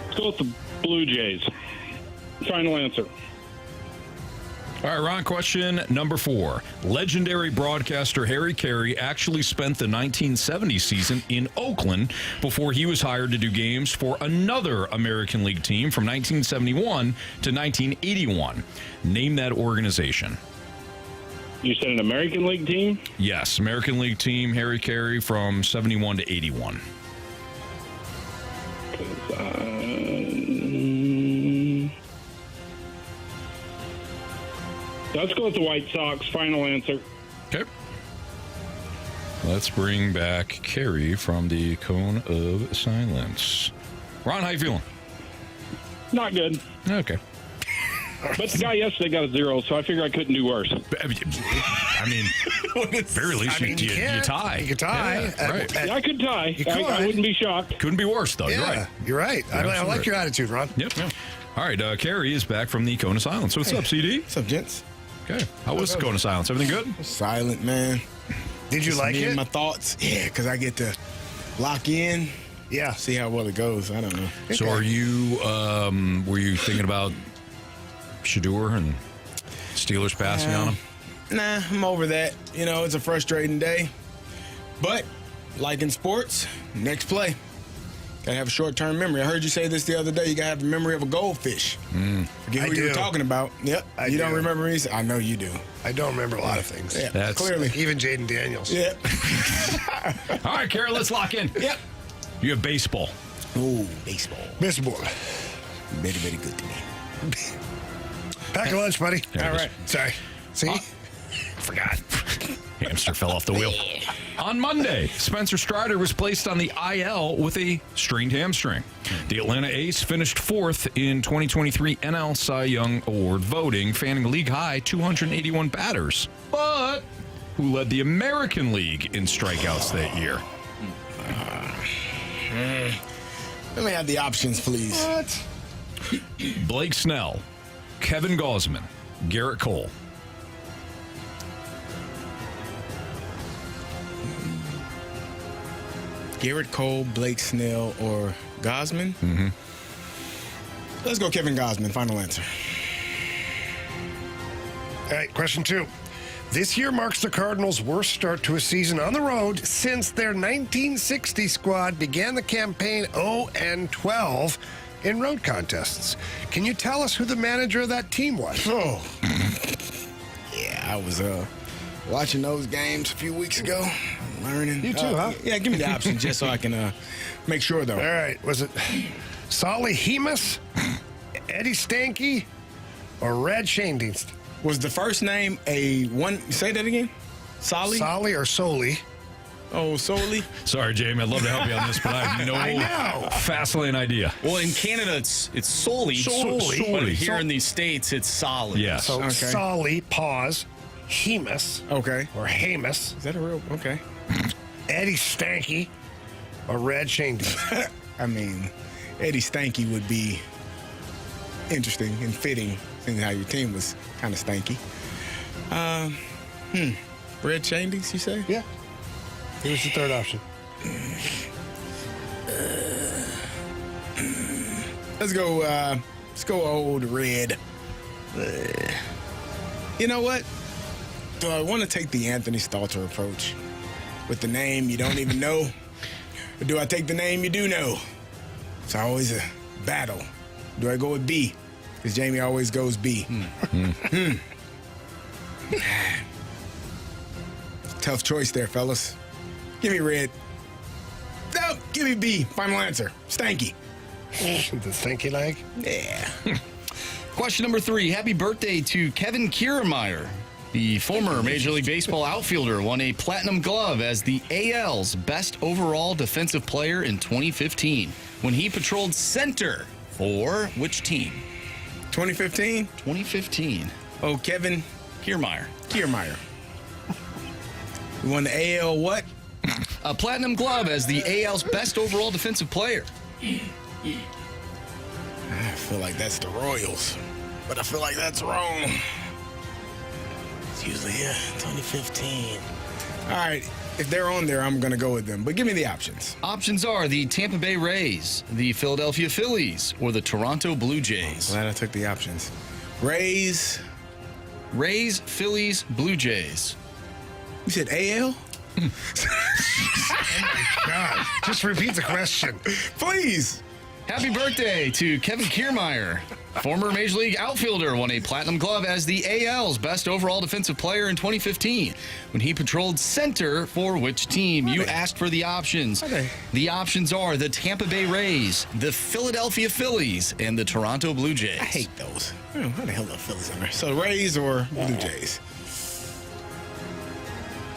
Let's go with the Blue Jays. Final answer. All right, Ron, question number 4. Legendary broadcaster Harry Carey actually spent the 1970 season in Oakland before he was hired to do games for another American League team from 1971 to 1981. Name that organization. You said an American League team? Yes, American League team, Harry Carey from 71 to 81. Let's go with the White Sox. Final answer. Okay. Let's bring back Carey from the Cone of Silence. Ron, how you feeling? Not good. Okay. But the guy yesterday got a 0, so I figured I couldn't do worse. I mean, very least you tie. You could tie. Yeah, right. I could tie. I wouldn't be shocked. Couldn't be worse, though. Yeah, you're right. I like your attitude, Ron. Yep. All right, Carey is back from the Cone of Silence. So what's up, CD? What's up, gents? Okay. How was the Cone of Silence? Everything good? Silent, man. Did you like it? My thoughts? Yeah, because I get to lock in. Yeah. See how well it goes. I don't know. So are you, were you thinking about Shador and Steelers passing on him? Nah, I'm over that. You know, it's a frustrating day. But, like in sports, next play. Gotta have a short-term memory. I heard you say this the other day. You gotta have the memory of a goldfish. Forget who you were talking about. Yep. You don't remember me? I know you do. I don't remember a lot of things. Yeah, That's clearly. Like even Jaden Daniels. Yep. All right, Carey, let's lock in. Yep. You have baseball. Ooh, baseball. Baseball. Very, very good to me. Pack a lunch, buddy. All right. Sorry. See? Forgot. Hamster fell off the wheel. On Monday, Spencer Strider was placed on the IL with a strained hamstring. The Atlanta Ace finished fourth in 2023 NL Cy Young Award voting, fanning league high 281 batters. But who led the American League in strikeouts that year? Let me have the options, please. What? Blake Snell, Kevin Gausman, Garrett Cole. Garrett Cole, Blake Snell, or Gausman? Mm-hmm. Let's go Kevin Gausman. Final answer. All right, question 2. This year marks the Cardinals' worst start to a season on the road since their 1960 squad began the campaign 0-12 in road contests. Can you tell us who the manager of that team was? Oh. Yeah, I was watching those games a few weeks ago. Learning. You too, huh? Yeah, give me the option just so I can make sure, though. All right, was it Solly Hemus, Eddie Stanky, or Red Shanedean? Was the first name a one? Say that again. Solly? Solly or Soli? Oh, Soli? Sorry, Jamie. I'd love to help you on this, but I have no fascinating idea. Well, in Canada, it's Soli. But here in these states, it's Solid. Yes. So Okay. Solly, pause, Hemus, Okay. or Hamus, Is that a real? Okay. Eddie Stanky, or Red Shanedean? I mean, Eddie Stanky would be interesting and fitting, seeing how your team was kind of stanky. Red Shanedean, you say? Yeah. Here's the third option. Let's go old Red. You know what? Do I want to take the Anthony Stalter approach with the name you don't even know? Or do I take the name you do know? It's always a battle. Do I go with B? Because Jamie always goes B. Tough choice there, fellas. Give me Red. No, give me B. Final answer. Stanky. The Stanky leg? Yeah. Question number 3. Happy birthday to Kevin Kiermaier. The former Major League Baseball outfielder won a platinum glove as the AL's best overall defensive player in 2015 when he patrolled center for which team? 2015? 2015. Oh, Kevin Kiermaier. Kiermaier. He won the AL what? A platinum glove as the AL's best overall defensive player. I feel like that's the Royals, but I feel like that's wrong. It's usually 2015. All right, if they're on there, I'm going to go with them, but give me the options. Options are the Tampa Bay Rays, the Philadelphia Phillies, or the Toronto Blue Jays. Glad I took the options. Rays, Phillies, Blue Jays. You said AL? Oh my God. Just repeat the question. Please. Happy birthday to Kevin Kiermaier. Former Major League outfielder won a platinum glove as the AL's best overall defensive player in 2015 when he patrolled center for which team? You asked for the options. The options are the Tampa Bay Rays, the Philadelphia Phillies, and the Toronto Blue Jays. I hate those. How the hell are the Phillies in there? So Rays or Blue Jays?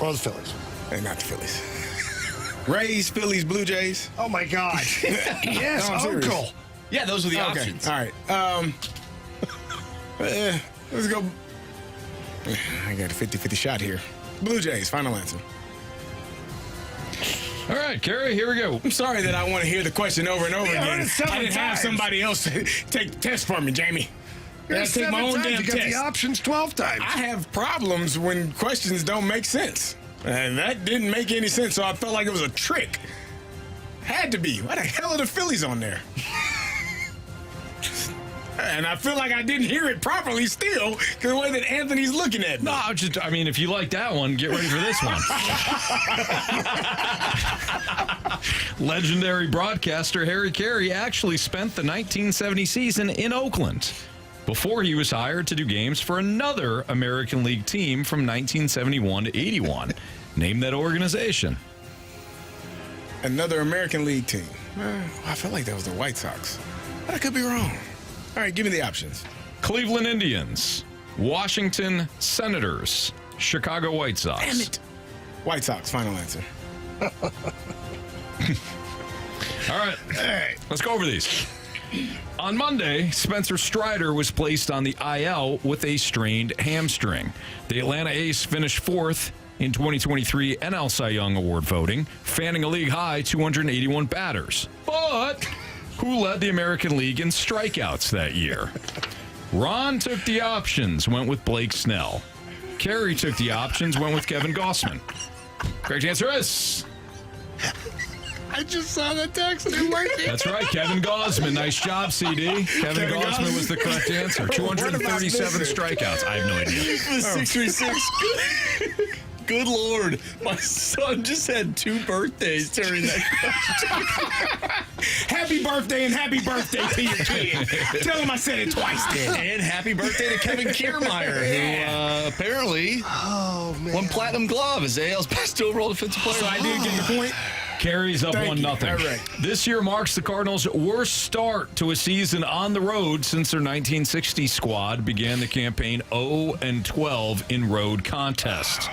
Or the Phillies. Hey, not the Phillies. Rays, Phillies, Blue Jays. Oh my God. Yes, No, I'm serious. Uncle. Yeah, those were the Okay, options. all right. Let's go. I got a 50-50 shot here. Blue Jays, final answer. All right, Carey, here we go. I'm sorry that I want to hear the question over and over Yeah, I heard again. it 7 I didn't have times. somebody else take the test for me, Jamie. I gotta take my own damn You got test. the options 12 times. I have problems when questions don't make sense. And that didn't make any sense, so I felt like it was a trick. Had to be. Why the hell are the Phillies on there? And I feel like I didn't hear it properly still, because the way that Anthony's looking at me. No, I mean, if you like that one, get ready for this one. Legendary broadcaster Harry Carey actually spent the 1970 season in Oakland before he was hired to do games for another American League team from 1971 to 81. Name that organization. Another American League team. I felt like that was the White Sox. But I could be wrong. All right, give me the options. Cleveland Indians, Washington Senators, Chicago White Sox. Damn it. White Sox, final answer. All right, let's go over these. On Monday, Spencer Strider was placed on the IL with a strained hamstring. The Atlanta Ace finished fourth in 2023 NL Cy Young Award voting, fanning a league-high 281 batters. But who led the American League in strikeouts that year? Ron took the options, went with Blake Snell. Carey took the options, went with Kevin Gossman. Correct answer is... I just saw the text. That's right, Kevin Gossman. Nice job, CD. Kevin Gossman was the correct answer. 237 strikeouts. I have no idea. 636. Good Lord. My son just had 2 birthdays during that question. Happy birthday and happy birthday to your kid. Tell him I said it twice then. And happy birthday to Kevin Kiermaier, who apparently won Platinum Glove as AL's best overall defensive player. So I did get the point. Carey's up 1-0. All right. This year marks the Cardinals' worst start to a season on the road since their 1960 squad began the campaign 0-12 in road contests.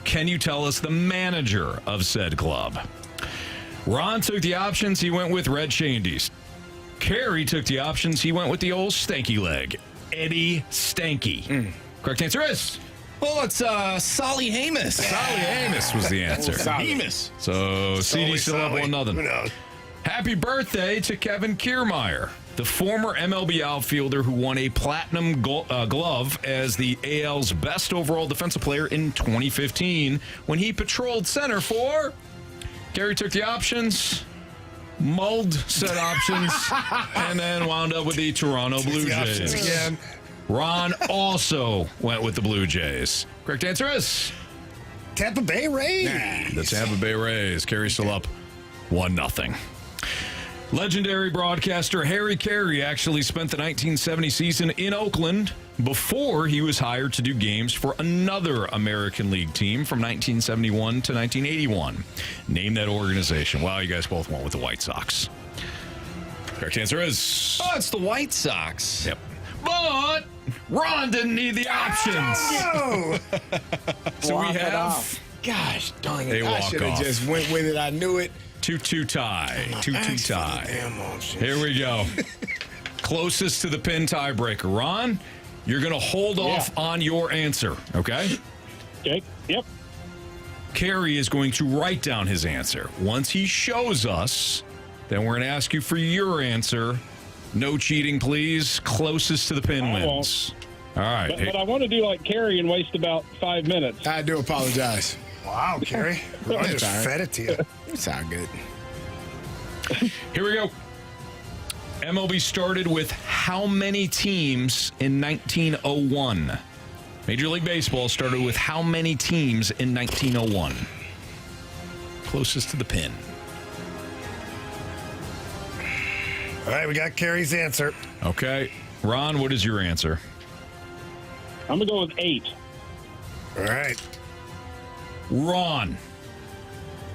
Can you tell us the manager of said club? Ron took the options. He went with Red Shandies. Carey took the options. He went with the old stanky leg, Eddie Stanky. Correct answer is... Well, it's Solly Hamus. Solly Hamus was the answer. Hamus. So CD still up 1-0. Happy birthday to Kevin Kiermaier, the former MLB outfielder who won a platinum glove as the AL's best overall defensive player in 2015 when he patrolled center for... Carey took the options, mulled said options, and then wound up with the Toronto Blue Jays. Again. Ron also went with the Blue Jays. Correct answer is... Tampa Bay Rays. The Tampa Bay Rays. Carey still up 1-0. Legendary broadcaster Harry Carey actually spent the 1970 season in Oakland before he was hired to do games for another American League team from 1971 to 1981. Name that organization. Wow, you guys both went with the White Sox. Correct answer is... Oh, it's the White Sox. Yep. But Ron didn't need the options. Oh. So we have... Gosh darn a it. I should walk-off. have just went with it. I knew it. 2-2 tie. 2-2 tie. Here we go. Closest to the pin tiebreaker. Ron, you're going to hold off on your answer, okay? Okay. Yep. Carey is going to write down his answer. Once he shows us, then we're going to ask you for your answer. No cheating, please. Closest to the pin wins. All right. But I want to do like Carey and waste about 5 minutes. I do apologize. Wow, Carey. I just fed it to you. It's all good. Here we go. MLB started with how many teams in 1901? Major League Baseball started with how many teams in 1901? Closest to the pin. All right, we got Carey's answer. Okay. Ron, what is your answer? I'm going to go with 8. All right. Ron.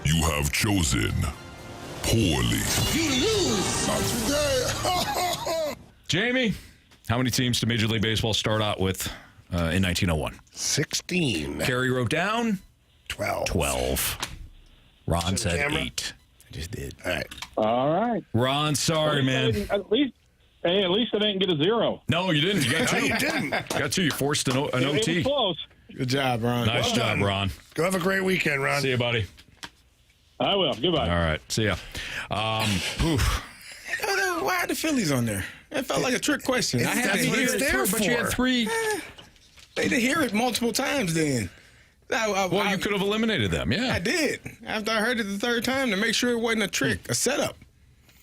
You have chosen poorly. You lose. Not today. Jamie, how many teams did Major League Baseball start out with in 1901? 16. Carey wrote down? 12. 12. Ron said 8. I just did. All right. All right. Ron, sorry, man. At least I didn't get a 0. No, you didn't. You got 2. No, you didn't. Got 2. You forced an It OT. was close. Good job, Ron. Nice job, Ron. Go have a great weekend, Ron. See you, buddy. I will. Goodbye. All right. See ya. Why are the Phillies on there? That felt like a trick question. I had to hear it, there but you had 3. They had to hear it multiple times then. Well, you could have eliminated them, yeah. I did. After I heard it the third time to make sure it wasn't a trick, a setup.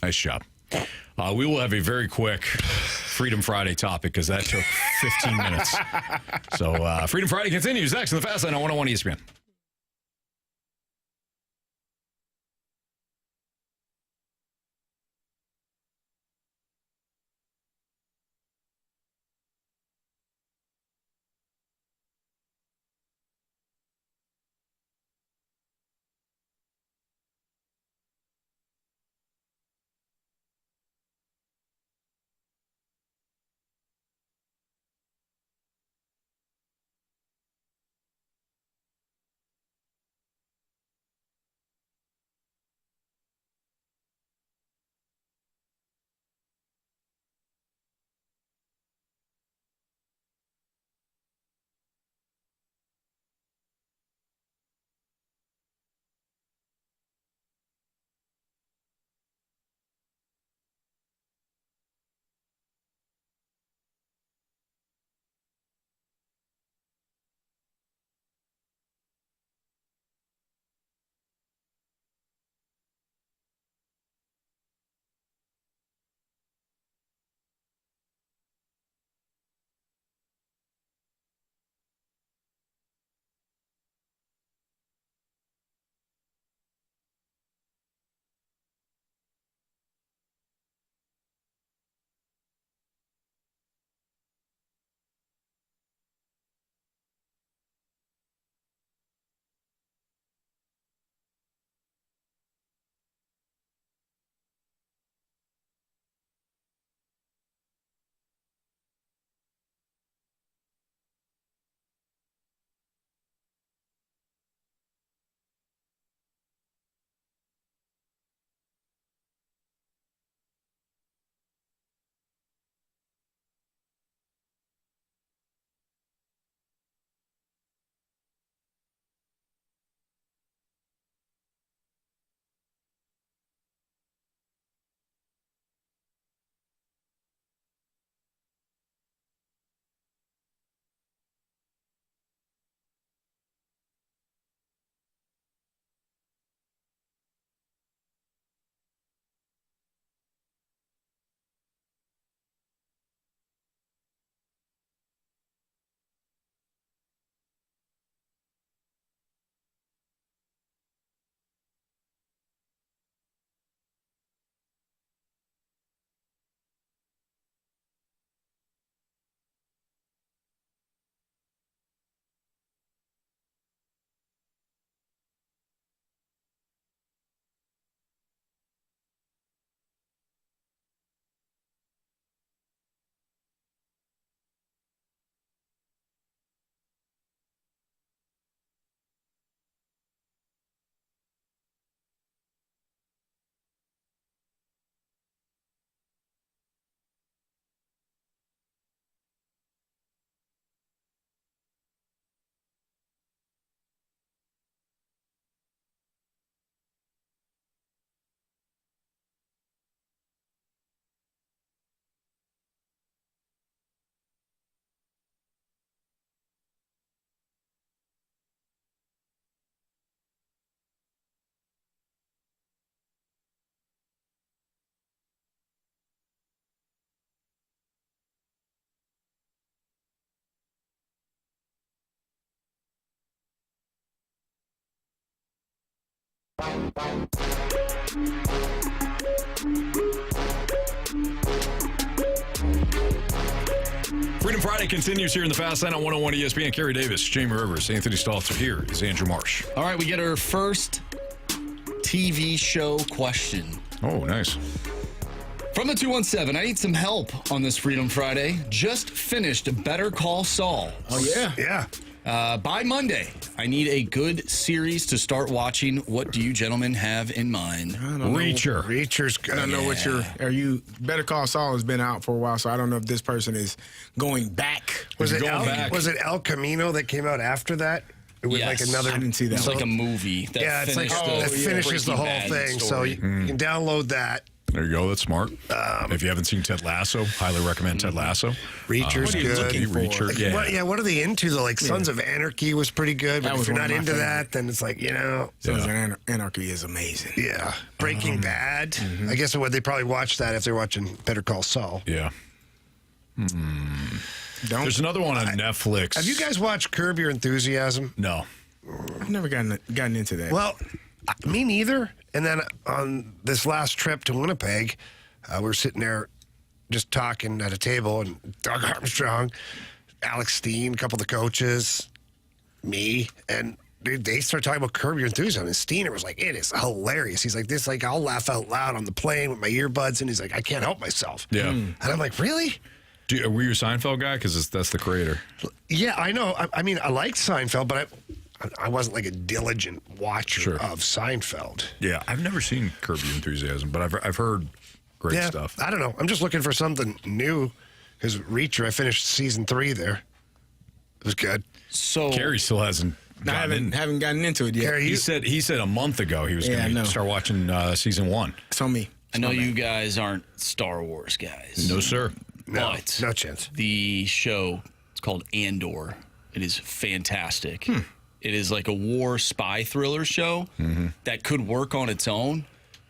Nice job. We will have a very quick Freedom Friday topic because that took 15 minutes. So Freedom Friday continues next in the Fast Lane on 101 ESPN. Freedom Friday continues here in the Fast Lane on 101 ESPN. Carey Davis, Jamie Rivers, Anthony Stalter. Here is Andrew Marsh. All right, we get our first TV show question. Oh, nice. From the 217, I need some help on this Freedom Friday. Just finished Better Call Saul. Oh, yeah? Yeah. By Monday, I need a good series to start watching. What do you gentlemen have in mind? Reacher. Reacher's good. I don't know what you're. Better Call Saul has been out for a while, so I don't know if this person is going back. Was it El Camino that came out after that? It was like another. I didn't see that. It's like a movie that it's like finished that finishes the whole thing. story. So you can download that. There you go. That's smart. If you haven't seen Ted Lasso, highly recommend Ted Lasso. Reacher's good. Reacher, yeah. What are they into? Like Sons of Anarchy was pretty good. But if you're not into that, then it's like, Sons of Anarchy is amazing. Yeah. Breaking Bad. I guess they probably watch that if they're watching Better Call Saul. Yeah. There's another one on Netflix. Have you guys watched Curb Your Enthusiasm? No. I've never gotten into that. Well, me neither. And then on this last trip to Winnipeg, we're sitting there just talking at a table, and Doug Armstrong, Alex Steen, a couple of the coaches, me, and they start talking about Curb Your Enthusiasm. And Steiner was like, it is hilarious. He's like, I'll laugh out loud on the plane with my earbuds, and he's like, I can't help myself. Yeah. And I'm like, really? Were you a Seinfeld guy? Because that's the creator. Yeah, I know. I mean, I liked Seinfeld, but I wasn't like a diligent watcher of Seinfeld. Yeah, I've never seen Curb Your Enthusiasm, but I've heard great stuff. I don't know. I'm just looking for something new because Reacher, I finished season 3 there. It was good. So Carey still hasn't. I haven't gotten into it yet. Carey, he said a month ago he was going to start watching season 1. It's on me. I know you guys aren't Star Wars guys. No, sir. But no chance. The show, it's called Andor. It is fantastic. It is like a war spy thriller show that could work on its own,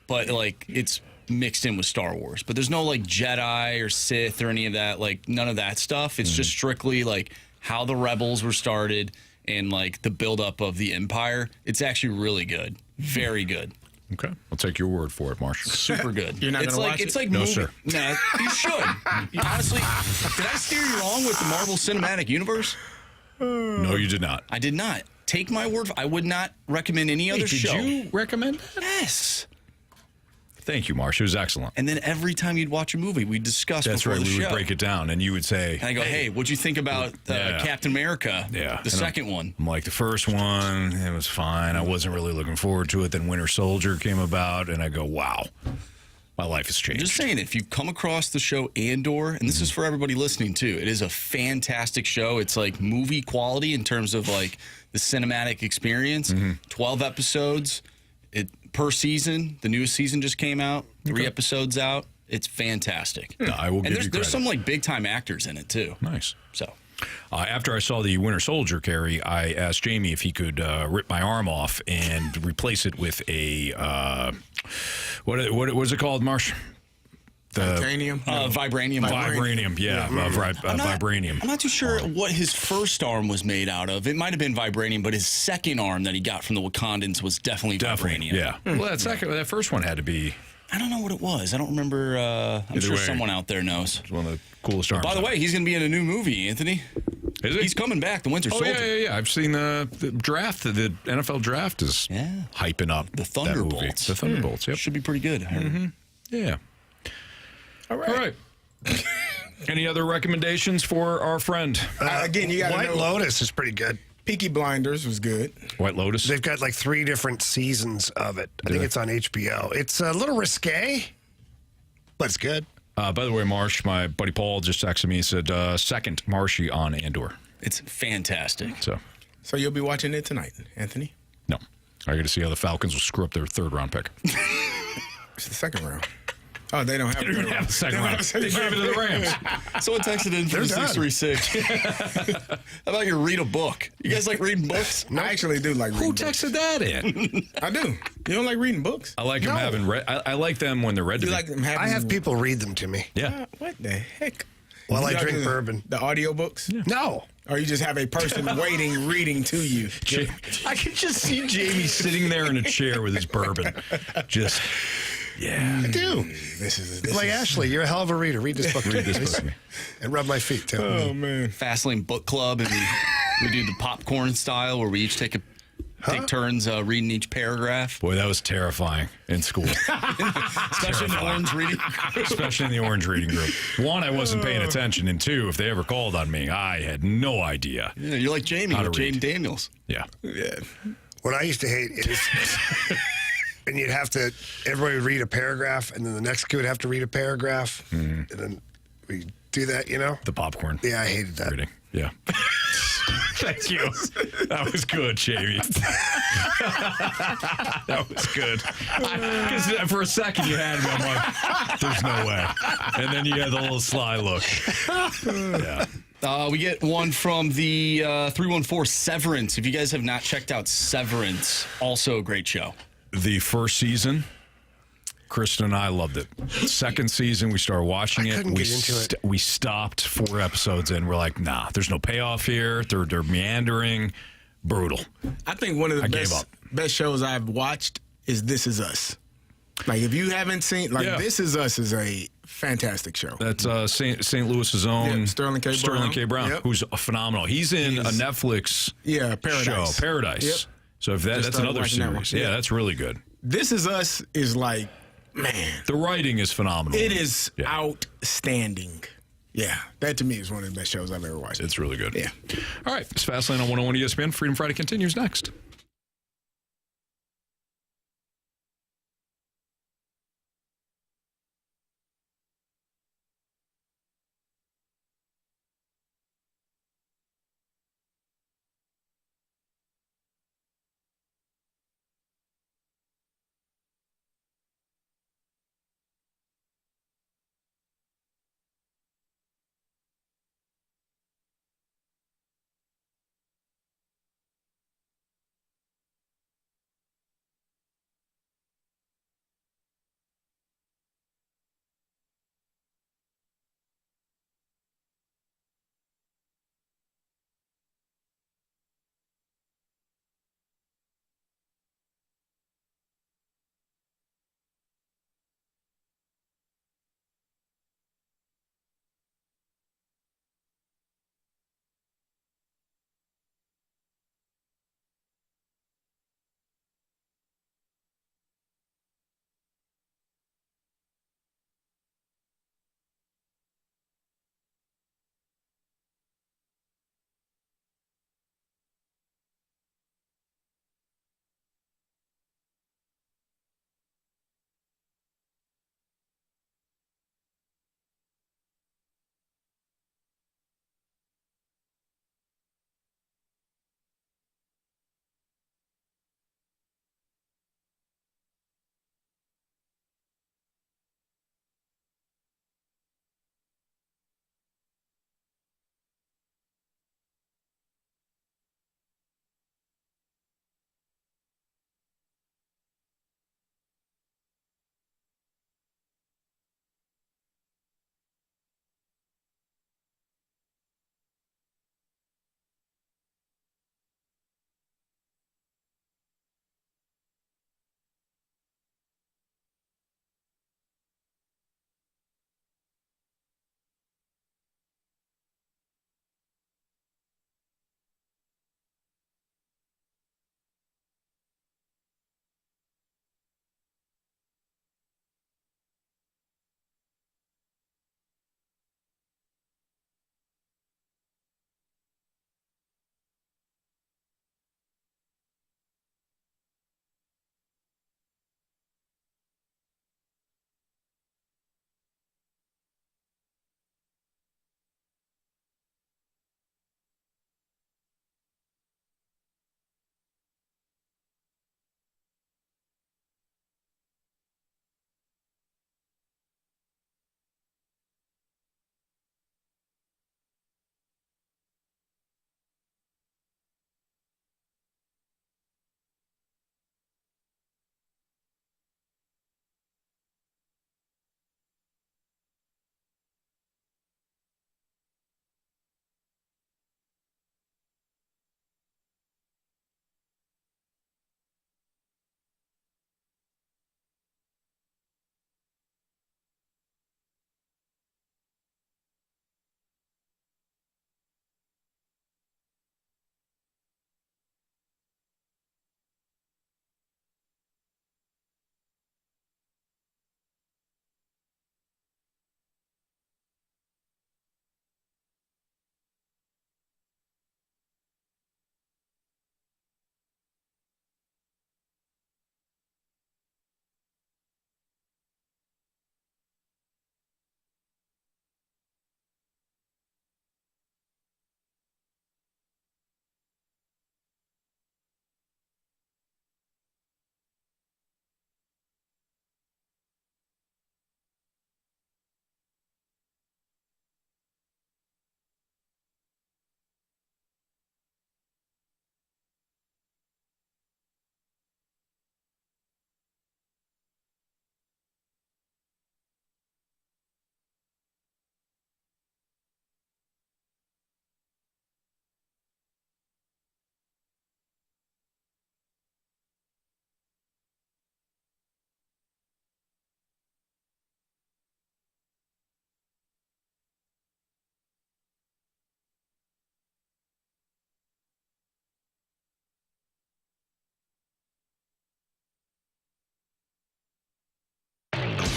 but like it's mixed in with Star Wars. But there's no like Jedi or Sith or any of that, like none of that stuff. It's just strictly like how the rebels were started and like the buildup of the Empire. It's actually really good. Very good. Okay. I'll take your word for it, Marshall. Super good. You're not going to watch it? It's like no, movie. Sir. Nah, you should. Honestly, did I steer you wrong with the Marvel Cinematic Universe? No, you did not. I did not. Take my word. I would not recommend any other show. Did you recommend that? Yes. Thank you, Marsh. It was excellent. And then every time you'd watch a movie, we'd discuss before the show. We would break it down, and you would say... And I go, hey, what'd you think about Captain America? Yeah. The second one. I'm like, the first one, it was fine. I wasn't really looking forward to it. Then Winter Soldier came about, and I go, wow. My life has changed. I'm just saying, if you come across the show Andor, and this is for everybody listening too, it is a fantastic show. It's like movie quality in terms of like the cinematic experience. 12 episodes per season. The newest season just came out. 3 episodes out. It's fantastic. No, I will give you credit. There's some like big time actors in it too. Nice. So. After I saw the Winter Soldier, Carey, I asked Jamie if he could rip my arm off and replace it with a what was it called, Marsh? Vibranium? Vibranium, yeah. Vibranium. I'm not too sure what his first arm was made out of. It might have been vibranium, but his second arm that he got from the Wakandans was definitely vibranium. Yeah. Well, that first one had to be. I don't know what it was. I don't remember. I'm sure someone out there knows. It's one of the coolest arms. By the way, he's going to be in a new movie, Anthony. Is he? He's coming back, the Winter Soldier. Yeah. I've seen the draft. The NFL draft is hyping up the Thunderbolts. The Thunderbolts, yep. Should be pretty good. Yeah. All right. Any other recommendations for our friend? Again, you got White Lotus is pretty good. Peaky Blinders was good. White Lotus? They've got like 3 different seasons of it. I think it's on HBO. It's a little risque, but it's good. By the way, Marsh, my buddy Paul just texted me and said, second Marshy on Andor. It's fantastic. So you'll be watching it tonight, Anthony? No. I got to see how the Falcons will screw up their 3rd round pick. It's the 2nd round. Oh, they don't have a second round. They gave it to the Rams. Someone texted in from 636. How about you read a book? You guys like reading books? I actually do like reading books. Who texted that in? I do. You don't like reading books? I like them having read. I like them when they're read to me. Like them having I have people read them to me. Yeah. What the heck? While I drink bourbon. The audiobooks? Yeah. No. Or you just have a person waiting, reading to you. I can just see Jamie sitting there in a chair with his bourbon. Just... Yeah, I do. This is like Ashley. You're a hell of a reader. Read this book. Read this book to me. And rub my feet too. Oh man. Fastlane Book Club, and we do the popcorn style where we each take turns reading each paragraph. Boy, that was terrifying in school. Especially in the orange reading. Especially in the orange reading group. 1, I wasn't paying attention, and 2, if they ever called on me, I had no idea. Yeah, you're like Jamie with Jaden Daniels. Yeah. What I used to hate is. And you'd have to, everybody would read a paragraph, and then the next kid would have to read a paragraph. And then we do that, you know? The popcorn. Yeah, I hated that. Reading. Yeah. Thank you. That was good, Jamie. That was good. Because for a second you had me. I'm like, there's no way. And then you had the little sly look. Yeah. We get one from the 314 Severance. If you guys have not checked out Severance, also a great show. The first season, Kristen and I loved it. Second season, we started watching it. Couldn't get into it. We stopped 4 episodes in. We're like, nah, there's no payoff here. They're meandering. Brutal. I think one of the gave up. best shows I've watched is This Is Us. Like, if you haven't seen, This Is Us is a fantastic show. That's St. Louis's own Sterling K. Brown, Yep. who's phenomenal. He's in a Netflix Paradise. show, Paradise. Yep. So if that's another series. That That's really good. This Is Us is like, man. The writing is phenomenal. It is outstanding. Yeah, that to me is one of the best shows I've ever watched. It's really good. Yeah. All right, it's Fastlane on 101 ESPN. Freedom Friday continues next.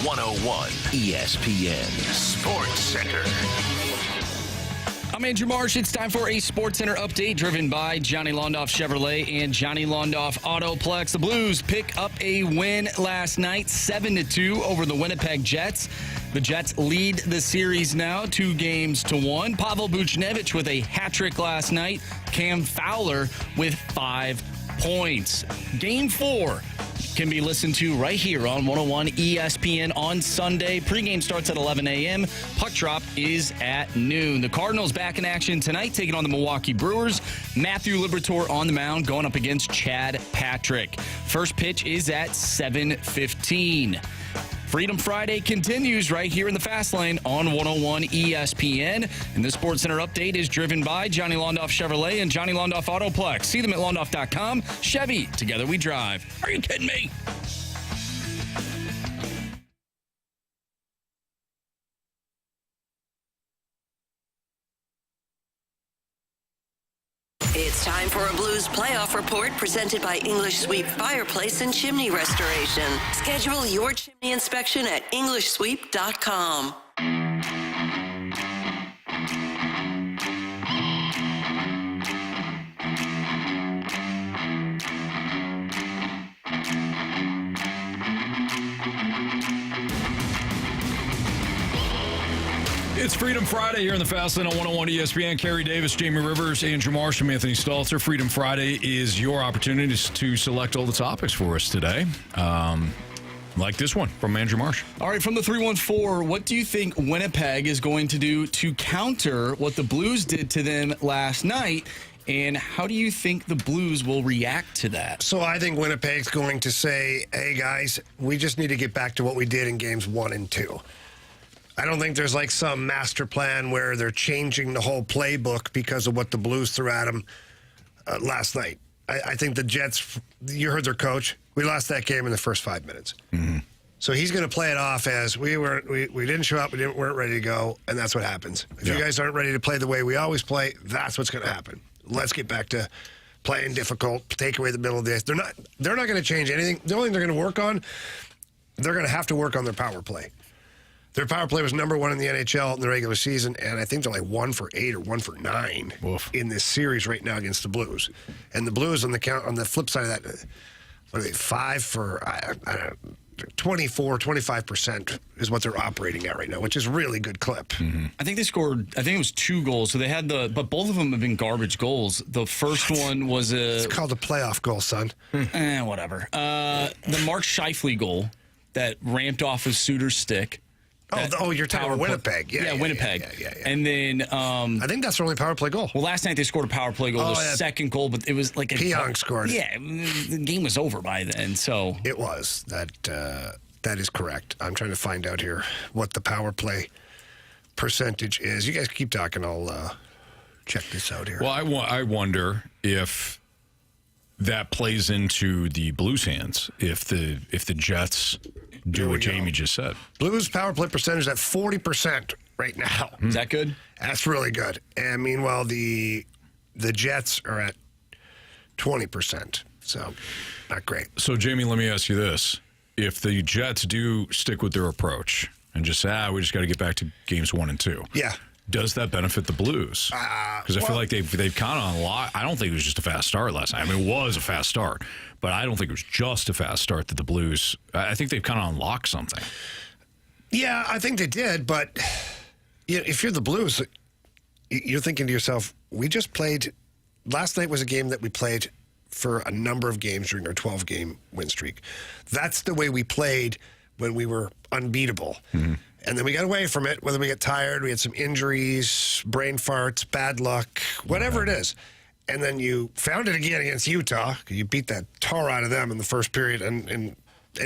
101 ESPN Sports Center. I'm Andrew Marsh. It's time for a Sports Center update driven by Johnny Londoff Chevrolet and Johnny Londoff Autoplex. The Blues pick up a win last night, 7-2 over the Winnipeg Jets. The Jets lead the series now 2-1. Pavel Buchnevich with a hat trick last night. Cam Fowler with 5 points. Game 4 can be listened to right here on 101 ESPN on Sunday. Pregame starts at 11 a.m. Puck drop is at noon. The Cardinals back in action tonight, taking on the Milwaukee Brewers. Matthew Liberatore on the mound, going up against Chad Patrick. First pitch is at 7:15. Freedom Friday continues right here in the Fast Lane on 101 ESPN. And the Sports Center update is driven by Johnny Londoff Chevrolet and Johnny Londoff Autoplex. See them at londoff.com. Chevy, together we drive. Are you kidding me? It's time for a Blues playoff report presented by English Sweep Fireplace and Chimney Restoration. Schedule your chimney inspection at EnglishSweep.com. It's Freedom Friday here in the Fast Lane on 101 ESPN. Carey Davis, Jamie Rivers, Andrew Marsh, and Anthony Stalter. Freedom Friday is your opportunity to select all the topics for us today. Like this one from Andrew Marsh. All right, from the 314, what do you think Winnipeg is going to do to counter what the Blues did to them last night? And how do you think the Blues will react to that? So I think Winnipeg's going to say, hey, guys, we just need to get back to what we did in games 1 and 2. I don't think there's like some master plan where they're changing the whole playbook because of what the Blues threw at them last night. I think the Jets, you heard their coach, we lost that game in the first 5 minutes. Mm-hmm. So he's going to play it off as we didn't show up, we weren't ready to go, and that's what happens. If you guys aren't ready to play the way we always play, that's what's going to happen. Let's get back to playing difficult, take away the middle of the ice. They're not going to change anything. The only thing they're going to work on, they're going to have to work on their power play. Their power play was number 1 in the NHL in the regular season, and I think they're like 1 for 8 or 1 for 9 in this series right now against the Blues. And the Blues on the flip side of that, what are they, 5 for, I don't know, 24, 25% is what they're operating at right now, which is really good clip. Mm-hmm. I think they scored, I think it was 2 goals. So they had but both of them have been garbage goals. The first one was It's called a playoff goal, son. Whatever. The Mark Scheifele goal that ramped off of Suter's stick. You're talking about Winnipeg. Yeah, Winnipeg. Yeah. And then I think that's their only power play goal. Well, last night they scored a power play goal, second goal, but it was like Pionk scored it. Yeah, the game was over by then. So it was. That is correct. I'm trying to find out here what the power play percentage is. You guys keep talking. I'll check this out here. Well, I wonder if that plays into the Blues' hands if the Jets do what Jamie just said. Blues power play percentage at 40% right now. Is that good? That's really good. And meanwhile, the Jets are at 20%. So not great. So, Jamie, let me ask you this. If the Jets do stick with their approach and just say, we just got to get back to games 1 and 2. Yeah. Does that benefit the Blues? Because I feel like they've kind of unlocked. I don't think it was just a fast start last night. I mean, it was a fast start, but I don't think it was just a fast start that the Blues. I think they've kind of unlocked something. Yeah, I think they did, but if you're the Blues, you're thinking to yourself, we just played. Last night was a game that we played for a number of games during our 12-game win streak. That's the way we played when we were unbeatable. Mm-hmm. And then we got away from it, whether we get tired, we had some injuries, brain farts, bad luck, whatever it is. And then you found it again against Utah. You beat that tar out of them in the first period and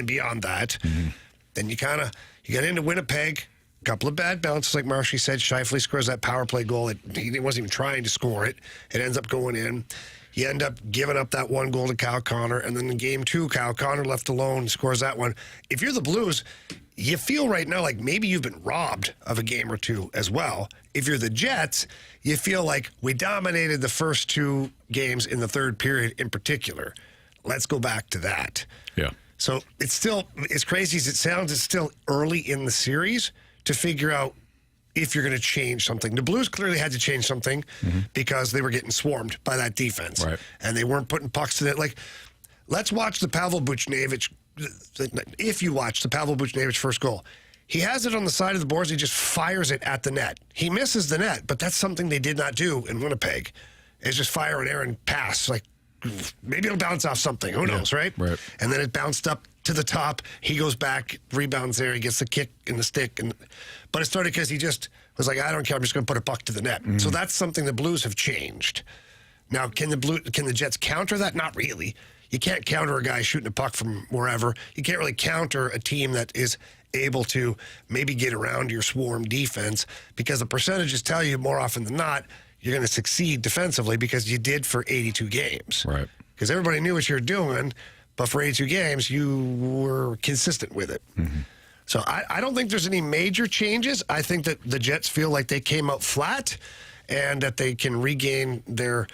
beyond that. Mm-hmm. Then you got into Winnipeg, a couple of bad bounces, like Marshy said. Scheifele scores that power play goal. He wasn't even trying to score it. It ends up going in. You end up giving up that 1 goal to Kyle Connor, and then in game 2, Kyle Connor left alone, scores that one. If you're the Blues, you feel right now like maybe you've been robbed of a game or 2 as well. If you're the Jets, you feel like we dominated the first 2 games in the third period in particular. Let's go back to that. Yeah. So it's still, as crazy as it sounds, it's still early in the series to figure out if you're going to change something. The Blues clearly had to change something because they were getting swarmed by that defense. Right. And they weren't putting pucks in it. Like, let's watch the Pavel Buchnevich. If you watch the Pavel Buchnevich first goal, he has it on the side of the boards. He just fires it at the net. He misses the net, but that's something they did not do in Winnipeg, is just fire an errant pass. Like, maybe it'll bounce off something. Who knows, right? Right. And then it bounced up to the top. He goes back, rebounds there. He gets the kick in the stick. But it started because he just was like, I don't care. I'm just going to put a puck to the net. So that's something the Blues have changed. Now, can the Jets counter that? Not really. You can't counter a guy shooting a puck from wherever. You can't really counter a team that is able to maybe get around your swarm defense, because the percentages tell you more often than not you're going to succeed defensively because you did for 82 games. Right. Because everybody knew what you were doing, but for 82 games, you were consistent with it. So I don't think there's any major changes. I think that the Jets feel like they came out flat and that they can regain their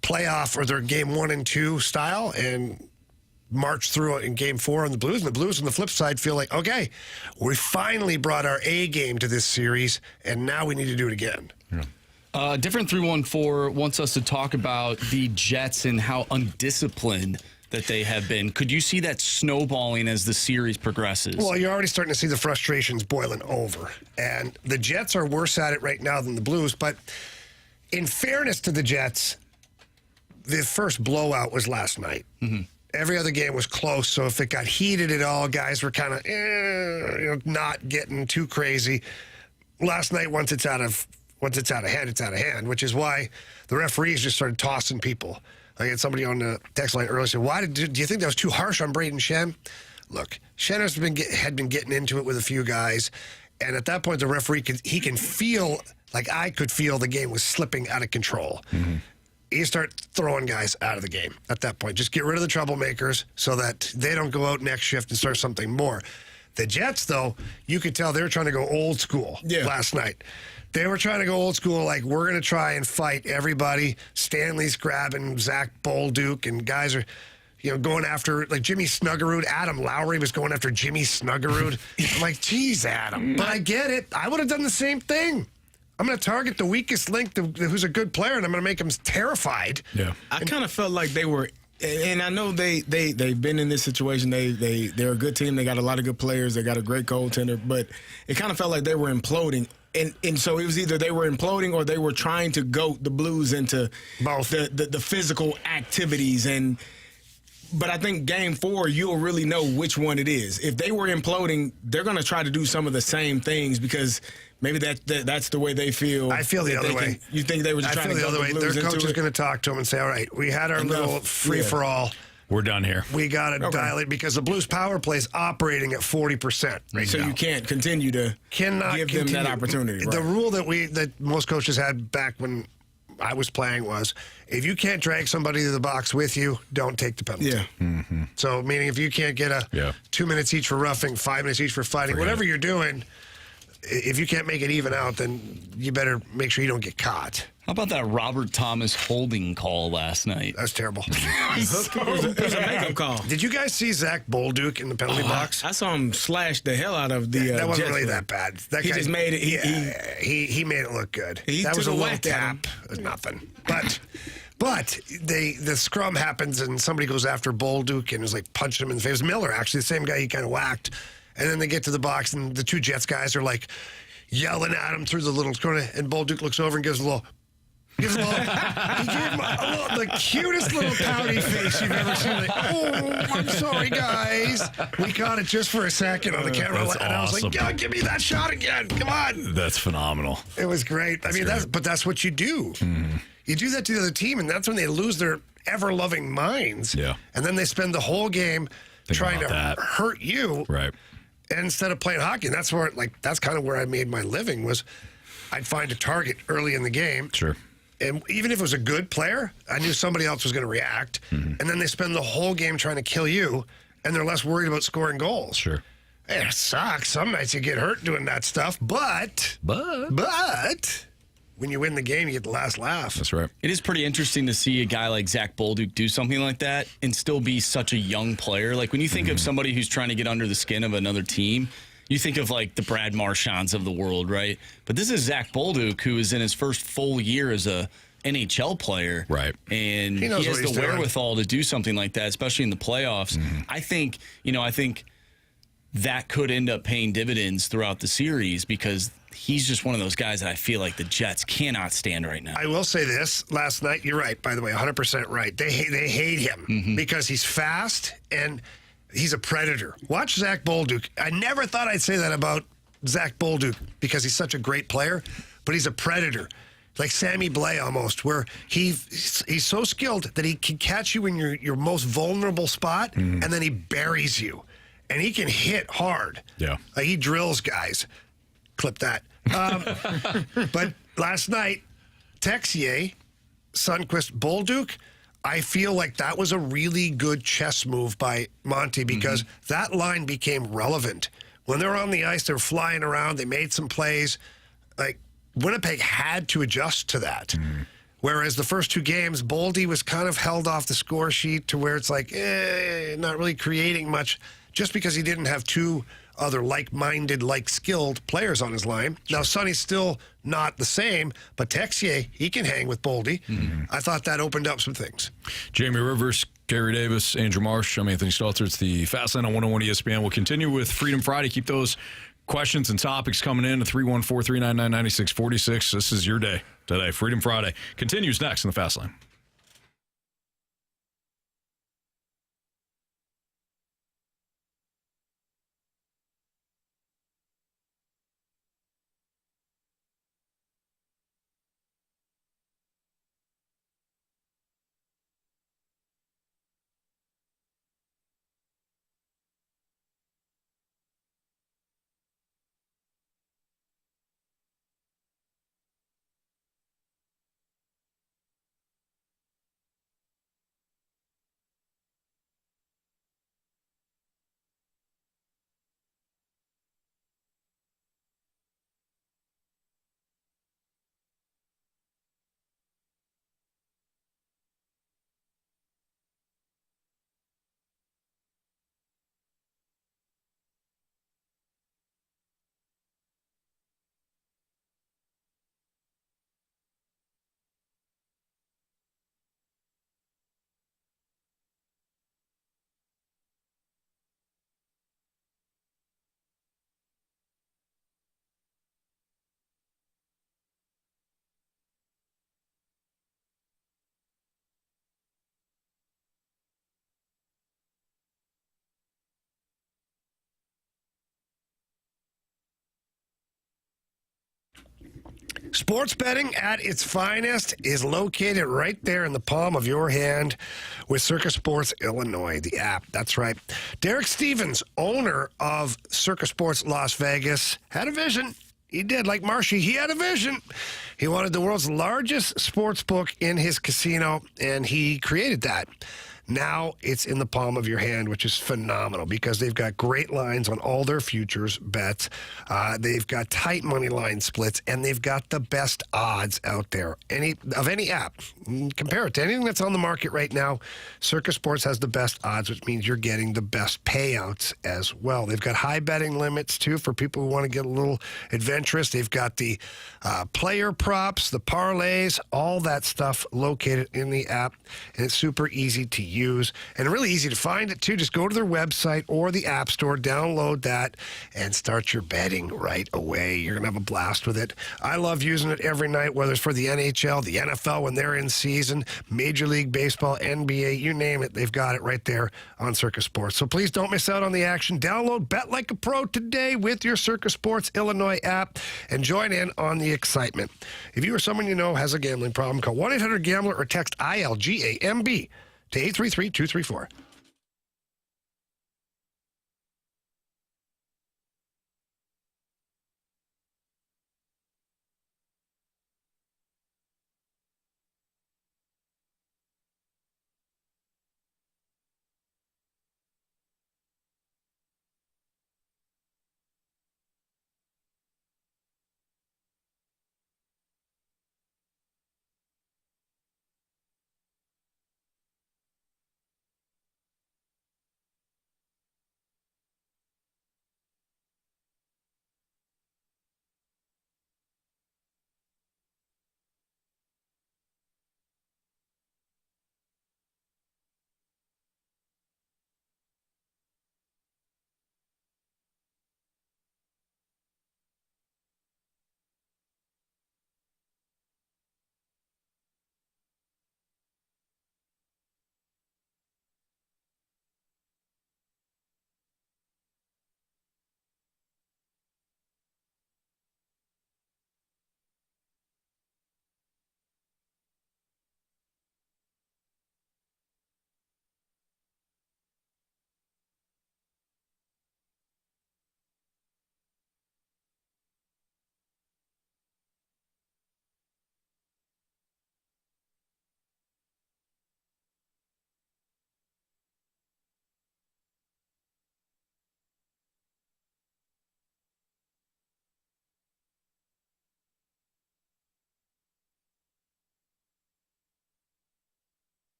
playoff or their game 1 and 2 style and march through it in game 4 on the Blues. And the Blues on the flip side feel like, okay, we finally brought our A game to this series, and now we need to do it again. Different 314 wants us to talk about the Jets and how undisciplined that they have been. Could you see that snowballing as the series progresses? Well, you're already starting to see the frustrations boiling over. And the Jets are worse at it right now than the Blues. But in fairness to the Jets, the first blowout was last night. Every other game was close, so if it got heated at all, guys were kind of not getting too crazy. Last night, once it's out of hand, it's out of hand, which is why the referees just started tossing people. I had somebody on the text line earlier said, do you think that was too harsh on Braden Shen? Look, Shen had been getting into it with a few guys, and at that point, the referee can feel, like I could feel, the game was slipping out of control. You start throwing guys out of the game at that point. Just get rid of the troublemakers so that they don't go out next shift and start something more. The Jets, though, you could tell they were trying to go old school last night. They were trying to go old school, like, we're going to try and fight everybody. Stanley's grabbing Zach Bolduc, and guys are, going after, like, Jimmy Snuggerud. Adam Lowry was going after Jimmy Snuggerud. I'm like, geez, Adam. But I get it. I would have done the same thing. I'm going to target the weakest link who's a good player, and I'm going to make him terrified. Yeah. I kind of felt like they were, and I know they've been in this situation. They're a good team. They got a lot of good players. They got a great goaltender, but it kind of felt like they were imploding. And so it was either they were imploding or they were trying to goat the Blues into both the physical activities. But I think game 4, you'll really know which one it is. If they were imploding, they're going to try to do some of the same things because maybe that's the way they feel. I feel the other way. You think they were just trying to go the other way? Their coach is going to talk to them and say, all right, we had our little free-for-all. We're done here. We got to dial it because the Blues power play is operating at 40% right so now. You can't continue to give them that opportunity. Right? The rule that most coaches had back when I was playing was, if you can't drag somebody to the box with you, don't take the penalty. Yeah. So meaning if you can't get 2 minutes each for roughing, 5 minutes each for fighting, whatever you're doing, if you can't make it even out, then you better make sure you don't get caught. How about that Robert Thomas holding call last night? That's terrible. It was a makeup call. Did you guys see Zach Bolduc in the penalty box? I saw him slash the hell out of the that wasn't Jets really player. that bad. That He guy just made it. He made it look good. That was a little tap. Nothing. But the scrum happens and somebody goes after Bolduc and is like punching him in the face. Miller, actually, the same guy he kind of whacked. And then they get to the box and the two Jets guys are like yelling at him through the little corner. And Bolduc looks over and gives a little. He gave him the cutest little pouty face you've ever seen. Like, oh, I'm sorry, guys. We caught it just for a second on the camera. That's and I was like, yeah, give me that shot again. Come on. That's phenomenal. It was great. That's what you do. You do that to the other team, and that's when they lose their ever-loving minds. Yeah. And then they spend the whole game trying to hurt you. Right. And instead of playing hockey, and that's kind of where I made my living was I'd find a target early in the game. Sure. And even if it was a good player, I knew somebody else was going to react. And then they spend the whole game trying to kill you, and they're less worried about scoring goals. Sure. It sucks. Some nights you get hurt doing that stuff, but when you win the game, you get the last laugh. That's right. It is pretty interesting to see a guy like Zach Bolduc do something like that and still be such a young player. Like when you think of somebody who's trying to get under the skin of another team, you think of like the Brad Marchands of the world, right? But this is Zach Bolduc, who is in his first full year as a NHL player. Right. And he has the wherewithal to do something like that, especially in the playoffs. I think that could end up paying dividends throughout the series because he's just one of those guys that I feel like the Jets cannot stand right now. I will say this. Last night, you're right, by the way, 100% right. They hate him because he's fast and he's a predator. Watch Zach Bolduc. I never thought I'd say that about Zach Bolduc because he's such a great player, but he's a predator. Like Sammy Blais almost, where he's so skilled that he can catch you in your most vulnerable spot, and then he buries you. And he can hit hard. Yeah. Like he drills guys. Clip that. But last night, Texier, Sundqvist, Bolduc, I feel like that was a really good chess move by Monty because that line became relevant. When they were on the ice, they were flying around. They made some plays. Like, Winnipeg had to adjust to that. Whereas the first two games, Boldy was kind of held off the score sheet to where it's like, not really creating much just because he didn't have two other like-minded, like-skilled players on his line. Now, Sonny's still not the same, but Texier, he can hang with Boldy. I thought that opened up some things. Jamie Rivers, Carey Davis, Andrew Marsh, I'm Anthony Stalter. It's the Fast Lane on 101 ESPN. We'll continue with Freedom Friday. Keep those questions and topics coming in at 314-399-9646. This is your day today. Freedom Friday continues next in the Fast Lane. Sports betting at its finest is located right there in the palm of your hand with Circus Sports Illinois, the app. That's right. Derek Stevens, owner of Circus Sports Las Vegas, had a vision. He did. Like Marshy, he had a vision. He wanted the world's largest sports book in his casino, and he created that. Now it's in the palm of your hand, which is phenomenal because they've got great lines on all their futures bets. They've got tight money line splits, and they've got the best odds out there. Any app. Compare it to anything that's on the market right now. Circus Sports has the best odds, which means you're getting the best payouts as well. They've got high betting limits, too, for people who want to get a little adventurous. They've got the player props, the parlays, all that stuff located in the app, and it's super easy to use and really easy to find it too. Just go to their website or the App Store, download that, and start your betting right away. You're going to have a blast with it. I love using it every night, whether it's for the NHL, the NFL when they're in season, Major League Baseball, NBA, you name it. They've got it right there on Circus Sports. So please don't miss out on the action. Download Bet Like a Pro today with your Circus Sports Illinois app and join in on the excitement. If you or someone you know has a gambling problem, call 1-800-GAMBLER or text ILGAMB to 833-234.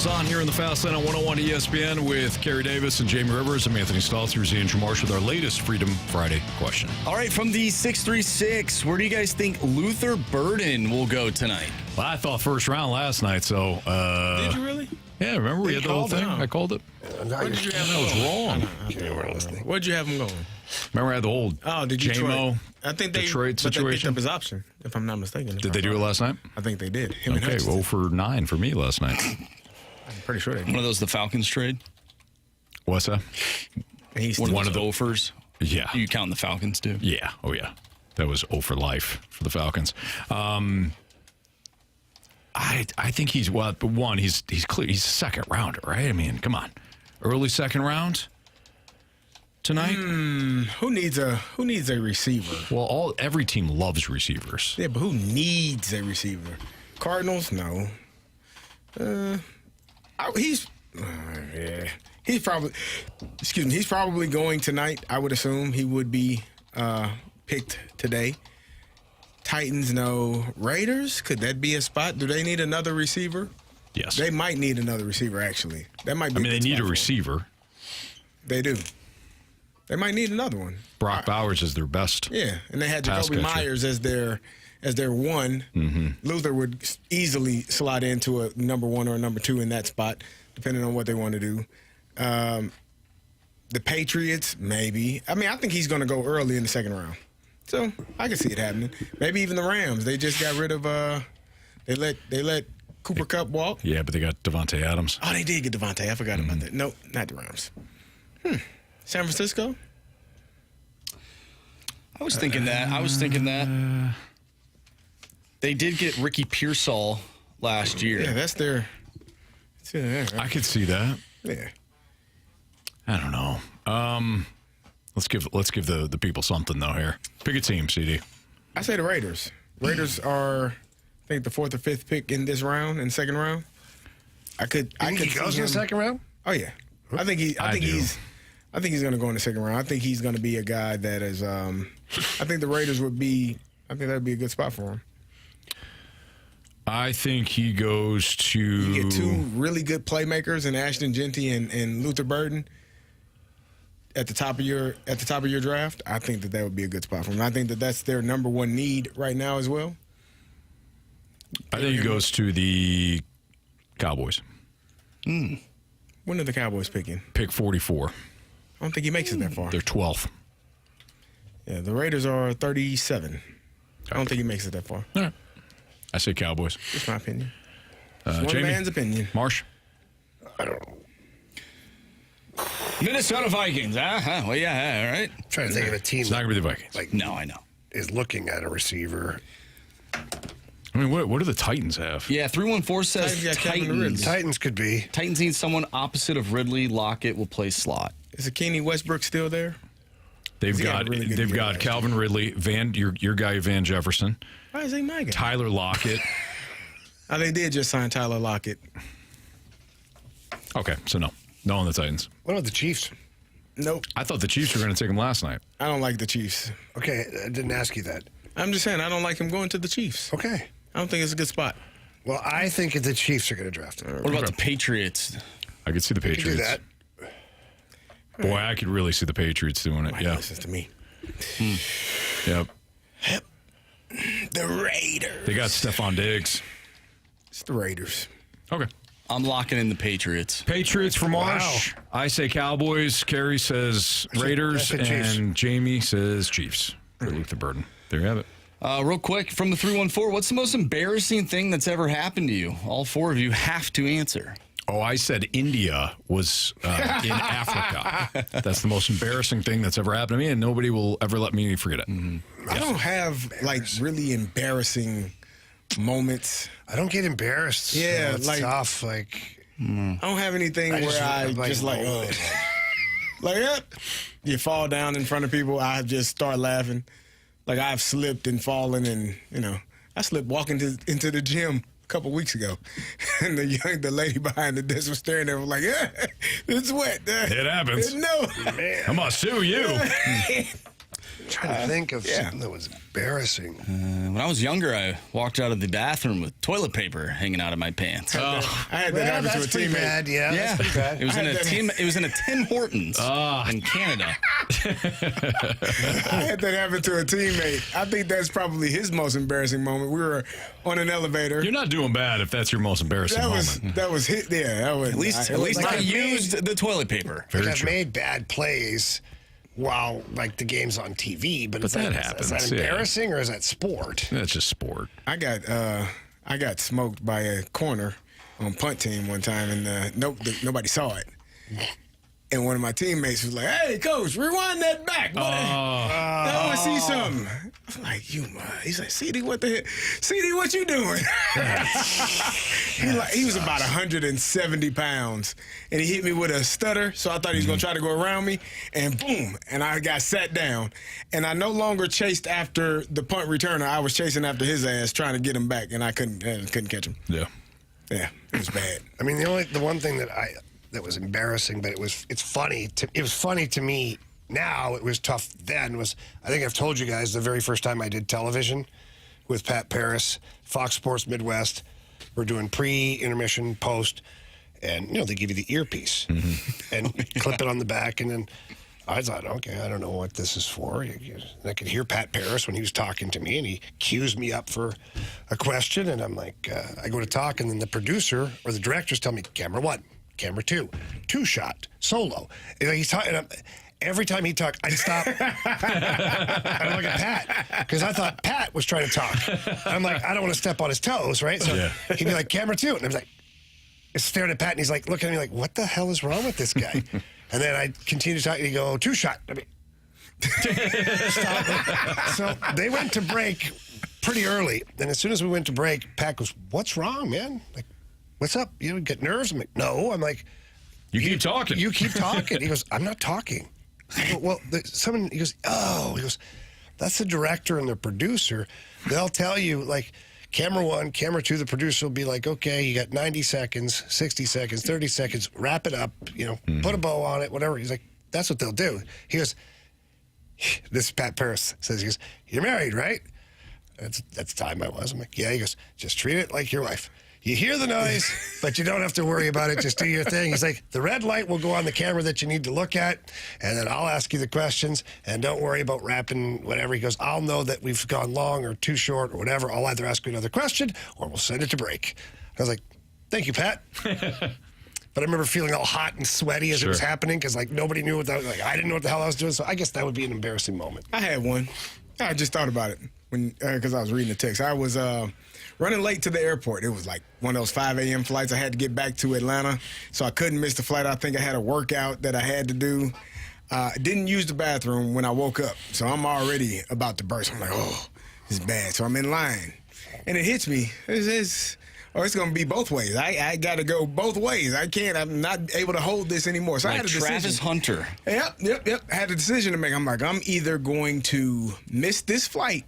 goes on here in the Fast Lane on 101 ESPN with Carey Davis and Jamie Rivers. I'm Anthony Stalter, Andrew Marsh with our latest Freedom Friday question. All right, from the 636, where do you guys think Luther Burden will go tonight? Well, I thought first round last night, so... Did you really? Yeah, remember we had the whole thing? I called it. What did you have him I was wrong. You weren't listening. Where'd you have him going? Remember I had the whole Detroit. I think Detroit but they picked situation? up his option, if I'm not mistaken. Did they do it last night? I think they did. Him and Okay, Hutchinson. 0 for 9 for me last night. I'm pretty sure they did. One of those the Falcons trade? What's that? He's one of the offers? Yeah. You count the Falcons, too? Yeah. Oh, yeah. That was 0 for life for the Falcons. I think he's clear. He's a second rounder, right? I mean, come on. Early second round tonight? Who needs a receiver? Well, every team loves receivers. Yeah, but who needs a receiver? Cardinals? No. He's probably going tonight. I would assume he would be picked today. Titans, no. Raiders, could that be a spot? Do they need another receiver? Yes. They might need another receiver, actually. That might be. They need a receiver. They do. They might need another one. Brock Bowers is their best. Yeah, and they had pass Jacoby catcher. Myers as their one. Mm-hmm. Luther would easily slide into a number 1 or a number 2 in that spot, depending on what they want to do. The Patriots, maybe. I think he's going to go early in the second round. So I can see it happening. Maybe even the Rams. They just got rid of. They let Cooper Kupp walk. Yeah, but they got Devontae Adams. Oh, they did get Devontae. I forgot about that. Nope, not the Rams. San Francisco. I was thinking that. They did get Ricky Pearsall last year. Yeah, that's their. I could see that. Yeah. I don't know. Let's give the people something though here. Pick a team, CD. I say the Raiders. Raiders are, I think, the 4th or 5th pick in this round, in the second round. I could he goes in the second round? Oh yeah. I think he's going to go in the second round. I think he's going to be a guy that is. I think the Raiders would be. I think that would be a good spot for him. I think he goes to. You get 2 really good playmakers in Ashton Genty and Luther Burden. At the top of your draft, I think that would be a good spot for him. I think that that's their number 1 need right now as well. I think he goes to the Cowboys. When are the Cowboys picking? Pick 44. I don't think he makes it that far. They're 12th. Yeah, the Raiders are 37. I don't think he makes it that far. All right. I say Cowboys. That's my opinion. One Jamie? man's opinion. Marsh? I don't know. Minnesota Vikings. Well, yeah, all right. I'm trying to think of a team. It's not going to be the Vikings. No, I know. Is looking at a receiver. I mean, what do the Titans have? Yeah, 314 says Titans. Titans could be. Titans need someone opposite of Ridley. Lockett will play slot. Is Kenny Westbrook still there? They've got Calvin Ridley, your guy Van Jefferson. Why is he my guy? Tyler Lockett. They did just sign Tyler Lockett. Okay, so no on the Titans. What about the Chiefs? Nope. I thought the Chiefs were going to take him last night. I don't like the Chiefs. Okay, I didn't ask you that. I'm just saying I don't like him going to the Chiefs. Okay. I don't think it's a good spot. Well, I think the Chiefs are going to draft him. What about the Patriots? I could see the Patriots. You could do that. Boy, I could really see the Patriots doing it. Yeah. Listen to me. Yep. The Raiders. They got Stephon Diggs. It's the Raiders. Okay. I'm locking in the Patriots. Patriots for Marsh. Wow. I say Cowboys. Carey says Raiders. And Jamie says Chiefs for Luther Burden. There you have it. Real quick, from the 314, what's the most embarrassing thing that's ever happened to you? All 4 of you have to answer. Oh, I said India was in Africa. That's the most embarrassing thing that's ever happened to me, and nobody will ever let me forget it. Mm-hmm. I don't have, really embarrassing moments. I don't get embarrassed. Yeah, it's tough. I don't have anything where I just you fall down in front of people. I just start laughing. Like I've slipped and fallen, and I slipped walking into the gym a couple weeks ago, and the lady behind the desk was staring there, was like, "Yeah, it's wet." It happens. No, I'm gonna sue you. trying to think of something that was embarrassing. When I was younger, I walked out of the bathroom with toilet paper hanging out of my pants. I had that happen to a teammate. Bad. Yeah, that's pretty bad. It was in a Tim Hortons in Canada. I had that happen to a teammate. I think that's probably his most embarrassing moment. We were on an elevator. You're not doing bad if that's your most embarrassing moment. That was hit. Yeah, that was At least I used the toilet paper. I've made bad plays while the game's on TV, but that happens. Is that embarrassing or is that sport? That's just sport. I got smoked by a corner on punt team one time, and nobody saw it. And one of my teammates was like, "Hey, coach, rewind that back. I want to see something." I'm like, he's like, "CD, what the heck? CD, what you doing?" he was about 170 pounds, and he hit me with a stutter, so I thought he was going to try to go around me, and boom, and I got sat down. And I no longer chased after the punt returner. I was chasing after his ass, trying to get him back, and I couldn't catch him. Yeah. Yeah, it was bad. I mean, the one thing that was embarrassing, but it's funny. It was funny to me now. It was tough then. I think I've told you guys the very first time I did television with Pat Paris, Fox Sports Midwest. We're doing pre-intermission, post, and they give you the earpiece and clip it on the back, and then I thought, okay, I don't know what this is for. I could hear Pat Paris when he was talking to me, and he cues me up for a question, and I'm like, I go to talk, and then the producer or the directors tell me, camera 1. Camera 2, 2-shot, solo. He's talking. Every time he talked, I'd stop. I'd look at Pat because I thought Pat was trying to talk. I'm like, I don't want to step on his toes, right? So he'd be like, camera 2, and I was like, staring at Pat, and he's like, looking at me like, what the hell is wrong with this guy? And then I'd continue to talk, and he'd go, 2-shot. I mean, stop. So they went to break pretty early, and as soon as we went to break, Pat goes, "What's wrong, man? Like, what's up? You get nerves?" I'm like, "No." I'm like, You keep talking. You keep talking. He goes, "I'm not talking." I go, "Well, someone," he goes, "Oh," he goes, "that's the director and the producer. They'll tell you, camera 1, camera 2, the producer will be like, okay, you got 90 seconds, 60 seconds, 30 seconds, wrap it up, put a bow on it, whatever." He's like, "That's what they'll do." He goes, this is Pat Paris says, he goes, "You're married, right?" That's the time I was. I'm like, "Yeah." He goes, "Just treat it like your wife. You hear the noise, but you don't have to worry about it. Just do your thing." He's like, "The red light will go on the camera that you need to look at, and then I'll ask you the questions, and don't worry about wrapping whatever." He goes, "I'll know that we've gone long or too short or whatever. I'll either ask you another question or we'll send it to break." I was like, "Thank you, Pat." But I remember feeling all hot and sweaty as it was happening because nobody knew what that was. I didn't know what the hell I was doing. So I guess that would be an embarrassing moment. I had one. I just thought about it because I was reading the text. I was running late to the airport. It was like one of those 5 a.m. flights. I had to get back to Atlanta, so I couldn't miss the flight. I think I had a workout that I had to do. Didn't use the bathroom when I woke up, so I'm already about to burst. I'm like, oh, this is bad. So I'm in line, and it hits me. It's going to be both ways. I got to go both ways. I'm not able to hold this anymore. So I had a decision. Travis Hunter. Yep. I had a decision to make. I'm like, I'm either going to miss this flight,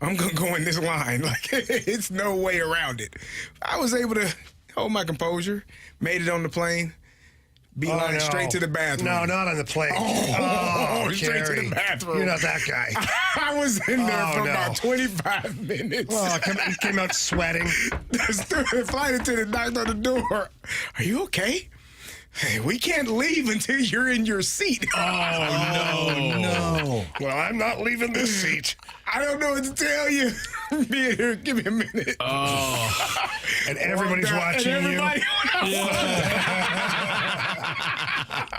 I'm going to go in this line. It's no way around it. I was able to hold my composure, made it on the plane, beeline straight to the bathroom. No, not on the plane. Straight to the bathroom. You're not that guy. I was in there for about 25 minutes. Well, you came out sweating. The flight attendant knocked on the door. "Are you okay? Hey, we can't leave until you're in your seat." Oh, no. Well, I'm not leaving this seat. I don't know what to tell you. Be here. Give me a minute. Oh. And everybody's watching you.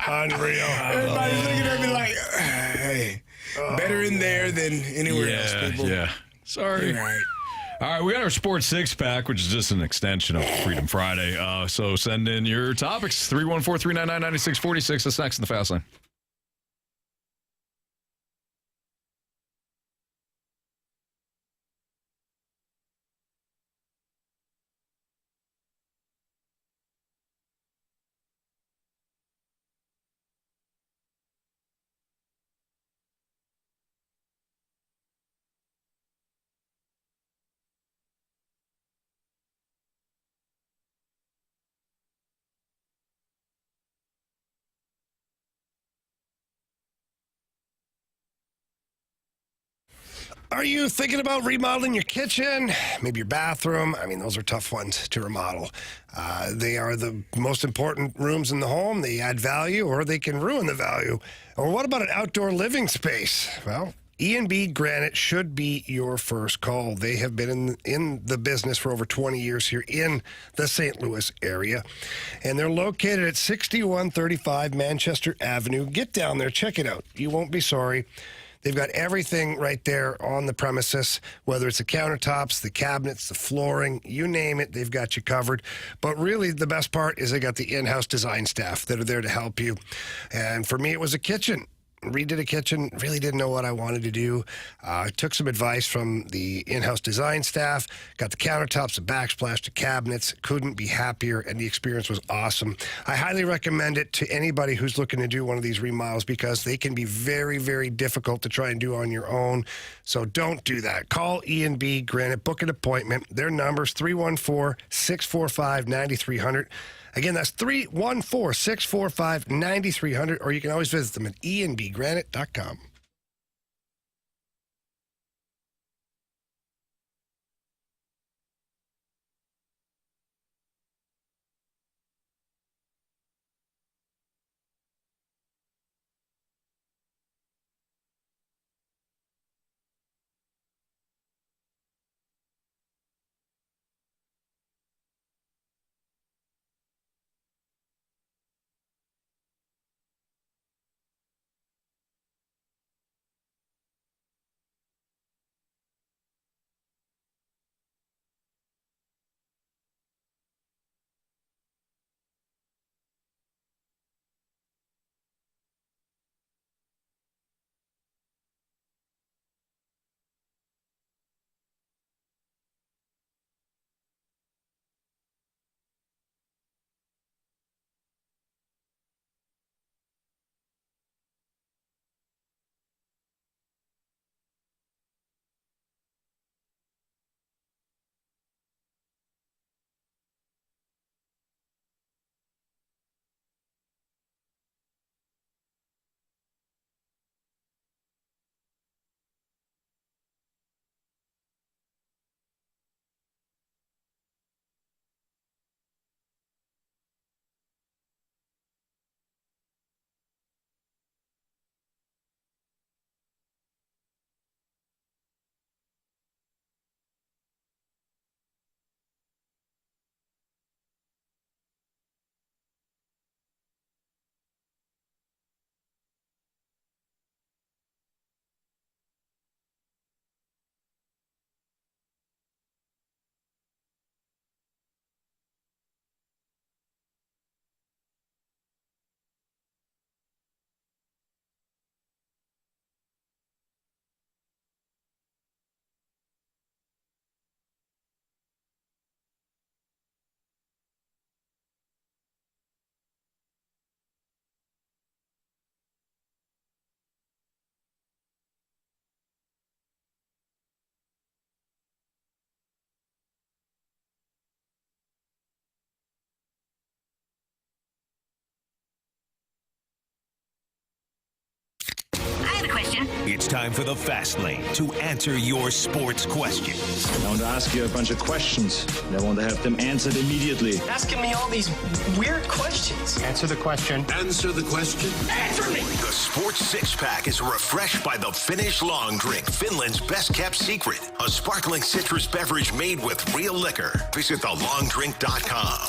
Unreal. Everybody's looking at me like, hey, better in there than anywhere else, people. Yeah. Sorry. All right, we got our Sports Six-Pack, which is just an extension of Freedom Friday. So send in your topics, 314-399-9646. That's next in the Fast Lane. Are you thinking about remodeling your kitchen? Maybe your bathroom? I mean, those are tough ones to remodel. They are the most important rooms in the home. They add value, or they can ruin the value. Or what about an outdoor living space? Well, E&B Granite should be your first call. They have been in the business for over 20 years here in the St. Louis area. And they're located at 6135 Manchester Avenue. Get down there. Check it out. You won't be sorry. They've got everything right there on the premises, whether it's the countertops, the cabinets, the flooring, you name it, they've got you covered. But really, the best part is they got the in-house design staff that are there to help you. And for me, it was a kitchen. Redid a kitchen, really didn't know what I wanted to do. Took some advice from the in-house design staff, got the countertops, the backsplash, the cabinets, couldn't be happier, and the experience was awesome. I highly recommend it to anybody who's looking to do one of these remodels because they can be very, very difficult to try and do on your own. So don't do that. Call E&B Granite, book an appointment. Their number's 314-645-9300. Again, that's 314-645-9300, or you can always visit them at enbgranite.com. It's time for the Fast Lane to answer your sports questions. I want to ask you a bunch of questions. I want to have them answered immediately. Asking me all these weird questions. Answer the question. Answer the question. Answer me! The Sports Six-Pack is refreshed by the Finnish Long Drink, Finland's best-kept secret. A sparkling citrus beverage made with real liquor. Visit thelongdrink.com.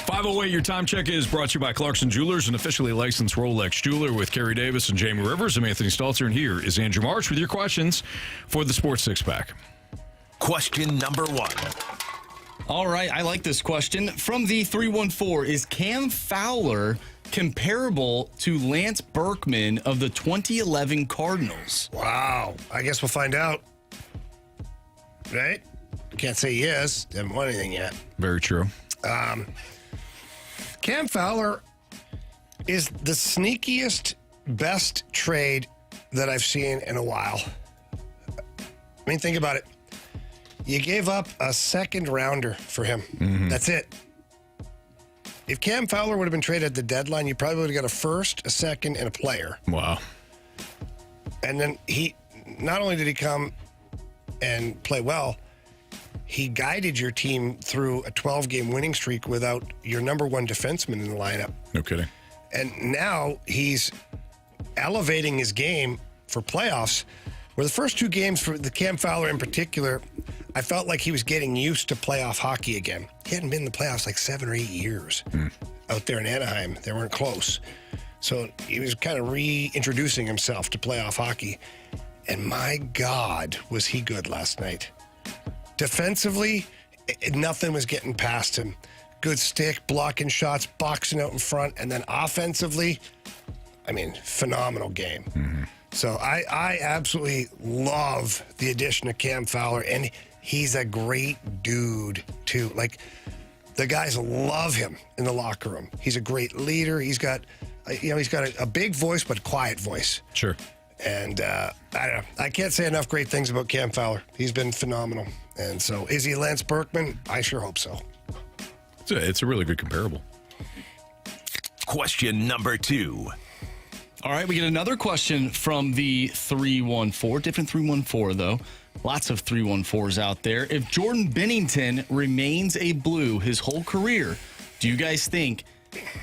508, your time check is brought to you by Clarkson Jewelers, an officially licensed Rolex jeweler with Carey Davis and Jamie Rivers. I'm Anthony Stalter, and here is Andrew March with your questions for the Sports Six-Pack. Question number one. All right, I like this question. From the 314, is Cam Fowler comparable to Lance Berkman of the 2011 Cardinals? Wow. I guess we'll find out. Right? Can't say he is. Haven't won anything yet. Very true. Cam Fowler is the sneakiest, best trade that I've seen in a while. I mean, think about it. You gave up a second rounder for him. Mm-hmm. That's it. If Cam Fowler would have been traded at the deadline, you probably would have got a first, a second, and a player. Wow. And then not only did he come and play well, he guided your team through a 12-game winning streak without your number one defenseman in the lineup. No kidding. And now he's elevating his game for playoffs, where the first 2 games for the Cam Fowler in particular, I felt like he was getting used to playoff hockey again. He hadn't been in the playoffs like 7 or 8 years out there in Anaheim. They weren't close. So he was kind of reintroducing himself to playoff hockey. And my God, was he good last night. Defensively, nothing was getting past him. Good stick, blocking shots, boxing out in front. And then offensively, I mean, phenomenal game. Mm-hmm. So I absolutely love the addition of Cam Fowler. And he's a great dude, too. Like, the guys love him in the locker room. He's a great leader. He's got a big voice, but quiet voice. Sure. And I don't know. I can't say enough great things about Cam Fowler. He's been phenomenal. And so, is he Lance Berkman? I sure hope so. It's a really good comparable. Question number 2. All right, we get another question from the 314. Different 314, though. Lots of 314s out there. If Jordan Binnington remains a Blue his whole career, do you guys think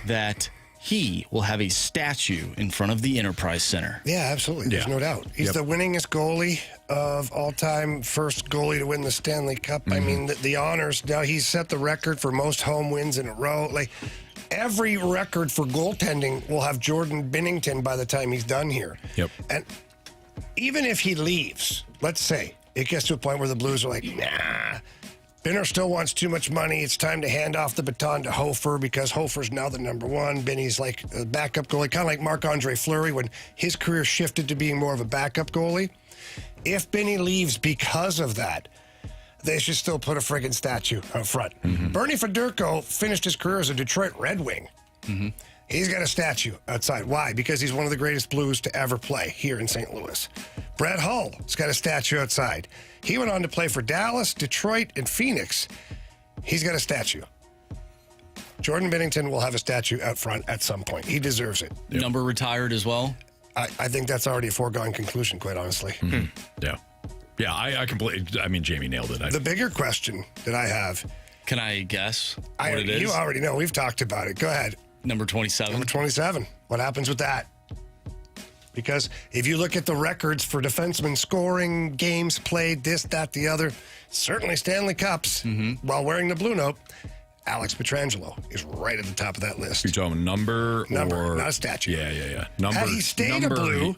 that he will have a statue in front of the Enterprise Center? Yeah, absolutely. There's no doubt. He's the winningest goalie of all time, first goalie to win the Stanley Cup. I mean, the honors. Now, he's set the record for most home wins in a row. Like, every record for goaltending will have Jordan Binnington by the time he's done here. Yep. And even if he leaves, let's say, it gets to a point where the Blues are like, nah, Binner still wants too much money. It's time to hand off the baton to Hofer because Hofer's now the number one. Benny's like a backup goalie, kind of like Marc-Andre Fleury when his career shifted to being more of a backup goalie. If Benny leaves because of that, they should still put a friggin' statue out front. Mm-hmm. Bernie Federko finished his career as a Detroit Red Wing. Mm-hmm. He's got a statue outside. Why? Because he's one of the greatest Blues to ever play here in St. Louis. Brett Hull's got a statue outside. He went on to play for Dallas, Detroit, and Phoenix. He's got a statue. Jordan Binnington will have a statue out front at some point. He deserves it. Yep. Number retired as well? I think that's already a foregone conclusion, quite honestly. Mm-hmm. Yeah. Yeah, I completely, I mean, Jamie nailed it. The bigger question that I have. Can I guess what it is? You already know. We've talked about it. Go ahead. Number 27. Number 27. What happens with that? Because if you look at the records for defensemen scoring, games played, this, that, the other, certainly Stanley Cups, while wearing the blue note, Alex Pietrangelo is right at the top of that list. You're talking number, not a statue. Yeah. Number. Had he stayed a Blue,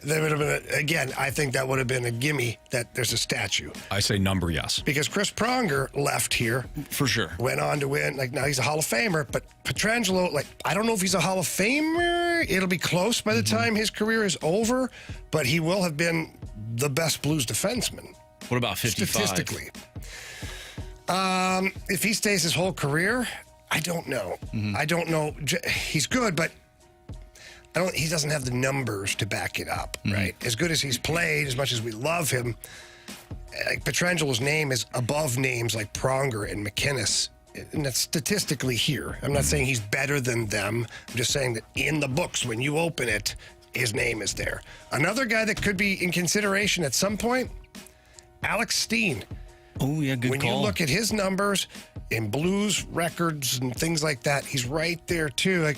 there would have been, again, I think that would have been a gimme that there's a statue. I say number, yes. Because Chris Pronger left here. For sure. Went on to win. Like, now he's a Hall of Famer, but Pietrangelo, like, I don't know if he's a Hall of Famer. It'll be close by the time his career is over, but he will have been the best Blues defenseman. What about 55? Statistically. If he stays his whole career, I don't know. I don't know. He's good, but he doesn't have the numbers to back it up, right? As good as he's played, as much as we love him, like Pietrangelo's name is above names like Pronger and McInnes, and that's statistically here. I'm not saying he's better than them. I'm just saying that in the books, when you open it, his name is there. Another guy that could be in consideration at some point, Alex Steen. Oh, yeah, good when call. When you look at his numbers in Blues records and things like that, he's right there, too. Like,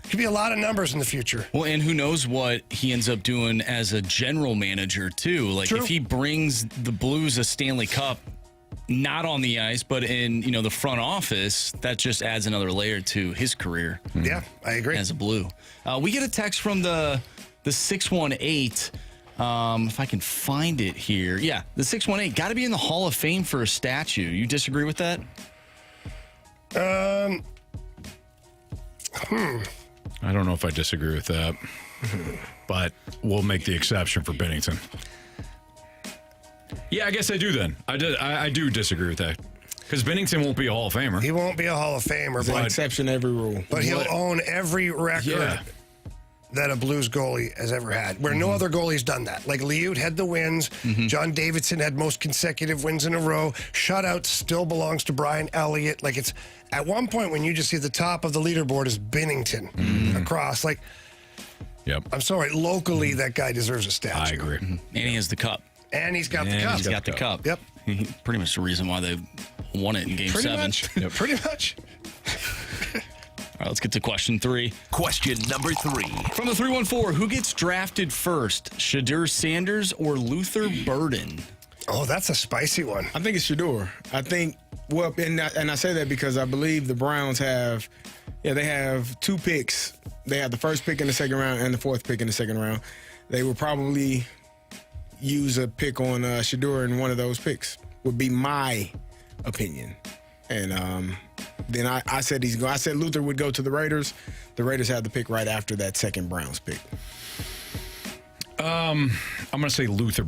could be a lot of numbers in the future. Well, and who knows what he ends up doing as a general manager, too. Like, if he brings the Blues a Stanley Cup, not on the ice, but in, the front office, that just adds another layer to his career. Yeah, I agree. As a Blue. We get a text from the 618. If I can find it here. Yeah, the 618. Got to be in the Hall of Fame for a statue. You disagree with that? I don't know if I disagree with that, but we'll make the exception for Binnington. Yeah, I guess I do then. I do disagree with that. Because Binnington won't be a Hall of Famer. He won't be a Hall of Famer. But exception every rule. But he'll own every record that a Blues goalie has ever had, where no other goalie's done that. Like Liut had the wins. John Davidson had most consecutive wins in a row. Shutout still belongs to Brian Elliott. Like, it's at one point when you just see the top of the leaderboard is Binnington across. Like, Yep. I'm sorry, locally, that guy deserves a statue. I agree. And he has the cup. And he's got the cup. He's got the cup. Yep. Pretty much the reason why they won it in Game 7. Much. Pretty much. All right, let's get to question 3. Question number 3. From the 314, who gets drafted first, Shadur Sanders or Luther Burden? Oh, that's a spicy one. I think it's Shadur. I think, well, and I say that because I believe the Browns have 2 picks. They have the first pick in the second round and the 4th pick in the second round. They will probably use a pick on Shadur in one of those picks, would be my opinion. And then I said I said Luther would go to the Raiders. The Raiders have the pick right after that second Browns pick. I'm going to say Luther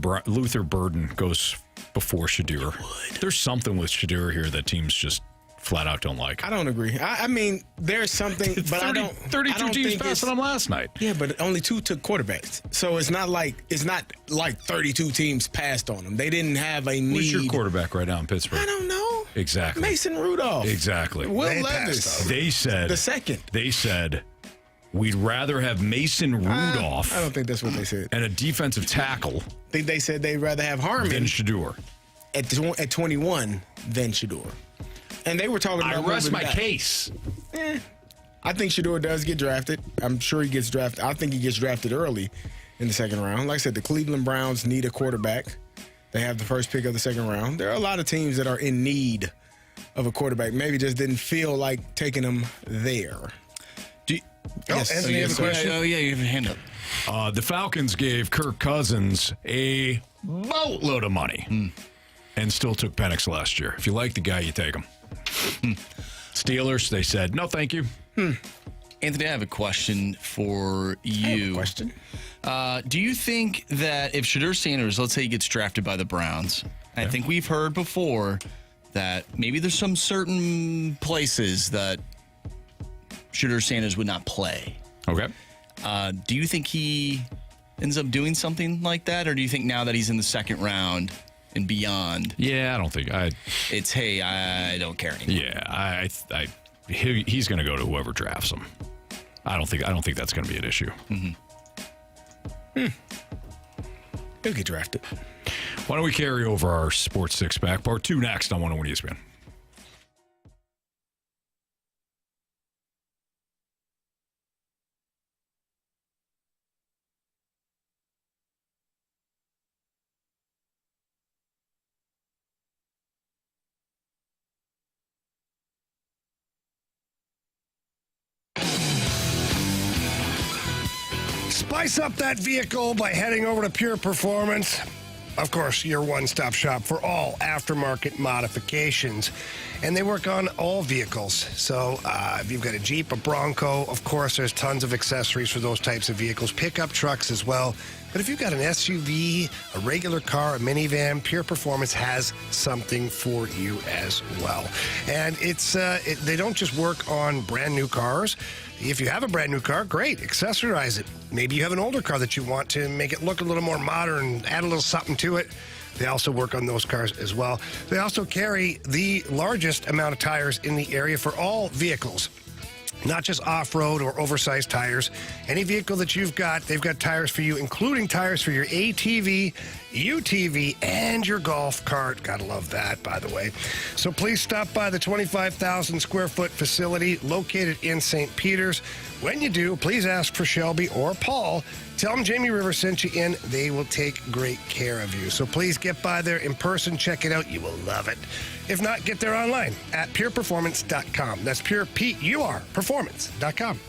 Burden goes before Shadur. There's something with Shadur here that teams just flat out don't like. I don't agree. I mean, there's something, but 32 teams passed on him last night. Yeah, but only 2 took quarterbacks. So it's not like 32 teams passed on him. They didn't have a need. Who's your quarterback right now in Pittsburgh? I don't know. Exactly. Mason Rudolph. Exactly. Will Levis. They said the second. They said we'd rather have Mason Rudolph. I don't think that's what they said. And a defensive tackle. I think they said they'd rather have Harmon than Shadur at 21 than Shadur. And they were talking about. I rest my case. I think Shadur does get drafted. I'm sure he gets drafted. I think he gets drafted early in the second round. Like I said, the Cleveland Browns need a quarterback. They have the first pick of the second round. There are a lot of teams that are in need of a quarterback. Maybe just didn't feel like taking them there. Anthony, you have a question? Oh, yeah, you have a hand up. The Falcons gave Kirk Cousins a boatload of money and still took Penix last year. If you like the guy, you take him. Steelers, they said, no, thank you. Anthony, I have a question for you. Do you think that if Shadur Sanders, let's say he gets drafted by the Browns, I think we've heard before that maybe there's some certain places that Shadur Sanders would not play. Okay. Do you think he ends up doing something like that, or do you think now that he's in the second round and beyond? Yeah, I don't think it's hey, I don't care anymore. Yeah, he's going to go to whoever drafts him. I don't think that's going to be an issue. He'll get drafted. Why don't we carry over our Sports Six Pack? Part 2 next on 101 ESPN. Spice up that vehicle by heading over to Pure Performance. Of course, your one-stop shop for all aftermarket modifications. And they work on all vehicles. So if you've got a Jeep, a Bronco, of course, there's tons of accessories for those types of vehicles. Pickup trucks as well. But if you've got an SUV, a regular car, a minivan, Pure Performance has something for you as well. And they don't just work on brand new cars. If you have a brand new car, great, accessorize it. Maybe you have an older car that you want to make it look a little more modern, add a little something to it. They also work on those cars as well. They also carry the largest amount of tires in the area for all vehicles. Not just off-road or oversized tires. Any vehicle that you've got, they've got tires for you, including tires for your ATV, UTV, and your golf cart. Gotta love that, by the way. So please stop by the 25,000 square foot facility located in St. Peters. When you do, please ask for Shelby or Paul. Tell them Jamie Rivers sent you in. They will take great care of you. So please get by there in person. Check it out. You will love it. If not, get there online at pureperformance.com. That's pure, P-U-R, performance.com.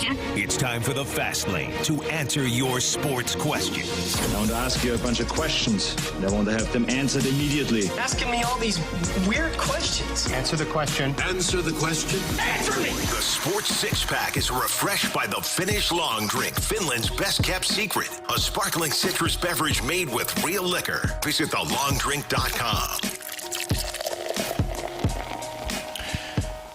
question? It's time for the Fast Lane to answer your sports questions. I want to ask you a bunch of questions, and I want to have them answered immediately. Asking me all these weird questions. Answer the question. Answer the question. Answer me! The Sports Six-Pack is refreshed by the Finnish Long Drink, Finland's best-kept secret. A sparkling citrus beverage made with real liquor. Visit thelongdrink.com.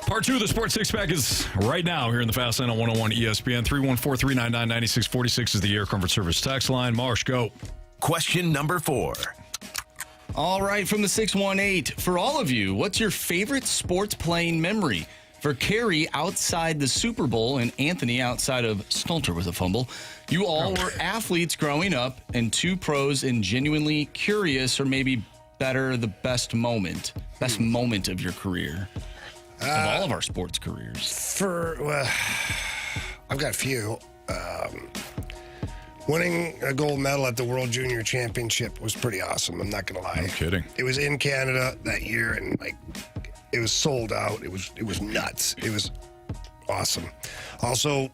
Part 2 of the Sports Six-Pack is right now here in the Fast Lane on 101 ESPN. 314-399-9646 is the Air Comfort Service text line. Marsh, go. Question number 4. All right, from the 618. For all of you, what's your favorite sports playing memory? For Carey, outside the Super Bowl, and Anthony outside of Stalter with a fumble, you all were athletes growing up and 2 pros and genuinely curious, or maybe better, the best moment of your career. Of all of our sports careers. I've got a few. Winning a gold medal at the World Junior Championship was pretty awesome. I'm not gonna lie. No kidding. It was in Canada that year, and it was sold out. It was nuts. It was awesome. Also,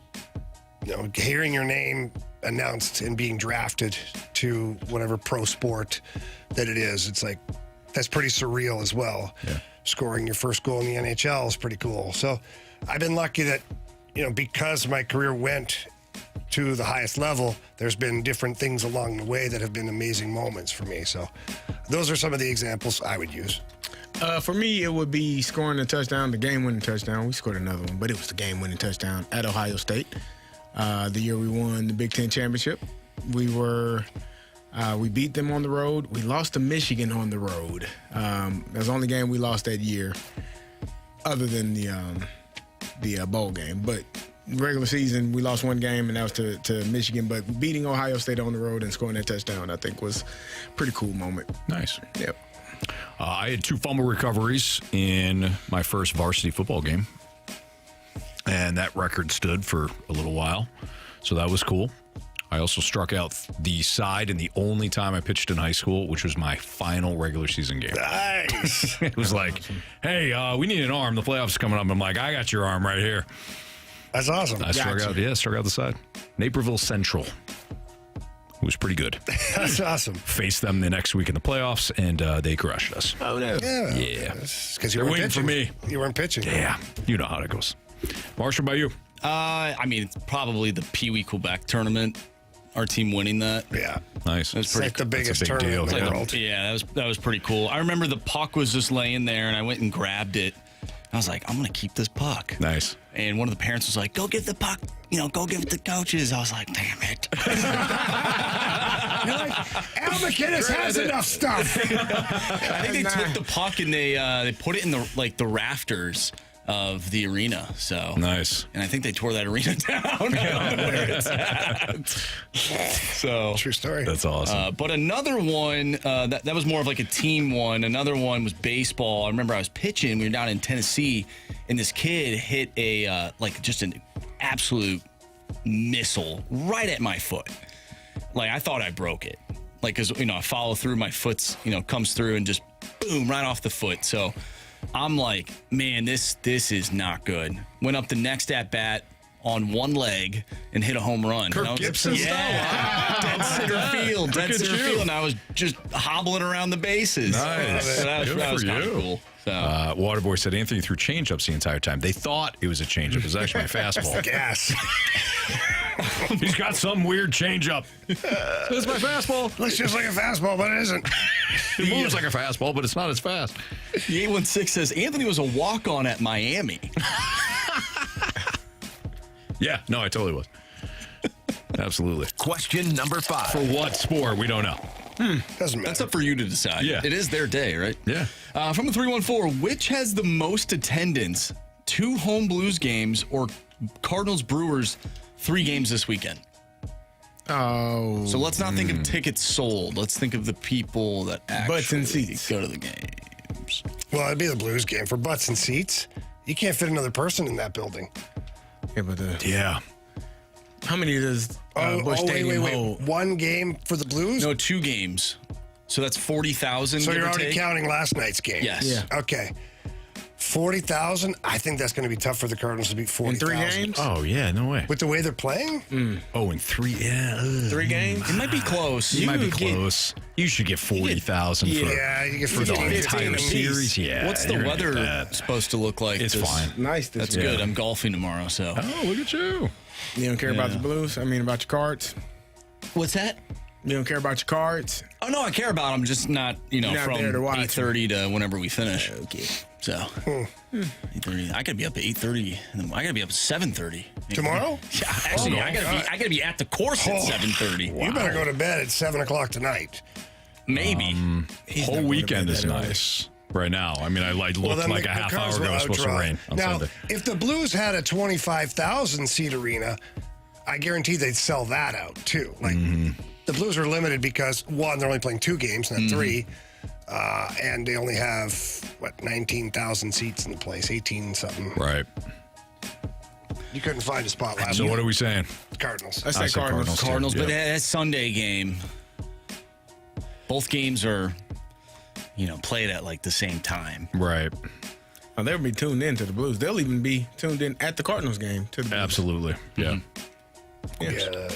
hearing your name announced and being drafted to whatever pro sport that it is, it's like that's pretty surreal as well. Yeah. Scoring your first goal in the NHL is pretty cool. So I've been lucky that, because my career went to the highest level, there's been different things along the way that have been amazing moments for me. So those are some of the examples I would use. For me, it would be scoring a touchdown, the game-winning touchdown. We scored another one, but it was the game-winning touchdown at Ohio State. The year we won the Big Ten championship, we beat them on the road. We lost to Michigan on the road. That was the only game we lost that year, other than the bowl game. But regular season, we lost one game, and that was to Michigan. But beating Ohio State on the road and scoring that touchdown, I think, was a pretty cool moment. Nice. Yep. I had 2 fumble recoveries in my first varsity football game, and that record stood for a little while, so that was cool. I also struck out the side in the only time I pitched in high school, which was my final regular season game. Nice. It was like, hey, we need an arm. The playoffs are coming up. I'm like, I got your arm right here. That's awesome. I struck out the side. Naperville Central. It was pretty good. That's awesome. Faced them the next week in the playoffs, and they crushed us. Oh, no. Yeah. Because They're waiting for me. You weren't pitching. Yeah. You know how that goes. Marshall, about you? It's probably the Pee Wee Quebec tournament. Our team winning that. Yeah. Nice. It's like the biggest tournament in the world. Yeah, that was pretty cool. I remember the puck was just laying there, and I went and grabbed it. I was like, I'm going to keep this puck. Nice. And one of the parents was like, go get the puck. Go give it to coaches. I was like, damn it. You're like, Al McInnes has enough stuff. I think they took the puck and they put it in the rafters of the arena. So nice. And I think they tore that arena down. I don't know where it's at. So true story. That's awesome. But another one that was more of like a team one. Another one was baseball. I remember I was pitching. We were down in Tennessee, and this kid hit a just an absolute missile right at my foot. Like I thought I broke it. Like because I follow through, my foot's comes through and just boom right off the foot. So I'm like, man, this is not good. Went up the next at bat on one leg and hit a home run. Kirk Gibson style. Dead center field. And I was just hobbling around the bases. Nice. That was kind of cool. So. Waterboy said Anthony threw changeups the entire time. They thought it was a changeup. It was actually my fastball. Gas. He's got some weird changeup. It's my fastball. Looks just like a fastball, but it isn't. It moves like a fastball, but it's not as fast. The 816 says Anthony was a walk-on at Miami. Yeah, no, I totally was. Absolutely. Question number 5. For what sport? We don't know. Doesn't matter. That's up for you to decide. Yeah. It is their day, right? Yeah. From the 314, which has the most attendance? 2 home Blues games or Cardinals Brewers 3 games this weekend? Oh. So let's not think of tickets sold. Let's think of the people that actually butts and seats go to the games. Well, it'd be the Blues game for butts and seats. You can't fit another person in that building. Yeah, but yeah. How many does Busch Stadium hold? 1 game for the Blues? No, 2 games. So that's 40,000. So you're already counting last night's game? Yes. Yeah. Okay. 40,000. I think that's going to be tough for the Cardinals to beat 40,000. In 3 games? Oh, yeah, no way. With the way they're playing? Oh, in 3, yeah. 3 games? It might be close. You might be close. You should get 40,000 you get for the 15, entire 15 series. Yeah. What's the weather supposed to look like? It's fine. Nice. That's good. I'm golfing tomorrow, so. Oh, look at you. You don't care about the Blues? I mean, about your cards? What's that? You don't care about your cards? Oh, no, I care about them, just not, from there to watch 8:30 to whenever we finish. Okay. So, 8:30. I got to be up at 8:30. I got to be up at 7:30. Tomorrow? Yeah, actually, I got to be at the course at 7:30. You better go to bed at 7 o'clock tonight. Maybe. Whole weekend is nice right now. I mean, I looked like a half hour ago it was supposed to rain on Sunday. If the Blues had a 25,000 seat arena, I guarantee they'd sell that out too. Like the Blues are limited because one, they're only playing 2 games, not 3, and they only have 19,000 seats in the place, 18 something. Right. You couldn't find a spot last So week. what are we saying? Cardinals. I say Cardinals. Cardinals, too, but yeah. that Sunday game, both games are, played at like the same time. Right. Oh, they'll be tuned in to the Blues. They'll even be tuned in at the Cardinals game to the Blues. Absolutely. Yeah. Yes. Yeah.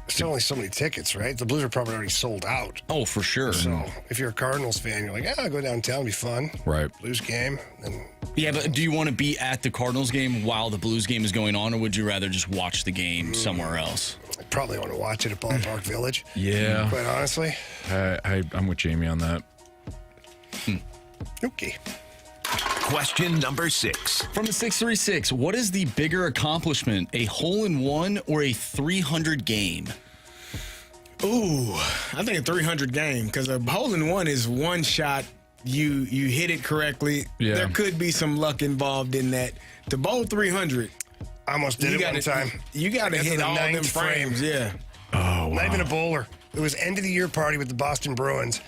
There's only so many tickets, right? The Blues are probably already sold out. Oh, for sure. So if you're a Cardinals fan, you're like, I'll go downtown, it'll be fun. Right. Blues game. And Yeah, but do you want to be at the Cardinals game while the Blues game is going on, or would you rather just watch the game somewhere else? I probably want to watch it at Ballpark Village. Yeah. Quite honestly. I'm with Jamie on that. Okay. Question number 6. From the 636, what is the bigger accomplishment, a hole-in-one or a 300 game? Ooh, I think a 300 game, because a hole-in-one is one shot. You hit it correctly. Yeah. There could be some luck involved in that. To bowl 300, I almost did it one time. You got to I got to hit the all them ninth frame. frames. Yeah. Oh, wow. Not even a bowler. It was end of the year party with the Boston Bruins,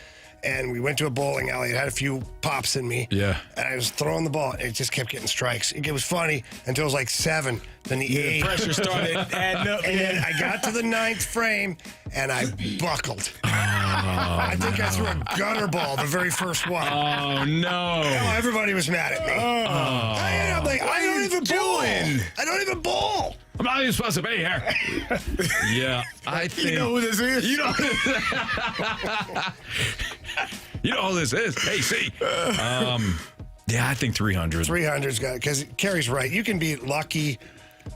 and we went to a bowling alley. It had a few pops in me. Yeah. And I was throwing the ball, and it just kept getting strikes. It was funny until it was like 7. Then the 8. pressure started adding up. And then I got to the 9th frame, and I buckled. I think I threw a gutter ball, the very first one. Oh, no. Oh, everybody was mad at me. I'm like, I don't even bowl. I don't even bowl. I'm not even supposed to be here. Yeah, I think. You know who this is? You know who this is. Hey, see. Yeah, I think 300. 300's got it, because Carey's right. You can be lucky.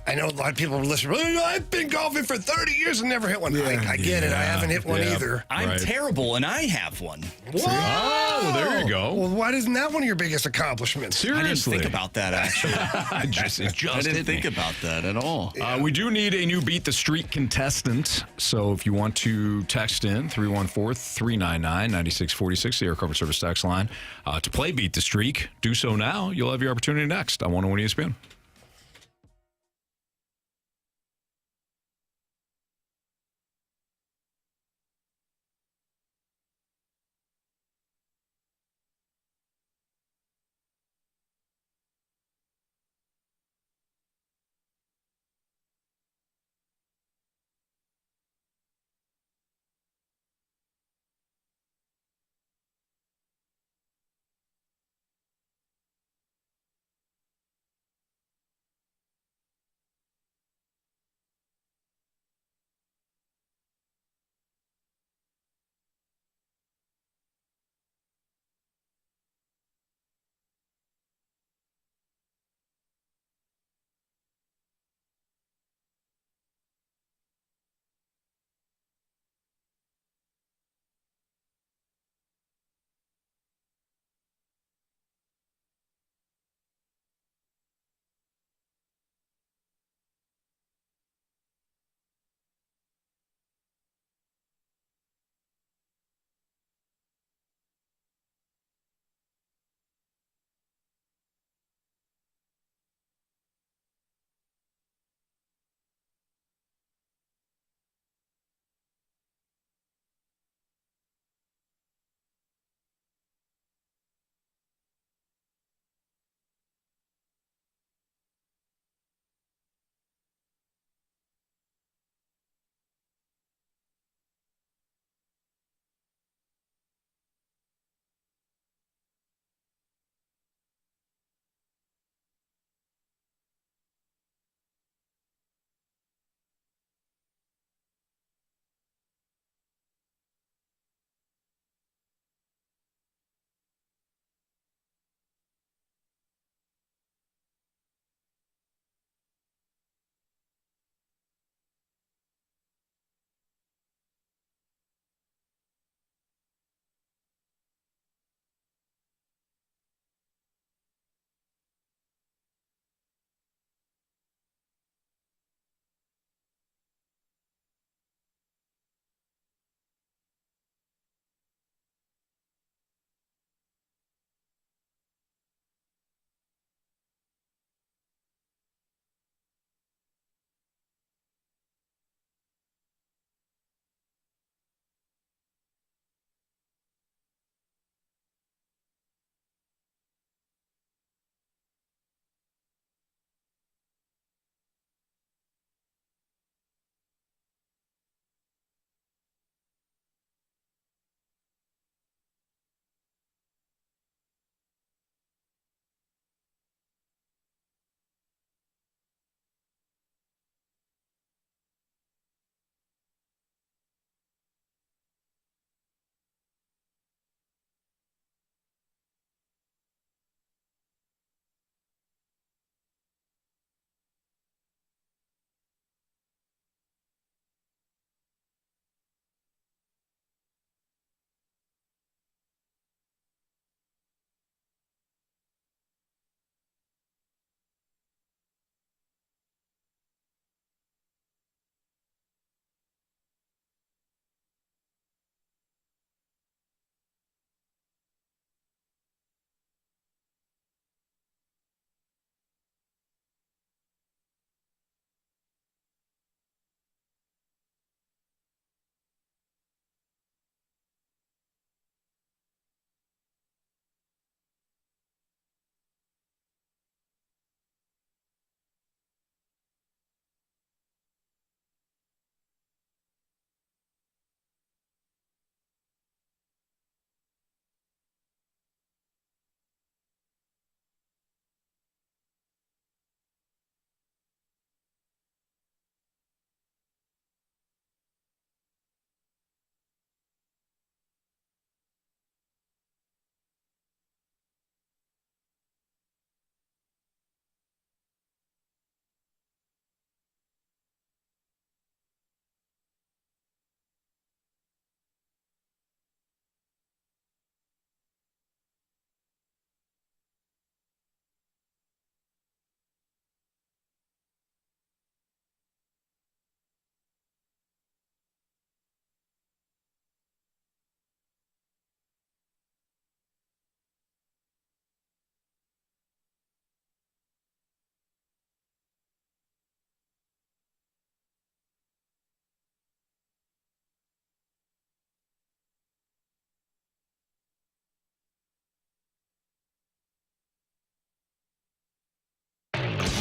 I know a lot of people are listening. I've been golfing for 30 years and never hit one. I get it. I haven't hit one either. I'm terrible, and I have one. Whoa! Oh, there you go. Well, why isn't that one of your biggest accomplishments? I didn't Seriously. think about that, actually. I didn't think about that at all. We do need a new Beat the Streak contestant. So if you want to text in 314-399-9646, the Air Cover Service text line, to play Beat the Streak, do so now. You'll have your opportunity next on 101 ESPN.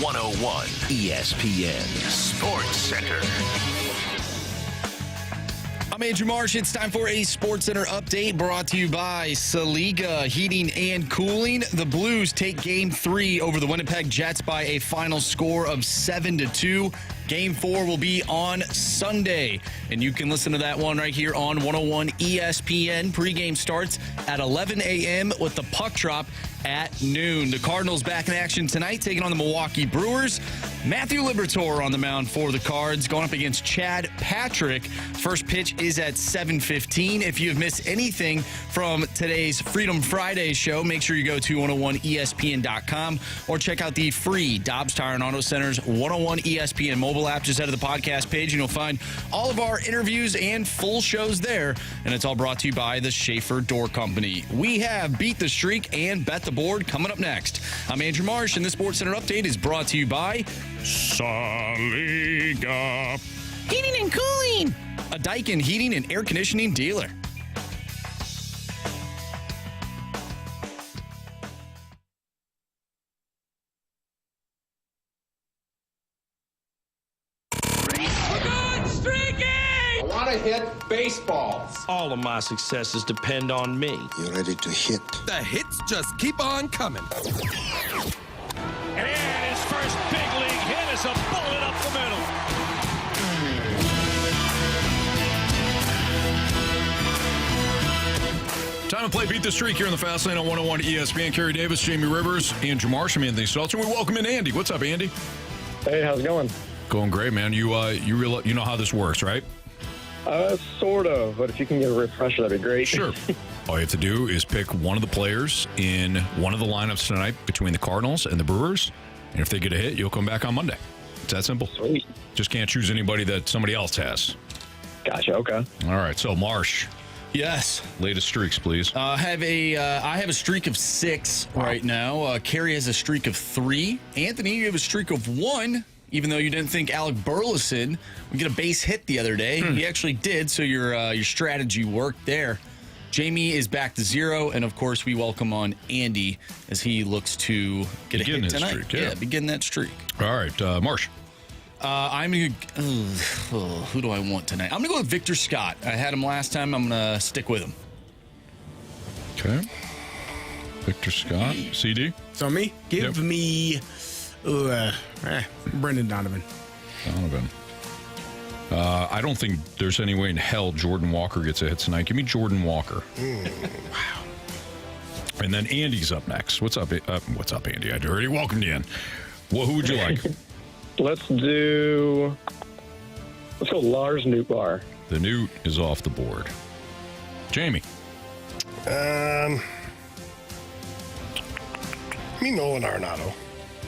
101 ESPN Sports Center. I'm Andrew Marsh. It's time for a Sports Center update brought to you by Saliga Heating and Cooling. The Blues take Game 3 over the Winnipeg Jets by a final score of 7-2. Game 4 will be on Sunday, and you can listen to that one right here on 101 ESPN. Pregame starts at 11 a.m. with the puck drop at noon. The Cardinals back in action tonight, taking on the Milwaukee Brewers. Matthew Liberatore on the mound for the Cards, going up against Chad Patrick. First pitch is at 7:15. If you have missed anything from today's Freedom Friday show, make sure you go to 101ESPN.com or check out the free Dobbs Tire and Auto Center's 101 ESPN mobile app. Just head to the podcast page and you'll find all of our interviews and full shows there. And it's all brought to you by the Schaefer Door Company. We have Beat the Streak and Bet the Board coming up next. I'm Andrew Marsh, and this Sports Center update is brought to you by Saliga Heating and Cooling, a Daikin heating and air conditioning dealer. I want to hit baseballs. All of my successes depend on me. You ready to hit? The hits just keep on coming. And his first big league hit is a bullet up the middle. Time to play Beat the Streak here in the Fast Lane on 101 ESPN. Carey Davis, Jamie Rivers, Andrew Marsh, and Anthony Stalter. We welcome in Andy. What's up, Andy? Hey, how's it going? Going great, man. You know how this works, right? Sort of, but if you can get a refresher, that'd be great. Sure. All you have to do is pick one of the players in one of the lineups tonight between the Cardinals and the Brewers, and if they get a hit, you'll come back on Monday. It's that simple. Sweet. Just can't choose anybody that somebody else has. Gotcha, okay. All right, so Marsh. Yes. Latest streaks, please. I have a streak of 6 right now. Carey has a streak of 3. Anthony, you have a streak of 1, even though you didn't think Alec Burleson would get a base hit the other day. He actually did, so your strategy worked there. Jamie is back to 0, and of course we welcome on Andy as he looks to get a hit tonight. Streak, yeah, begin that streak. All right, Marsh. I'm going to... who do I want tonight? I'm going to go with Victor Scott. I had him last time. I'm going to stick with him. Okay. Victor Scott. CD? So me? Give me... Brendan Donovan. I don't think there's any way in hell Jordan Walker gets a hit tonight. Give me Jordan Walker. Wow. And then Andy's up next. What's up, Andy? I already welcomed you in. Well, who would you like? Let's go Lars Nootbaar. The Newt is off the board. Jamie. Me, Nolan Arenado.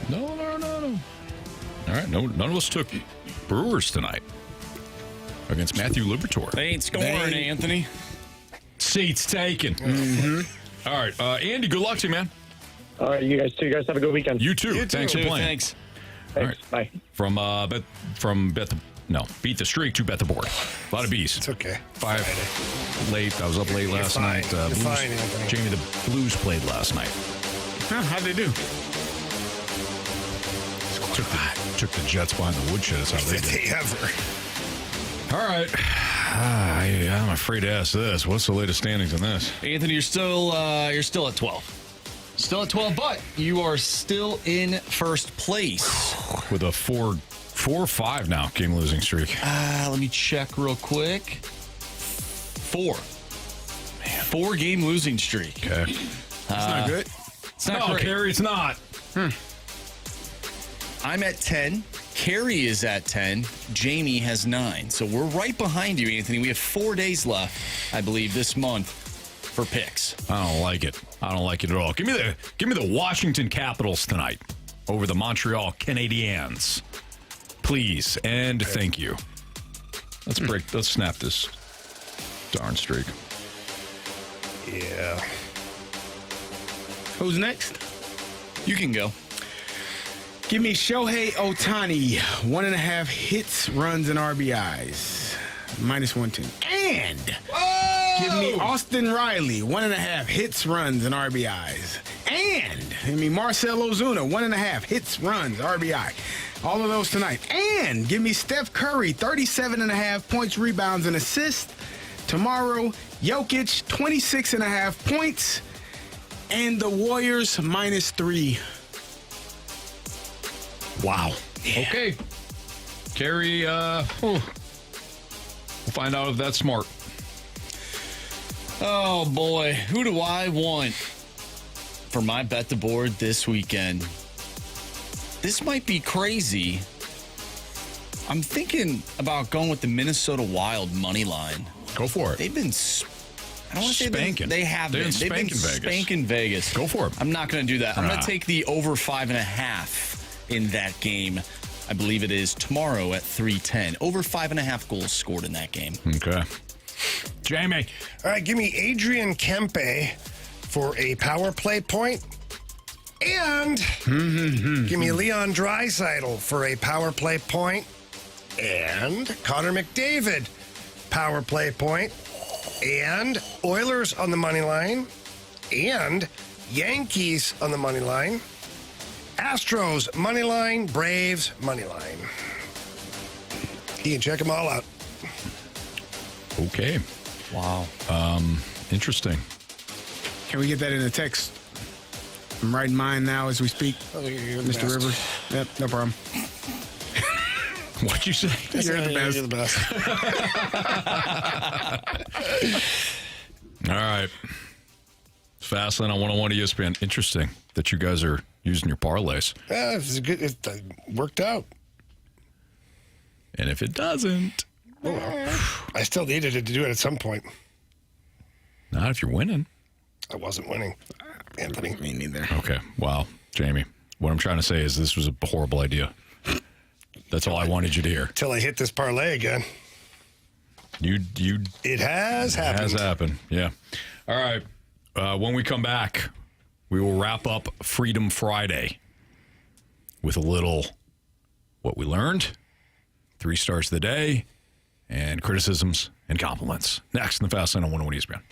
Nolan Arenado. All right, none of us took Brewers tonight against Matthew Liberatore. They ain't scoring, Anthony. Seats taken. Mm-hmm. All right, Andy, good luck to you, man. All right, you guys too. You guys have a good weekend. You too. Thanks for playing. Thanks. All right. Bye. Beat the Streak to Bet the Board. A lot of B's. It's okay. 5 late. I was up late last night. You're fine, Anthony. Jamie, the Blues played last night. How'd they do? Took the Jets behind the woodshed. That's how they did. Ever. All right. I'm afraid to ask this. What's the latest standings on this? Anthony, you're still at 12. Still at 12, but you are still in first place. With a 4-5 now game losing streak. Let me check real quick. 4. Man. 4 game losing streak. Okay. That's not good. It's not great. Carey, it's not. I'm at 10. Carey is at 10. Jamie has 9. So we're right behind you, Anthony. We have 4 days left, I believe, this month for picks. I don't like it. I don't like it at all. Give me the Washington Capitals tonight over the Montreal Canadiens. Please and thank you. Let's snap this darn streak. Yeah. Who's next? You can go. Give me Shohei Ohtani, 1.5 hits, runs, and RBIs. -110. And give me Austin Riley, 1.5 hits, runs, and RBIs. And Marcell Ozuna, 1.5 hits, runs, RBI. All of those tonight. And give me Steph Curry, 37.5 points, rebounds, and assists. Tomorrow, Jokic, 26.5 points. And the Warriors, -3. Wow. Yeah. Okay. Carey, we'll find out if that's smart. Oh, boy. Who do I want for my bet the board this weekend? This might be crazy. I'm thinking about going with the Minnesota Wild money line. Go for it. They've been I don't want to say spanking. they have been. They've been spanking Vegas. Go for it. I'm not going to do that. I'm going to take the over 5.5 in that game. I believe it is tomorrow at 3:10. Over 5.5 goals scored in that game. Okay. Jamie. All right, give me Adrian Kempe for a power play point. And give me Leon Draisaitl for a power play point. And Connor McDavid, power play point. And Oilers on the money line. And Yankees on the money line. Astros money line. Braves money line. You can check them all out. Okay. Wow. Interesting. Can we get that in a text? I'm writing mine now as we speak. Mr. Rivers. Yep, no problem. What'd you say? You're the best. You're the best. All right. Fastlane on 101 ESPN. Interesting that you guys are using your parlays. Yeah, it worked out. And if it doesn't, I still needed it to do it at some point. not if you're winning. I wasn't winning, Anthony. Me neither. Okay. Wow. Jamie, what I'm trying to say is this was a horrible idea. That's all I wanted you to hear. Till I hit this parlay again. It has happened. It has happened. Yeah. All right. When we come back, we will wrap up Freedom Friday with a little what we learned, 3 stars of the day, and criticisms and compliments. Next in the Fast Lane on 101 ESPN.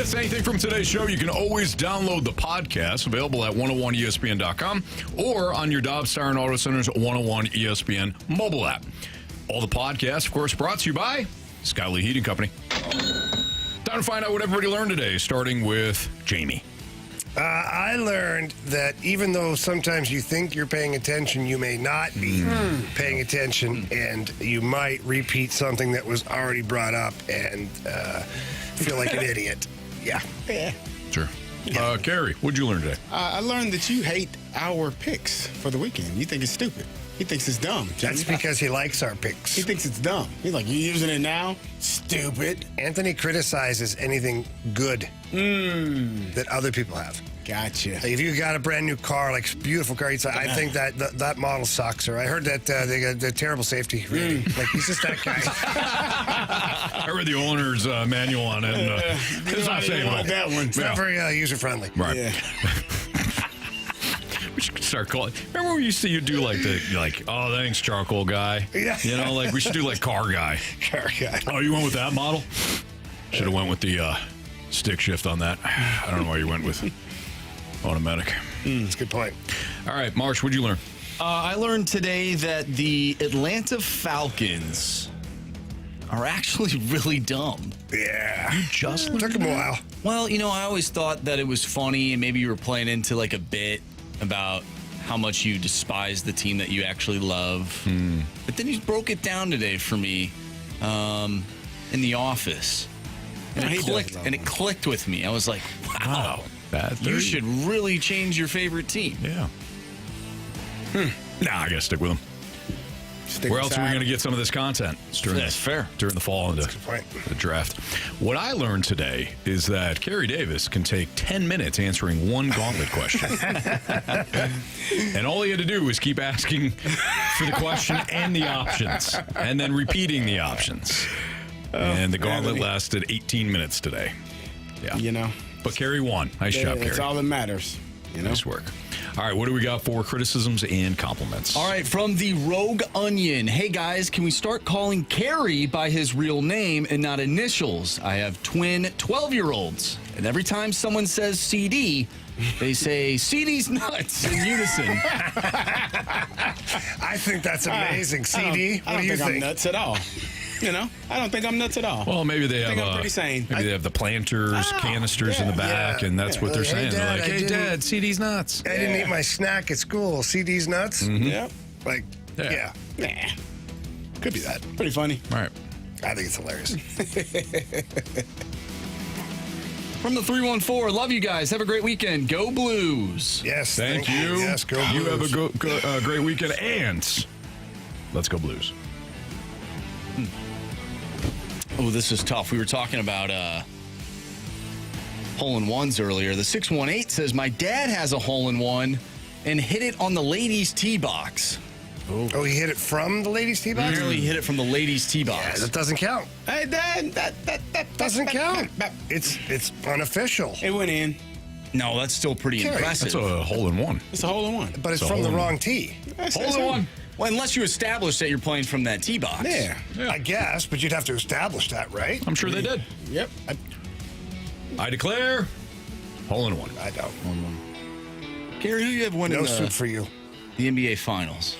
miss anything from today's show, you can always download the podcast, available at 101ESPN.com or on your Dobbs Tire and Auto Center's 101 ESPN mobile app. All the podcasts, of course, brought to you by Skyly Heating Company. Time to find out what everybody learned today, starting with Jamie. I learned that even though sometimes you think you're paying attention, you may not be paying attention, and you might repeat something that was already brought up and feel like an idiot. Yeah. Sure. Carey, what'd you learn today? I learned that you hate our picks for the weekend. You think it's stupid. He thinks it's dumb. That's because he likes our picks. He thinks it's dumb. He's like, you using it now? Stupid. Anthony criticizes anything good that other people have. Gotcha. Like if you got a brand new car, like beautiful car, he's like, I think that model sucks. Or I heard that they got the terrible safety rating. Like he's just that guy. I read the owner's manual on it. And, it's not saying like that one. It's not very user friendly. Right. Yeah. We should start calling. Remember when we used to do like oh, thanks, charcoal guy. Yeah. You know, like we should do like car guy. Car guy. Oh, you went with that model? Should have went with the stick shift on that. I don't know why you went with automatic. That's a good point. All right, Marsh, what'd you learn? I learned today that the Atlanta Falcons are actually really dumb. Yeah. You just took him a while. Well, you know, I always thought that it was funny, and maybe you were playing into like a bit about how much you despise the team that you actually love. But then you broke it down today for me in the office. And it clicked with me. I was like, wow. You should really change your favorite team. Yeah. Nah, I gotta stick with them. Where else are we going to get some of this content? That's fair. During the fall and the draft. What I learned today is that Carey Davis can take 10 minutes answering one Gauntlet question. And all he had to do was keep asking for the question and the options, and then repeating the options. And the Gauntlet lasted 18 minutes today. Yeah. You know. But Carey won. Nice job, Carey. That's all that matters. You know? Nice work. All right, what do we got for criticisms and compliments? All right, from the Rogue Onion. Hey, guys, can we start calling Carey by his real name and not initials? I have twin 12-year-olds, and every time someone says CD, they say, CD's nuts in unison. I think that's amazing. CD, I don't think I'm nuts at all. You know, I don't think I'm nuts at all. Well, maybe they have. I'm pretty sane. Maybe they have the planters, canisters in the back, and that's what they're saying. Hey, Dad, they're like, "Hey, Dad, CD's nuts." I didn't eat my snack at school. CD's nuts. Yep. Like, yeah. Nah. Could be that. Pretty funny. All right. I think it's hilarious. From the 314, love you guys. Have a great weekend. Go Blues. Yes, thank you. Yes, go Blues. You have a great weekend, and let's go Blues. Oh, this is tough. We were talking about hole-in-ones earlier. The 618 says, my dad has a hole-in-one and hit it on the ladies' tee box. Oh, he hit it from the ladies' tee box? Apparently he hit it from the ladies' tee box. Yeah, that doesn't count. Hey, Dad, that doesn't count. It's unofficial. It went in. No, that's still pretty impressive. That's a hole-in-one. It's a hole-in-one. But it's from the wrong tee. Hole-in-one. Well, unless you establish that you're playing from that tee box. Yeah, I guess, but you'd have to establish that, right? I'm sure they did. Yep. I declare hole-in-one. I don't. Carey, who you have winning No soup for you. The NBA Finals?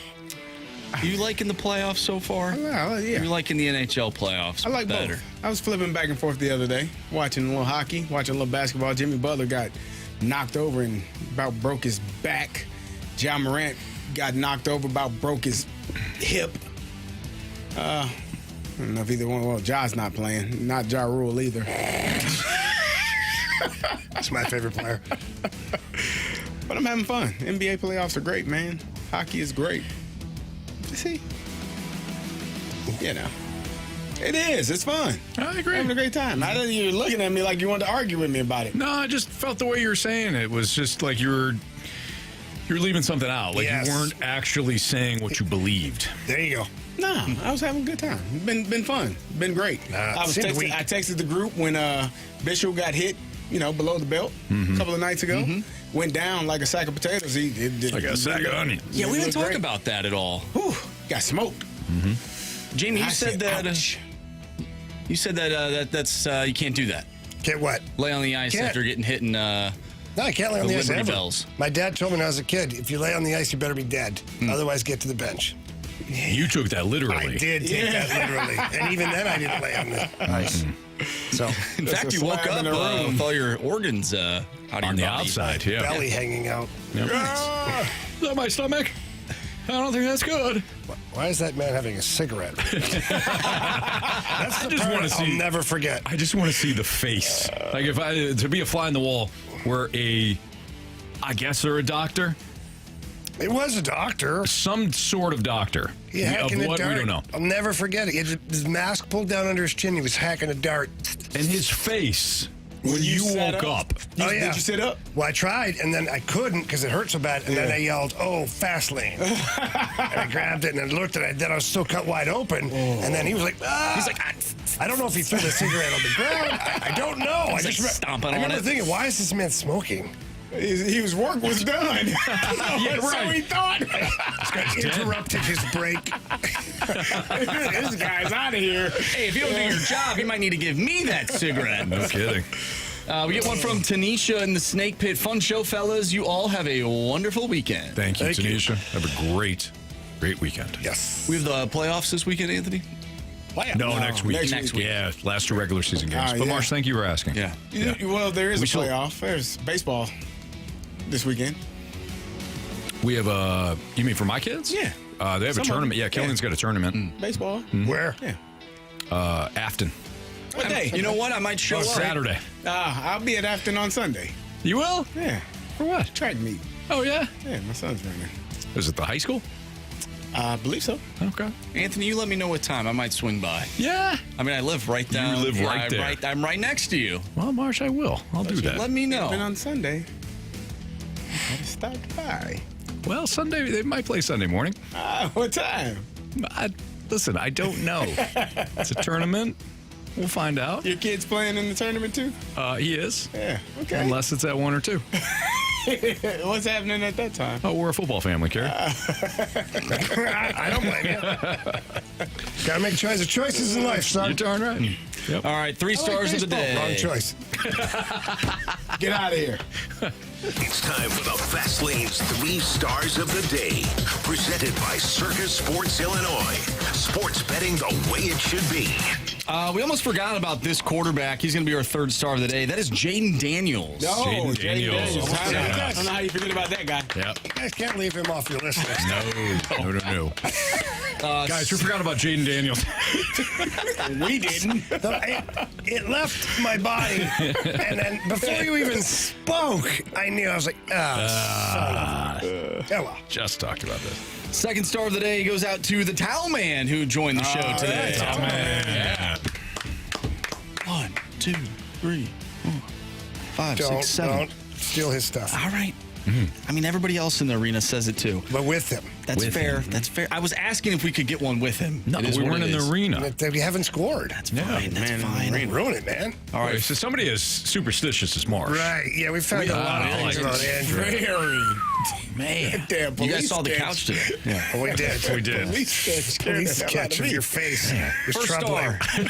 Are you liking the playoffs so far? Well, yeah. Are you liking the NHL playoffs? I like better? both. I was flipping back and forth the other day, watching a little hockey, watching a little basketball. Jimmy Butler got knocked over and about broke his back. John Morant got knocked over, about broke his hip. I don't know if either one. Well, Ja's not playing. Not Ja Rule either. That's my favorite player. But I'm having fun. NBA playoffs are great, man. Hockey is great. You see? You know. It is. It's fun. I agree. Having a great time. I know you're looking at me like you wanted to argue with me about it. No, I just felt the way you were saying it was just like you're leaving something out. Like you weren't actually saying what you believed. There you go. No, I was having a good time. Been fun. Been great. I texted the group when Bishop got hit, below the belt a couple of nights ago. Went down like a sack of potatoes. Like a sack of onions. Yeah, we didn't talk about that at all. Whew, got smoked. Jamie, you said that. Ouch. You said that that's you can't do that. Get what? Lay on the ice Can't. after getting hit in No, I can't lay on the ice Liberty ever. Bells. My dad told me when I was a kid, if you lay on the ice, you better be dead. Otherwise, get to the bench. You took that literally. I did take that literally. And even then, I didn't lay on the ice. So, In fact, you woke up with all your organs out of On the your body. outside, yeah. belly hanging out. Yep. Is that my stomach? I don't think that's good. Why is that man having a cigarette? That's the just part wanna see- I'll never forget. I just want to see the face. Like if I to be a fly in the wall where I guess they're a doctor. It was a doctor. Some sort of doctor. He Of hacking a what, dart. we don't know. I'll never forget it. He had his mask pulled down under his chin. He was hacking a dart. And his face when you sat woke up. Oh, yeah. Did you sit up? Well, I tried, and then I couldn't because it hurt so bad. And then I yelled, "Oh, fast lane!" and I grabbed it and I looked at it. Then I was so cut wide open. And then he was like, "Ah!" He's like, I don't know if he threw the cigarette on the ground. I don't know. He's like stomping I on remember it. thinking, why is this man smoking? His work was done. Yeah, So right. he thought. Interrupted his break. This guy's out of here. Hey, if you don't do your job, you might need to give me that cigarette. No kidding. We get one from Tanisha in the Snake Pit. Fun show, fellas. You all have a wonderful weekend. Thank you, Thank you. Tanisha. Have a great weekend. Yes. We have the playoffs this weekend, Anthony? No, next week. Next week. Yeah, last two regular season games. But yeah. Marsh, thank you for asking. Yeah. Well, there is We a still- playoff. There's baseball this weekend. We have you mean for my kids? Yeah. They have Some a of tournament. them. Yeah, Killian's got a tournament. Baseball. Where? Yeah. Afton. What day? You know what? I might show up. Saturday. I'll be at Afton on Sunday. You will? Yeah. For what? Track meet. Oh, yeah? Yeah, my son's running. Is it the high school? I believe so. Okay. Anthony, you let me know what time. I might swing by. Yeah. I mean, I live right down. live right there. I'm right next to you. Well, Marsh, I will. I'll do that. Let me know. Even on Sunday. I stopped by. Well, Sunday, they might play Sunday morning. What time? Listen, I don't know. It's a tournament. We'll find out. Your kid's playing in the tournament too? He is. Yeah. Okay. Unless it's at 1 or 2. What's happening at that time? Oh, we're a football family, Carey. I don't blame you. Gotta make choices in life, son. You're darn right. Yep. All right, 3 stars of the day. Wrong choice. Get out of here. It's time for the Fast Lane's 3 Stars of the Day. Presented by Circus Sports Illinois. Sports betting the way it should be. We almost forgot about this quarterback. He's going to be our 3rd star of the day. That is Jaden Daniels. Jaden Daniels. I don't know how you forget about that guy. Yep. You guys can't leave him off your list next time. No. Guys, we forgot about Jaden Daniels. We didn't. It left my body, and then before you even spoke, I knew. I was like, son of a... Yeah, well. Just talked about this. 2nd star of the day goes out to the Towel Man who joined the show today. Towel Man. Yeah. 1, 2, 3, 4, 5, 6, 7. Don't steal his stuff. All right. I mean, everybody else in the arena says it too. But with him. That's With fair. him. That's fair. I was asking if we could get one with him. No, It is we what weren't it in is. the arena. That we haven't scored. That's fine. That's fine. Ruin it, man. All right, so somebody as superstitious as Marsh. Right. Yeah, we found a lot of things about Andrew. Very. Man. Damn, You police guys saw the sketch. couch today. Yeah. Oh, we did. We did. Police sketch. Police scared the hell out sketch of of me. your face. Was 1st troubling. star.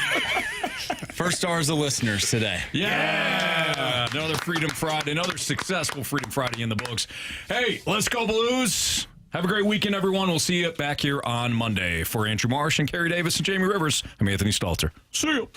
1st star is the listeners today. Yeah. Another Freedom Friday, another successful Freedom Friday in the books. Hey, let's go Blues. Have a great weekend, everyone. We'll see you back here on Monday. For Andrew Marsh and Carey Davis and Jamie Rivers, I'm Anthony Stalter. See you.